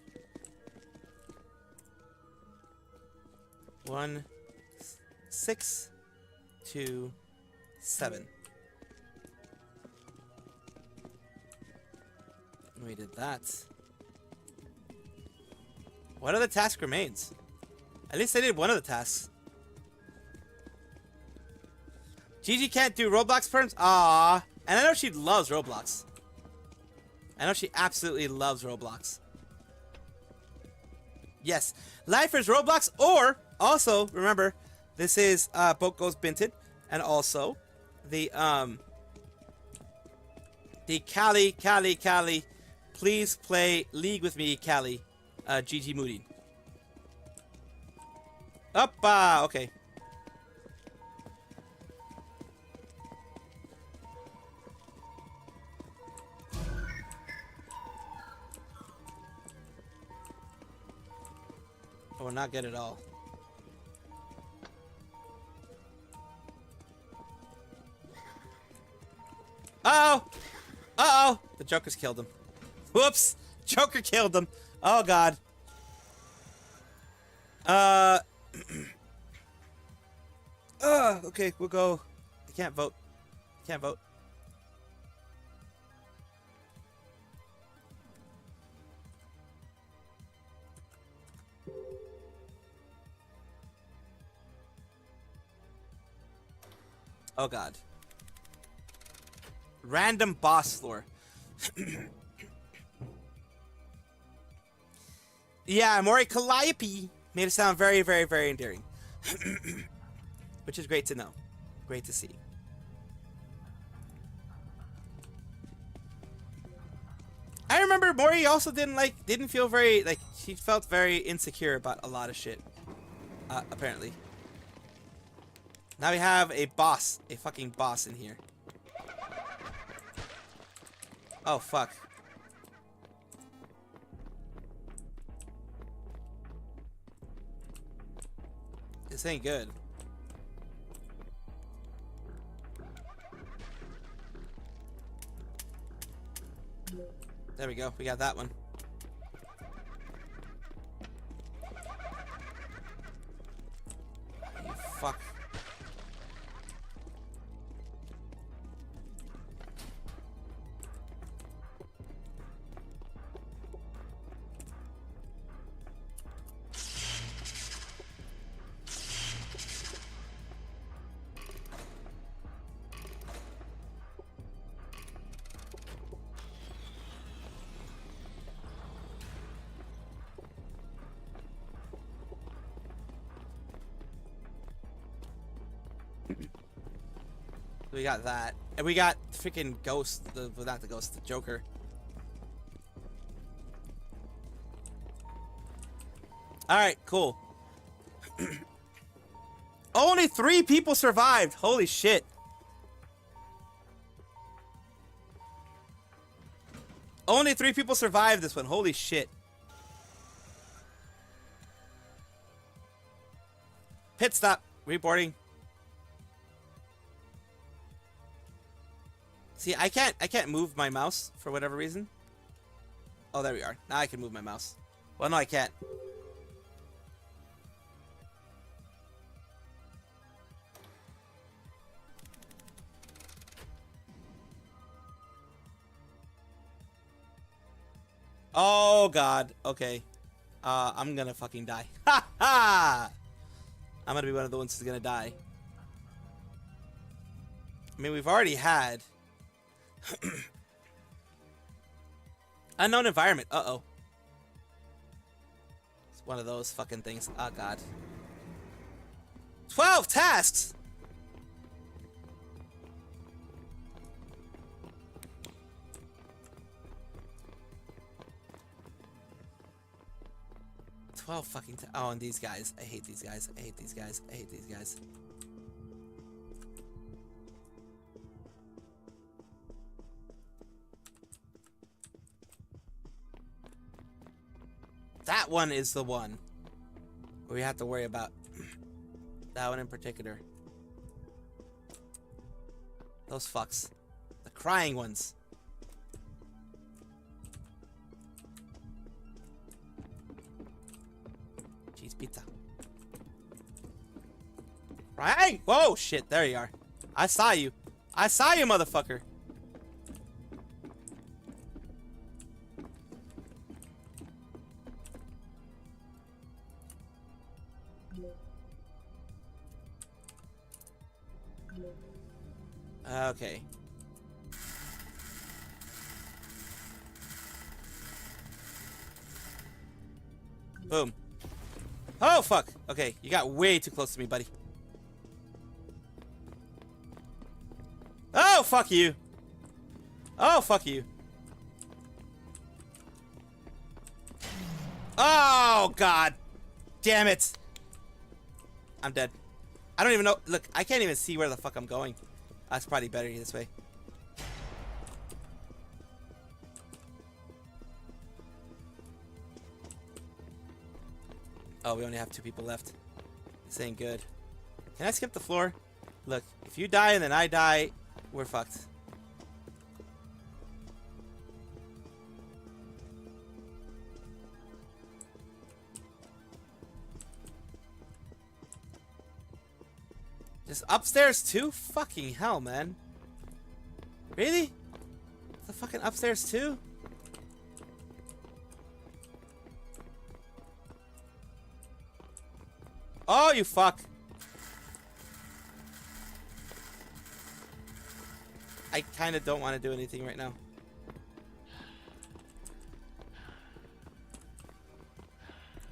1, 6, 2, 7. We did that. What other task remains? At least I did one of the tasks. Gigi can't do Roblox perms? Aww. And I know she loves Roblox. I know she absolutely loves Roblox. Yes. Lifers Roblox, or also, remember, this is Boat Goes Binted, and also the Callie, please play League with me, Callie, Gigi Moody. Uppa, okay. Oh, we're not good at all. Uh-oh! Uh-oh! The Joker's killed him. Whoops! Joker killed him. Oh, God. Okay, we'll go. I can't vote. I can't vote. Oh, God. Random boss floor. Yeah, Mori Calliope made it sound very, very, very endearing. Which is great to know. Great to see. I remember Mori also didn't feel very, she felt very insecure about a lot of shit. Apparently. Now we have a boss, a fucking boss in here. Oh, fuck. This ain't good. There we go. We got that one. You fuck. We got that. And we got freaking Ghost. Not the Ghost, the Joker. Alright, cool. Only 3 people survived. Holy shit. Only 3 people survived this one. Holy shit. Pit stop. Reporting. See, I can't move my mouse for whatever reason. Oh, there we are. Now I can move my mouse. Well, no, I can't. Oh god. Okay. I'm gonna fucking die. Ha ha! I'm gonna be one of the ones who's gonna die. I mean, we've already had unknown environment. Uh-oh. It's one of those fucking things. Oh god. 12 tasks! Oh, and these guys. I hate these guys. I hate these guys. I hate these guys. That one is the one where we have to worry about. That one in particular. Those fucks. The crying ones. Cheese pizza. Crying! Whoa, shit, there you are. I saw you. I saw you, motherfucker. Okay. Boom. Oh, fuck. Okay, you got way too close to me, buddy. Oh, fuck you. Oh, fuck you. Oh, God. Damn it. I'm dead. I don't even know. Look, I can't even see where the fuck I'm going. That's probably better this way. Oh, we only have 2 people left. This ain't good. Can I skip the floor? Look, if you die and then I die, we're fucked. Just upstairs too? Fucking hell, man. Really? The fucking upstairs too? Oh, you fuck. I kind of don't want to do anything right now.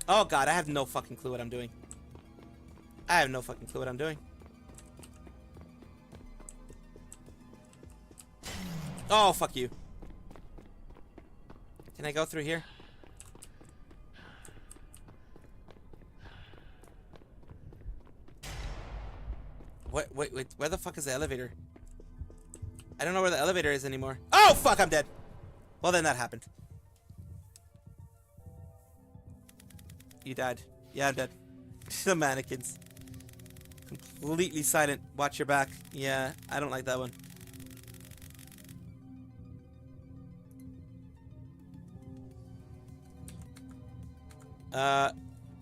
Oh god, I have no fucking clue what I'm doing. I have no fucking clue what I'm doing. Oh, fuck you. Can I go through here? Wait, where the fuck is the elevator? I don't know where the elevator is anymore. Oh, fuck, I'm dead. Well, then that happened. You died. Yeah, I'm dead. The mannequins. Completely silent. Watch your back. Yeah, I don't like that one.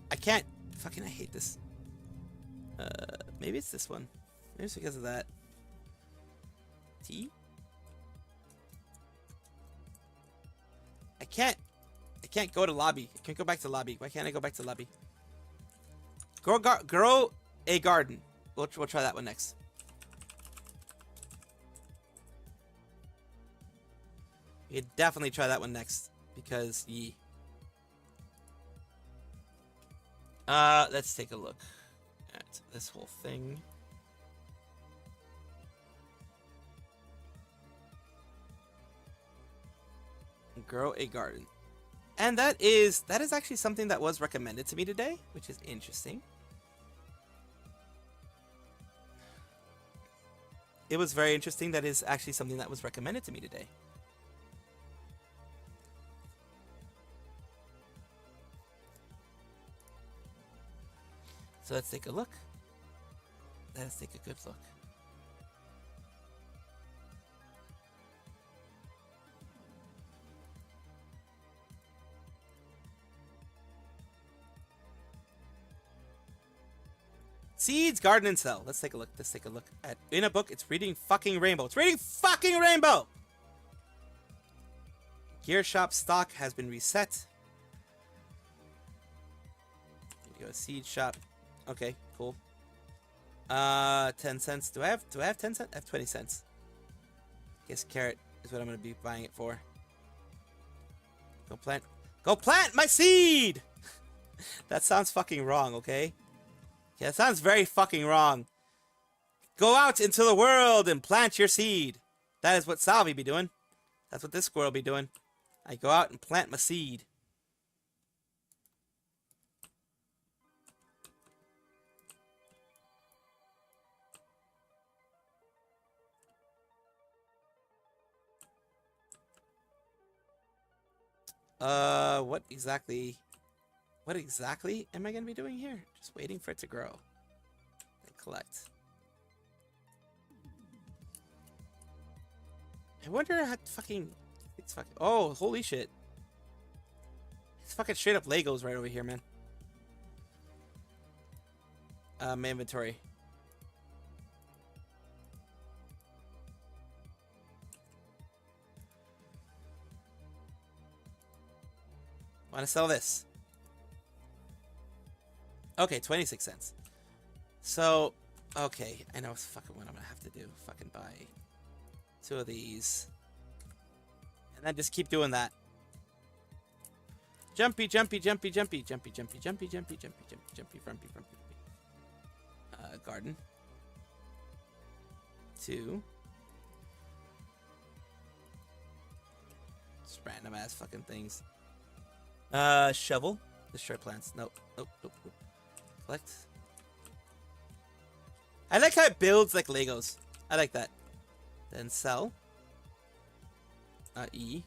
I can't. Fucking, I hate this. Maybe it's this one. Maybe it's because of that. T? I can't go to lobby. I can't go back to lobby. Why can't I go back to lobby? Grow a garden. We'll try that one next. We could definitely try that one next. Because, yee. Let's take a look at this whole thing. Grow a garden. And that is actually something that was recommended to me today, which is interesting. It was very interesting. That is actually something that was recommended to me today. So let's take a look. Let us take a good look. Seeds, garden, and cell. Let's take a look. Let's take a look at in a book. It's reading fucking rainbow. It's reading fucking rainbow. Gear shop stock has been reset. Go seed shop. Okay, cool. 10 cents. Do I have 10 cents? I have 20 cents. Guess carrot is what I'm gonna be buying it for. Go plant. Go plant my seed! That sounds fucking wrong, okay? Yeah, it sounds very fucking wrong. Go out into the world and plant your seed. That is what Salvi be doing. That's what this squirrel be doing. I go out and plant my seed. What exactly am I gonna be doing here? Just waiting for it to grow. And collect. I wonder how fucking... It's fucking... Oh, holy shit. It's fucking straight up Legos right over here, man. My inventory. Want to sell this? Okay, 26 cents. So, okay, I know fucking what I'm gonna have to do. Fucking buy 2 of these. And then just keep doing that. Jumpy, jumpy, jumpy, jumpy, jumpy, jumpy, jumpy, jumpy, jumpy, jumpy, jumpy, frumpy, frumpy. Garden. 2. Just random ass fucking things. Shovel. Destroy plants. Nope. Nope. Nope. Nope. Collect. I like how it builds like Legos. I like that. Then sell. E.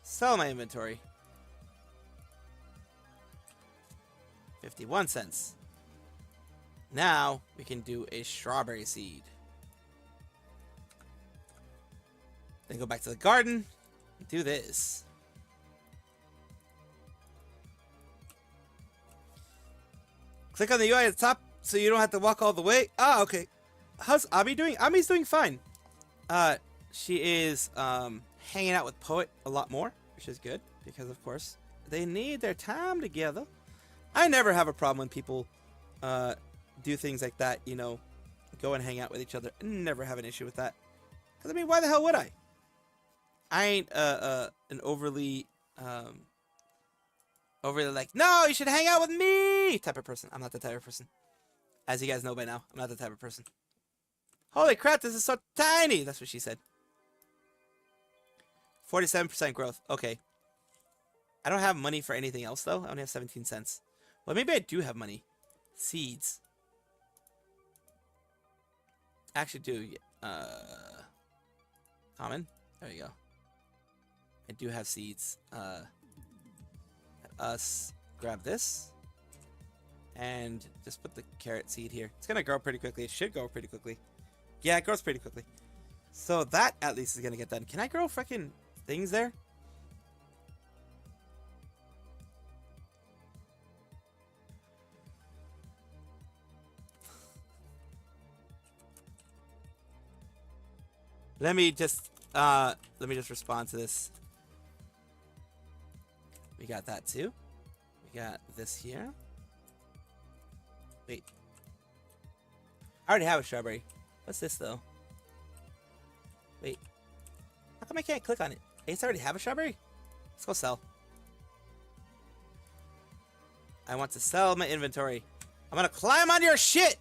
Sell my inventory. 51 cents. Now we can do a strawberry seed. Then go back to the garden and do this. Click on the UI at the top so you don't have to walk all the way. Ah, okay. How's Ami doing? Ami's doing fine. She is hanging out with Poet a lot more, which is good because of course they need their time together. I never have a problem when people do things like that, you know, go and hang out with each other. I never have an issue with that. Cause I mean, why the hell would I? I ain't an overly like, no, you should hang out with me type of person. I'm not the type of person. As you guys know by now, I'm not the type of person. Holy crap, this is so tiny. That's what she said. 47% growth. Okay. I don't have money for anything else though. I only have 17 cents. Well, maybe I do have money. Seeds. Actually do. Common. There you go. I do have seeds. Let us grab this. And just put the carrot seed here. It's gonna grow pretty quickly. It should grow pretty quickly. Yeah, it grows pretty quickly. So that at least is gonna get done. Can I grow freaking things there? Let me just respond to this. We got that too. We got this here. Wait. I already have a strawberry. What's this though? Wait. How come I can't click on it? I guess I already have a strawberry? Let's go sell. I want to sell my inventory. I'm gonna climb on your shit!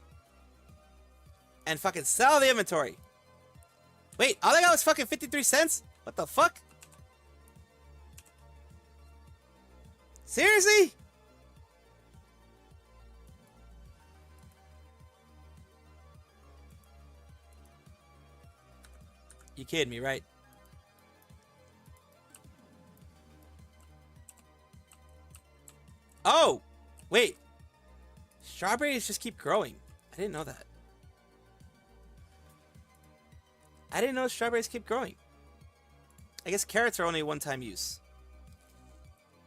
And fucking sell the inventory. Wait, all I got was fucking 53 cents? What the fuck? Seriously? You kidding me, right? Oh! Wait. Strawberries just keep growing. I didn't know that. I didn't know strawberries keep growing. I guess carrots are only one-time use.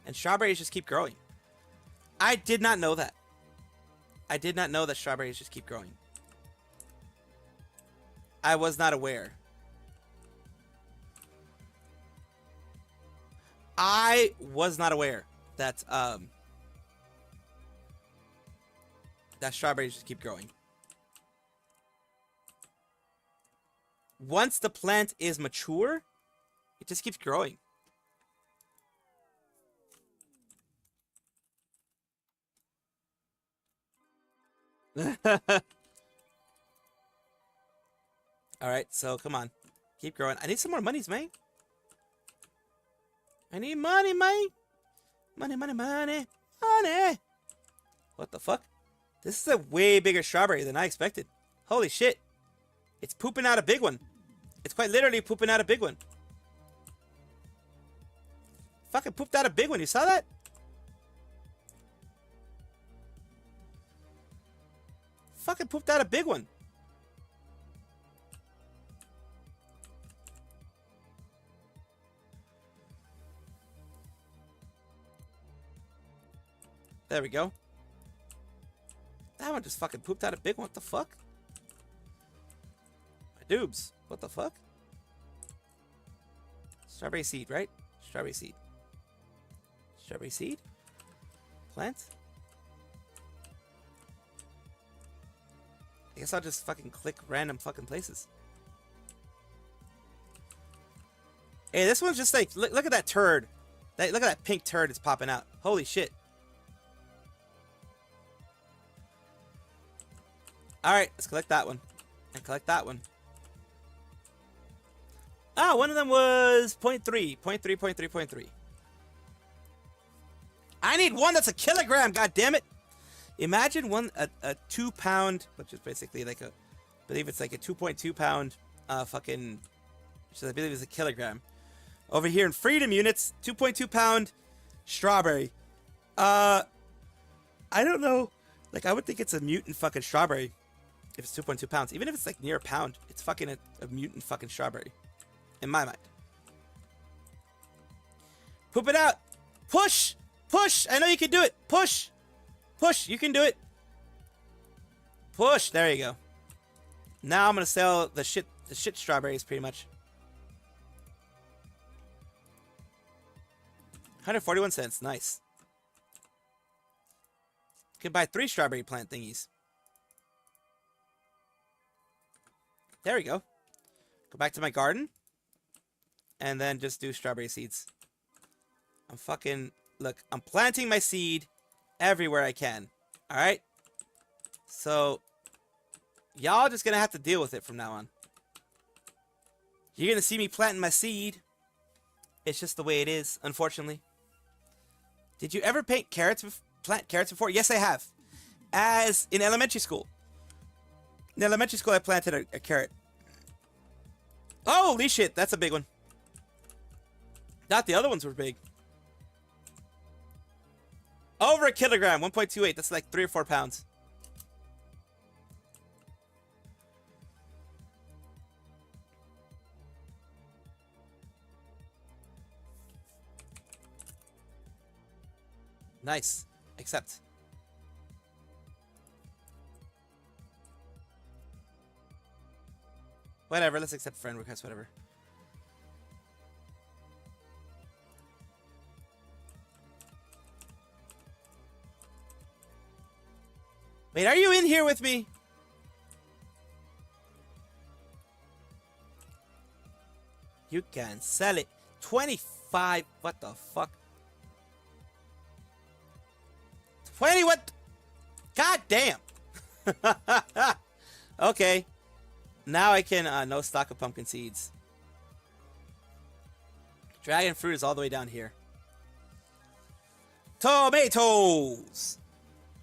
And strawberries just keep growing. I did not know that. I did not know that strawberries just keep growing. I was not aware. I was not aware that that strawberries just keep growing. Once the plant is mature, it just keeps growing. Alright, so come on. Keep growing. I need some more monies, man. I need money, man. Money, money, money. Money. What the fuck? This is a way bigger strawberry than I expected. Holy shit. It's pooping out a big one. It's quite literally pooping out a big one. Fucking pooped out a big one. You saw that? Fucking pooped out a big one. There we go. That one just fucking pooped out a big one. What the fuck? My dubes. What the fuck? Strawberry seed, right? Strawberry seed. Strawberry seed? Plant? I guess I'll just fucking click random fucking places. Hey, this one's just like, look at that turd. Look at that pink turd it's popping out. Holy shit. Alright, let's collect that one. And collect that one. Ah, one of them was 0.3. 0.3, 0.3, 0.3. I need one that's a kilogram, god damn it. Imagine one, a 2 pound, which is basically like a, I believe it's like a 2.2 pound, fucking, which I believe is a kilogram. Over here in freedom units, 2.2 pound strawberry. I don't know. Like, I would think it's a mutant fucking strawberry if it's 2.2 pounds. Even if it's like near a pound, it's fucking a mutant fucking strawberry. In my mind. Poop it out. Push. Push. I know you can do it. Push. Push. You can do it. Push. There you go. Now I'm going to sell the shit strawberries pretty much. 141 cents. Nice. You can buy 3 strawberry plant thingies. There we go. Go back to my garden. And then just do strawberry seeds. I'm fucking... Look, I'm planting my seed everywhere I can. Alright? So, y'all just gonna have to deal with it from now on. You're gonna see me planting my seed. It's just the way it is, unfortunately. Did you ever plant carrots before? Yes, I have. As in elementary school. In elementary school, I planted a carrot. Holy shit, that's a big one. Not the other ones were big. Over a kilogram, 1.28. That's like 3 or 4 pounds. Nice. Accept. Whatever, let's accept friend request, whatever. Wait, are you in here with me? You can sell it. 25. What the fuck? 20 what? God damn. Okay. Now I can, no stock of pumpkin seeds. Dragon fruit is all the way down here. Tomatoes!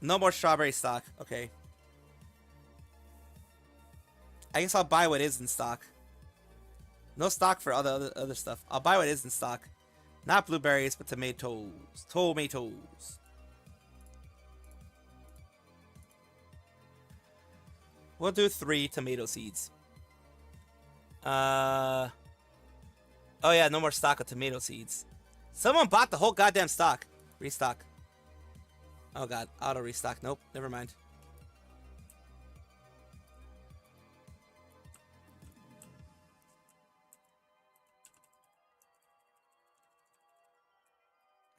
No more strawberry stock. Okay. I guess I'll buy what is in stock. No stock for other stuff. I'll buy what is in stock. Not blueberries, but tomatoes. Tomatoes. We'll do 3 tomato seeds. Oh yeah, no more stock of tomato seeds. Someone bought the whole goddamn stock. Restock. Oh god, auto restock. Nope, never mind.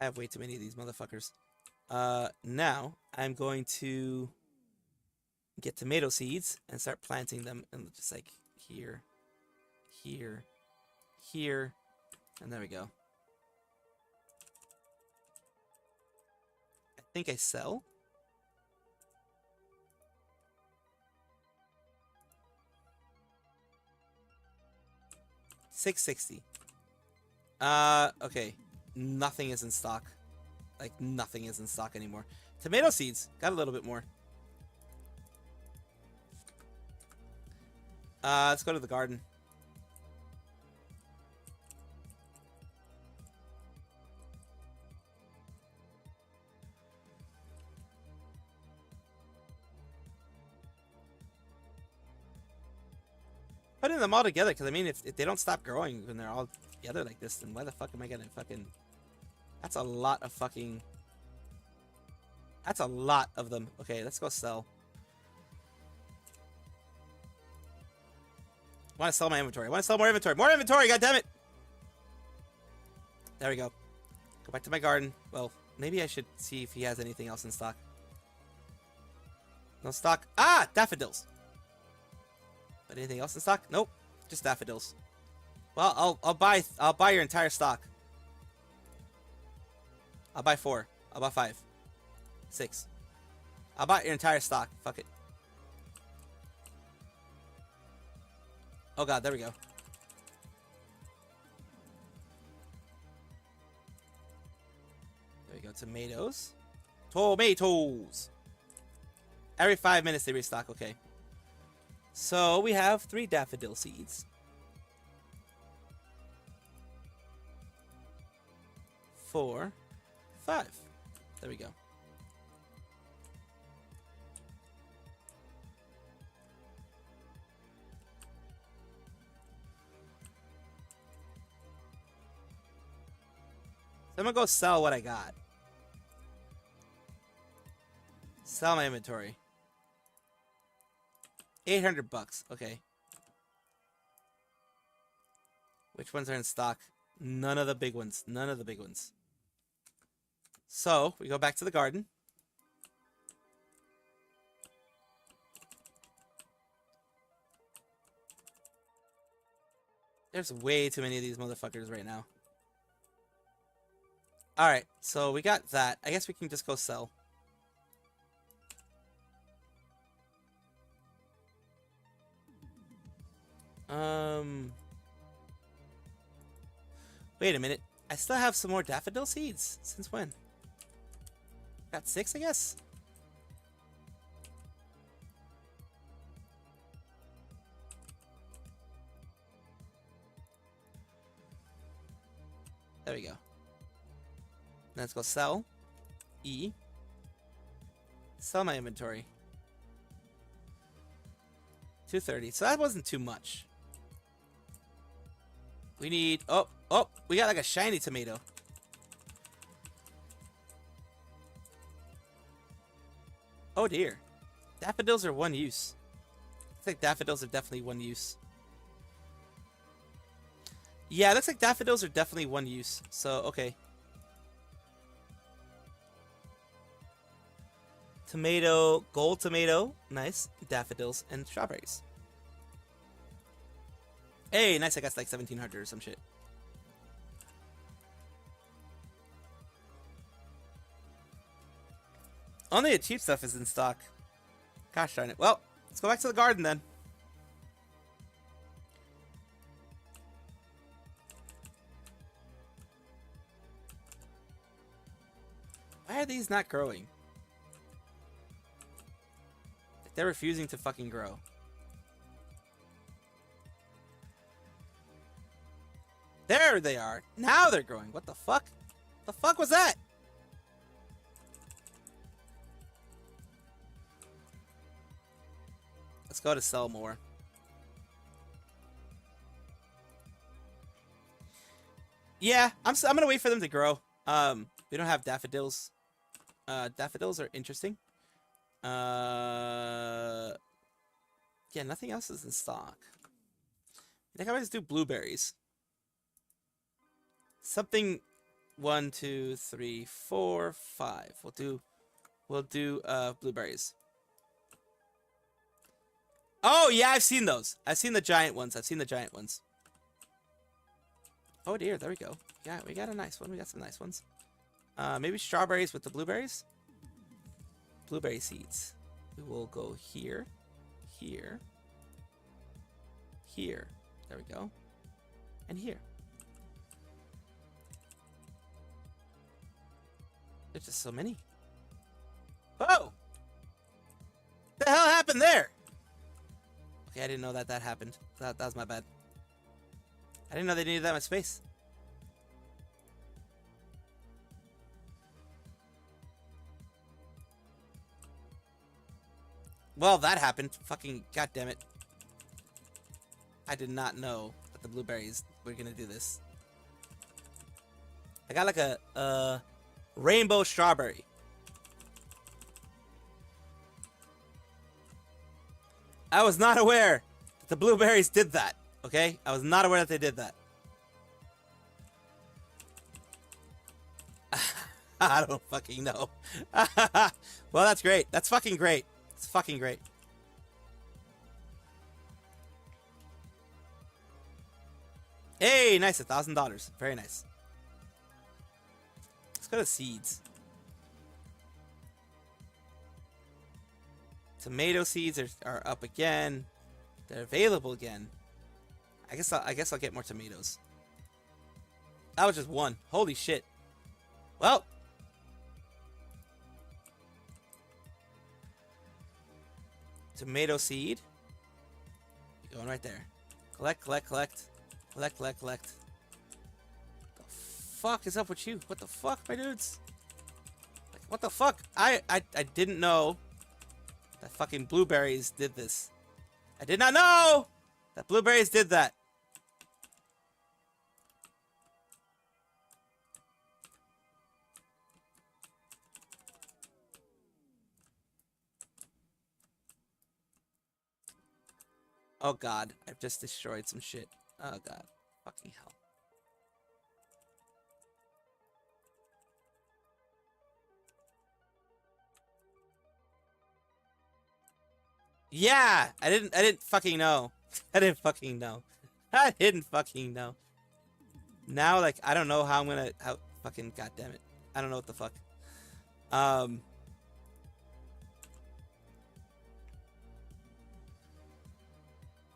I have way too many of these motherfuckers. Now I'm going to get tomato seeds and start planting them, and just like here, here, here, and there we go. I think I sell. $6.60. Okay. Nothing is in stock. Like, nothing is in stock anymore. Tomato seeds. Got a little bit more. Let's go to the garden. Putting them all together, because I mean, if they don't stop growing when they're all together like this, then why the fuck am I gonna fucking... That's a lot of fucking... That's a lot of them. Okay, let's go sell. I want to sell my inventory. I want to sell more inventory. More inventory, goddammit! There we go. Go back to my garden. Well, maybe I should see if he has anything else in stock. No stock. Ah! Daffodils! But anything else in stock? Nope. Just daffodils. Well, I'll buy your entire stock. I'll buy 4. I'll buy 5. 6. I'll buy your entire stock. Fuck it. Oh god, there we go. There we go. Tomatoes. Tomatoes! Every 5 minutes they restock. Okay. So we have 3 daffodil seeds. 4, 5. There we go. So I'm gonna go sell what I got. Sell my inventory. 800 bucks. Okay. Which ones are in stock? None of the big ones. None of the big ones. So, we go back to the garden. There's way too many of these motherfuckers right now. Alright, so we got that. I guess we can just go sell. Wait a minute. I still have some more daffodil seeds. Since when? Got 6, I guess? There we go. Let's go sell. E. Sell my inventory. 230. So that wasn't too much. We need... Oh, we got like a shiny tomato. Oh dear. Daffodils are one use. Looks like daffodils are definitely one use. Yeah, it looks like daffodils are definitely one use. So, okay. Tomato, gold tomato. Nice. Daffodils and strawberries. Hey, nice. I got like 1700 or some shit. Only the cheap stuff is in stock. Gosh darn it. Well, let's go back to the garden then. Why are these not growing? They're refusing to fucking grow. There they are. Now they're growing. What the fuck? The fuck was that? Let's go to sell more. Yeah, I'm gonna wait for them to grow. We don't have daffodils. Daffodils are interesting. Yeah, nothing else is in stock. I think I might just do blueberries. Something 1, 2, 3, 4, 5. We'll do blueberries. Oh yeah, I've seen those. I've seen the giant ones. Oh dear, there we go. Yeah, we got a nice one. We got some nice ones. Maybe strawberries with the blueberries. Blueberry seeds. We will go here, here, here. There we go. And here. There's just so many. Whoa! What the hell happened there? Okay, I didn't know that happened. That was my bad. I didn't know they needed that much space. Well, that happened. Fucking goddammit. I did not know that the blueberries were gonna do this. I got like a rainbow strawberry. I was not aware that the blueberries did that. Okay? I was not aware that they did that. I don't fucking know. Well, that's great. That's fucking great. It's fucking great. Hey, nice. $1,000. Very nice. Let's go to seeds. Tomato seeds are up again. They're available again. I guess I'll get more tomatoes. That was just one. Holy shit. Well. Tomato seed. Going right there. Collect, collect, collect. Collect, collect, collect. What the fuck is up with you? What the fuck, my dudes? Like, what the fuck? I didn't know that fucking blueberries did this. I did not know that blueberries did that. Oh god, I've just destroyed some shit. Oh god. Fucking hell. Yeah! I didn't fucking know. I didn't fucking know. I didn't fucking know. Now, like, I don't know how I'm gonna... fucking goddamn it. I don't know what the fuck.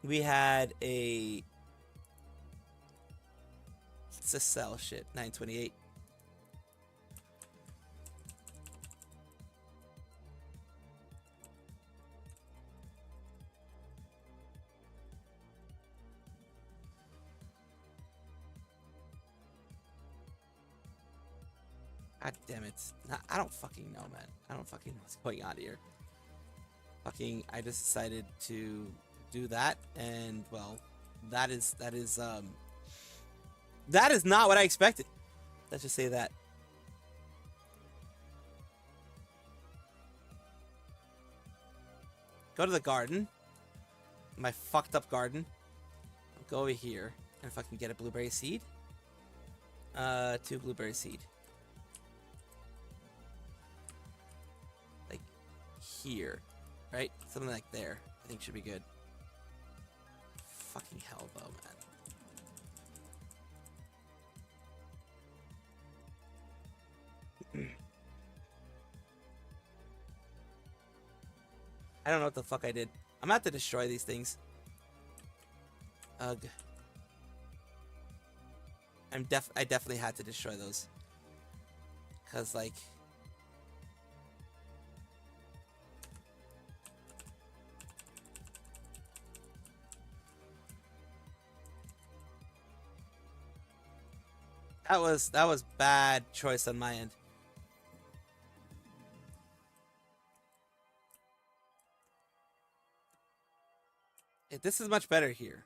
We had a... Let's just sell shit. 928. God damn it. I don't fucking know, man. I don't fucking know what's going on here. Fucking, I just decided to do that, and, well, that is not what I expected. Let's just say that. Go to the garden. My fucked up garden. I'll go over here and fucking get a blueberry seed. 2 blueberry seed. Like here, right? Something like there. I think should be good. Fucking hell though, man. I don't know what the fuck I did. I'm gonna have to destroy these things. Ugh. I definitely had to destroy those. Cause like that was bad choice on my end. This is much better here.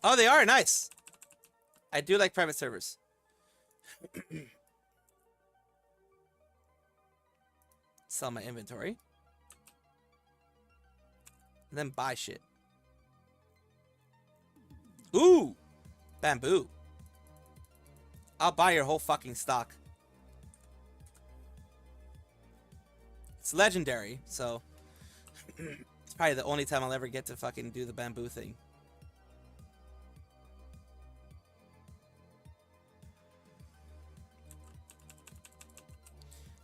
Oh, they are nice. I do like private servers. sell my inventory. And then buy shit. Ooh! Bamboo. I'll buy your whole fucking stock. It's legendary, so it's probably the only time I'll ever get to fucking do the bamboo thing.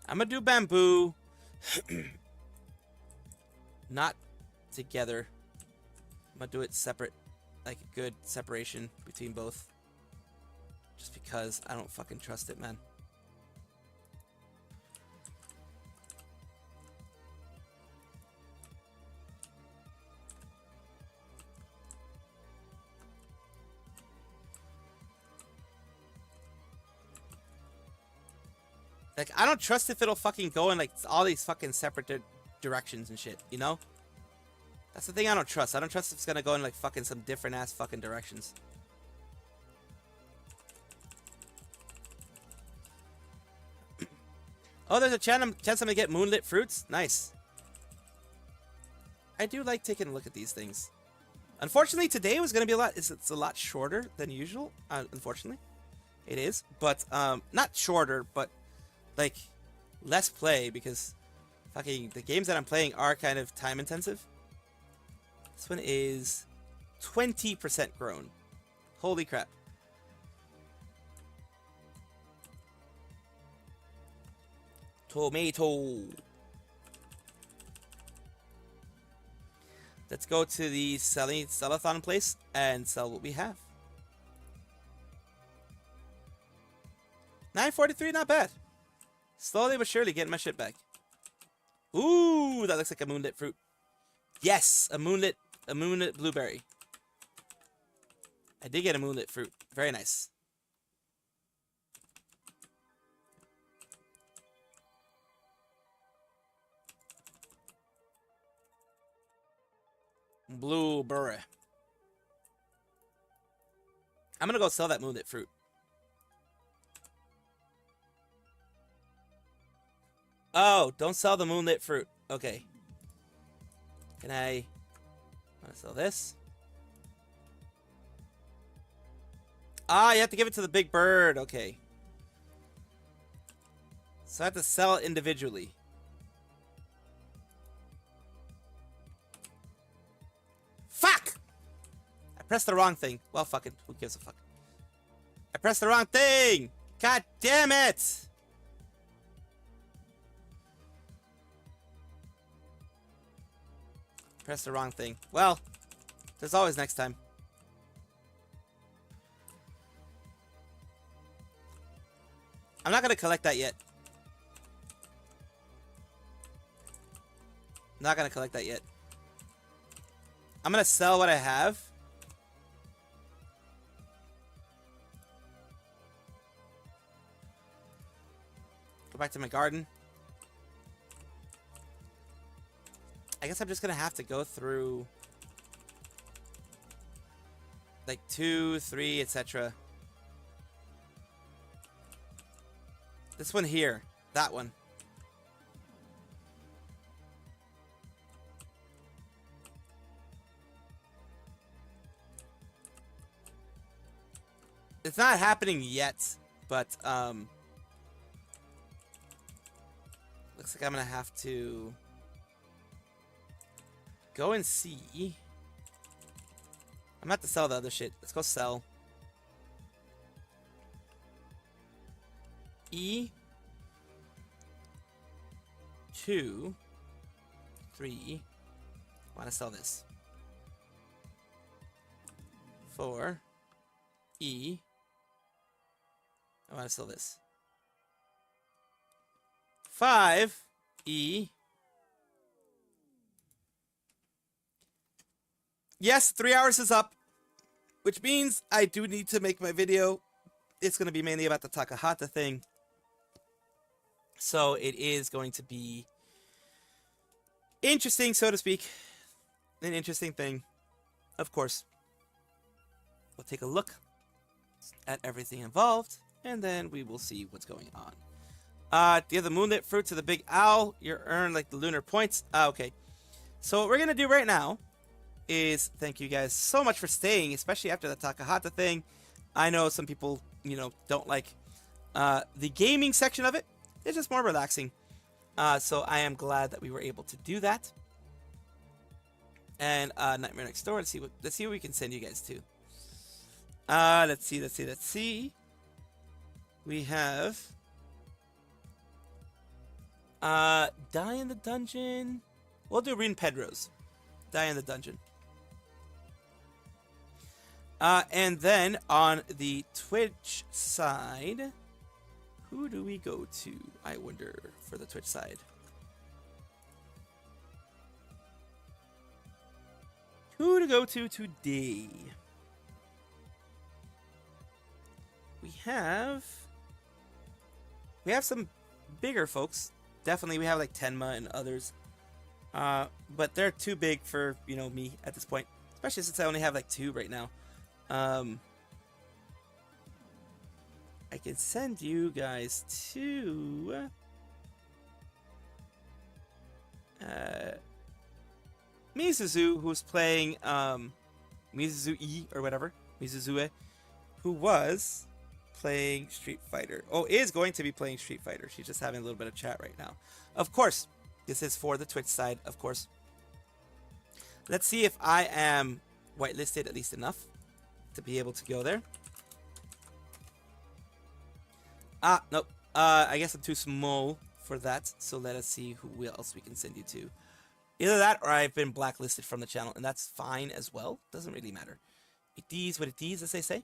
I'm gonna do bamboo. Not together. I'm gonna do it separate. Like a good separation between both. Just because I don't fucking trust it, man. Like, I don't trust if it'll fucking go in, like, all these fucking separate directions and shit, you know? That's the thing I don't trust. I don't trust if it's gonna go in, like, fucking some different-ass fucking directions. Oh, there's a chance I'm gonna get moonlit fruits? Nice. I do like taking a look at these things. Unfortunately, today was gonna be it's a lot shorter than usual. Unfortunately. It is. But, not shorter, but like less play because fucking the games that I'm playing are kind of time intensive. This one is 20% grown. Holy crap. Tomato. Let's go to the sellathon place and sell what we have. 943, not bad. Slowly but surely getting my shit back. Ooh, that looks like a moonlit fruit. Yes, a moonlit blueberry. I did get a moonlit fruit. Very nice. Blueberry. I'm gonna go sell that moonlit fruit. Oh, don't sell the moonlit fruit. Okay. Can I want to sell this? Ah, you have to give it to the big bird. Okay. So I have to sell it individually. Fuck! I pressed the wrong thing. Well, fuck it. Who gives a fuck? I pressed the wrong thing! God damn it! Pressed the wrong thing. Well, there's always next time. I'm not gonna collect that yet. Not gonna collect that yet. I'm gonna sell what I have. Go back to my garden. I guess I'm just gonna have to go through like 2, 3, etc. This one here. That one. It's not happening yet, but looks like I'm gonna have to go and see. I'm gonna have to sell the other shit. Let's go sell. E 2 3. I want to sell this. 4 E. I want to sell this. 5 E. Yes, 3 hours is up, which means I do need to make my video. It's going to be mainly about the Takahata thing. So it is going to be interesting, so to speak. An interesting thing. Of course. We'll take a look at everything involved, and then we will see what's going on. Give the moonlit fruit to the big owl. You earn like the lunar points. Okay. So what we're gonna do right now is thank you guys so much for staying, especially after the Takahata thing. I know some people, don't like the gaming section of it. It's just more relaxing. So I am glad that we were able to do that. And Nightmare Next Door. Let's see what we can send you guys to. Let's see. We have Die in the Dungeon. We'll do Rin Pedro's Die in the Dungeon. And then on the Twitch side, who do we go to? I wonder for the Twitch side. Who to go to today? We have some bigger folks. Definitely, we have like Tenma and others. But they're too big for, me at this point. Especially since I only have like 2 right now. I can send you guys to Mizuzu, who's playing Mizuzu-e or whatever, Mizuzue, who was playing Street Fighter. Oh, is going to be playing Street Fighter. She's just having a little bit of chat right now. Of course, this is for the Twitch side, of course. Let's see if I am whitelisted at least enough to be able to go there. Nope. I guess I'm too small for that. So let us see who else we can send you to. Either that or I've been blacklisted from the channel, and that's fine as well. Doesn't really matter. It is what it is, as they say.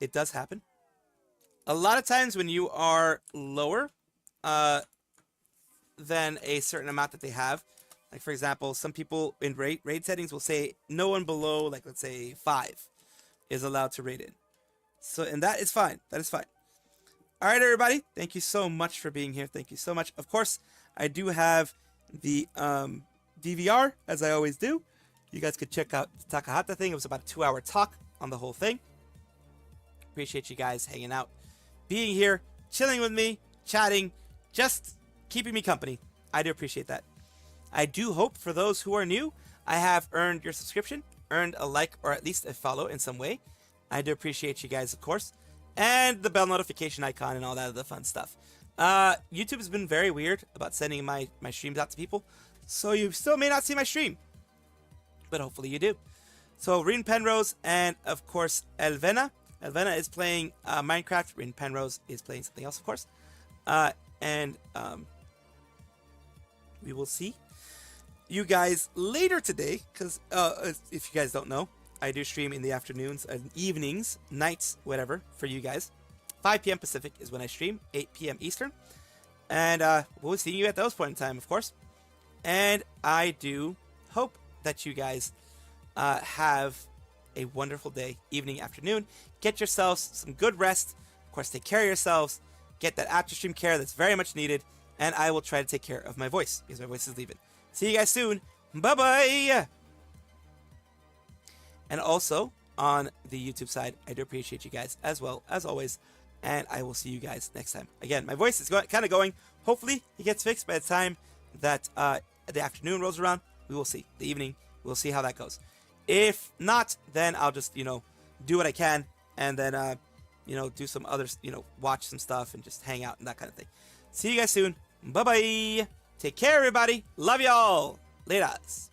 It does happen. A lot of times when you are lower than a certain amount that they have, like for example, some people in raid settings will say no one below, like let's say 5 is allowed to raid in. So, and that is fine. That is fine. All right, everybody. Thank you so much for being here. Thank you so much. Of course, I do have the DVR, as I always do. You guys could check out the Takahata thing. It was about a 2-hour talk on the whole thing. Appreciate you guys hanging out, being here, chilling with me, chatting, just keeping me company. I do appreciate that. I do hope for those who are new, I have earned your subscription, earned a like, or at least a follow in some way. I do appreciate you guys, of course. And the bell notification icon and all that other fun stuff. YouTube has been very weird about sending my streams out to people. So you still may not see my stream. But hopefully you do. So Rin Penrose and, of course, Elvena. Elvena is playing Minecraft. Rin Penrose is playing something else, of course. And we will see you guys later today. Because if you guys don't know, I do stream in the afternoons and evenings, nights, whatever, for you guys. 5 p.m. Pacific is when I stream, 8 p.m. Eastern. And we'll see you at those point in time, of course. And I do hope that you guys have a wonderful day, evening, afternoon. Get yourselves some good rest. Of course, take care of yourselves. Get that after stream care that's very much needed. And I will try to take care of my voice because my voice is leaving. See you guys soon. Bye-bye. And also, on the YouTube side, I do appreciate you guys as well, as always. And I will see you guys next time. Again, my voice is kind of going. Hopefully, it gets fixed by the time that the afternoon rolls around. We will see. The evening, we'll see how that goes. If not, then I'll just, do what I can. And then, do some other, watch some stuff and just hang out and that kind of thing. See you guys soon. Bye-bye. Take care, everybody. Love y'all. Laters.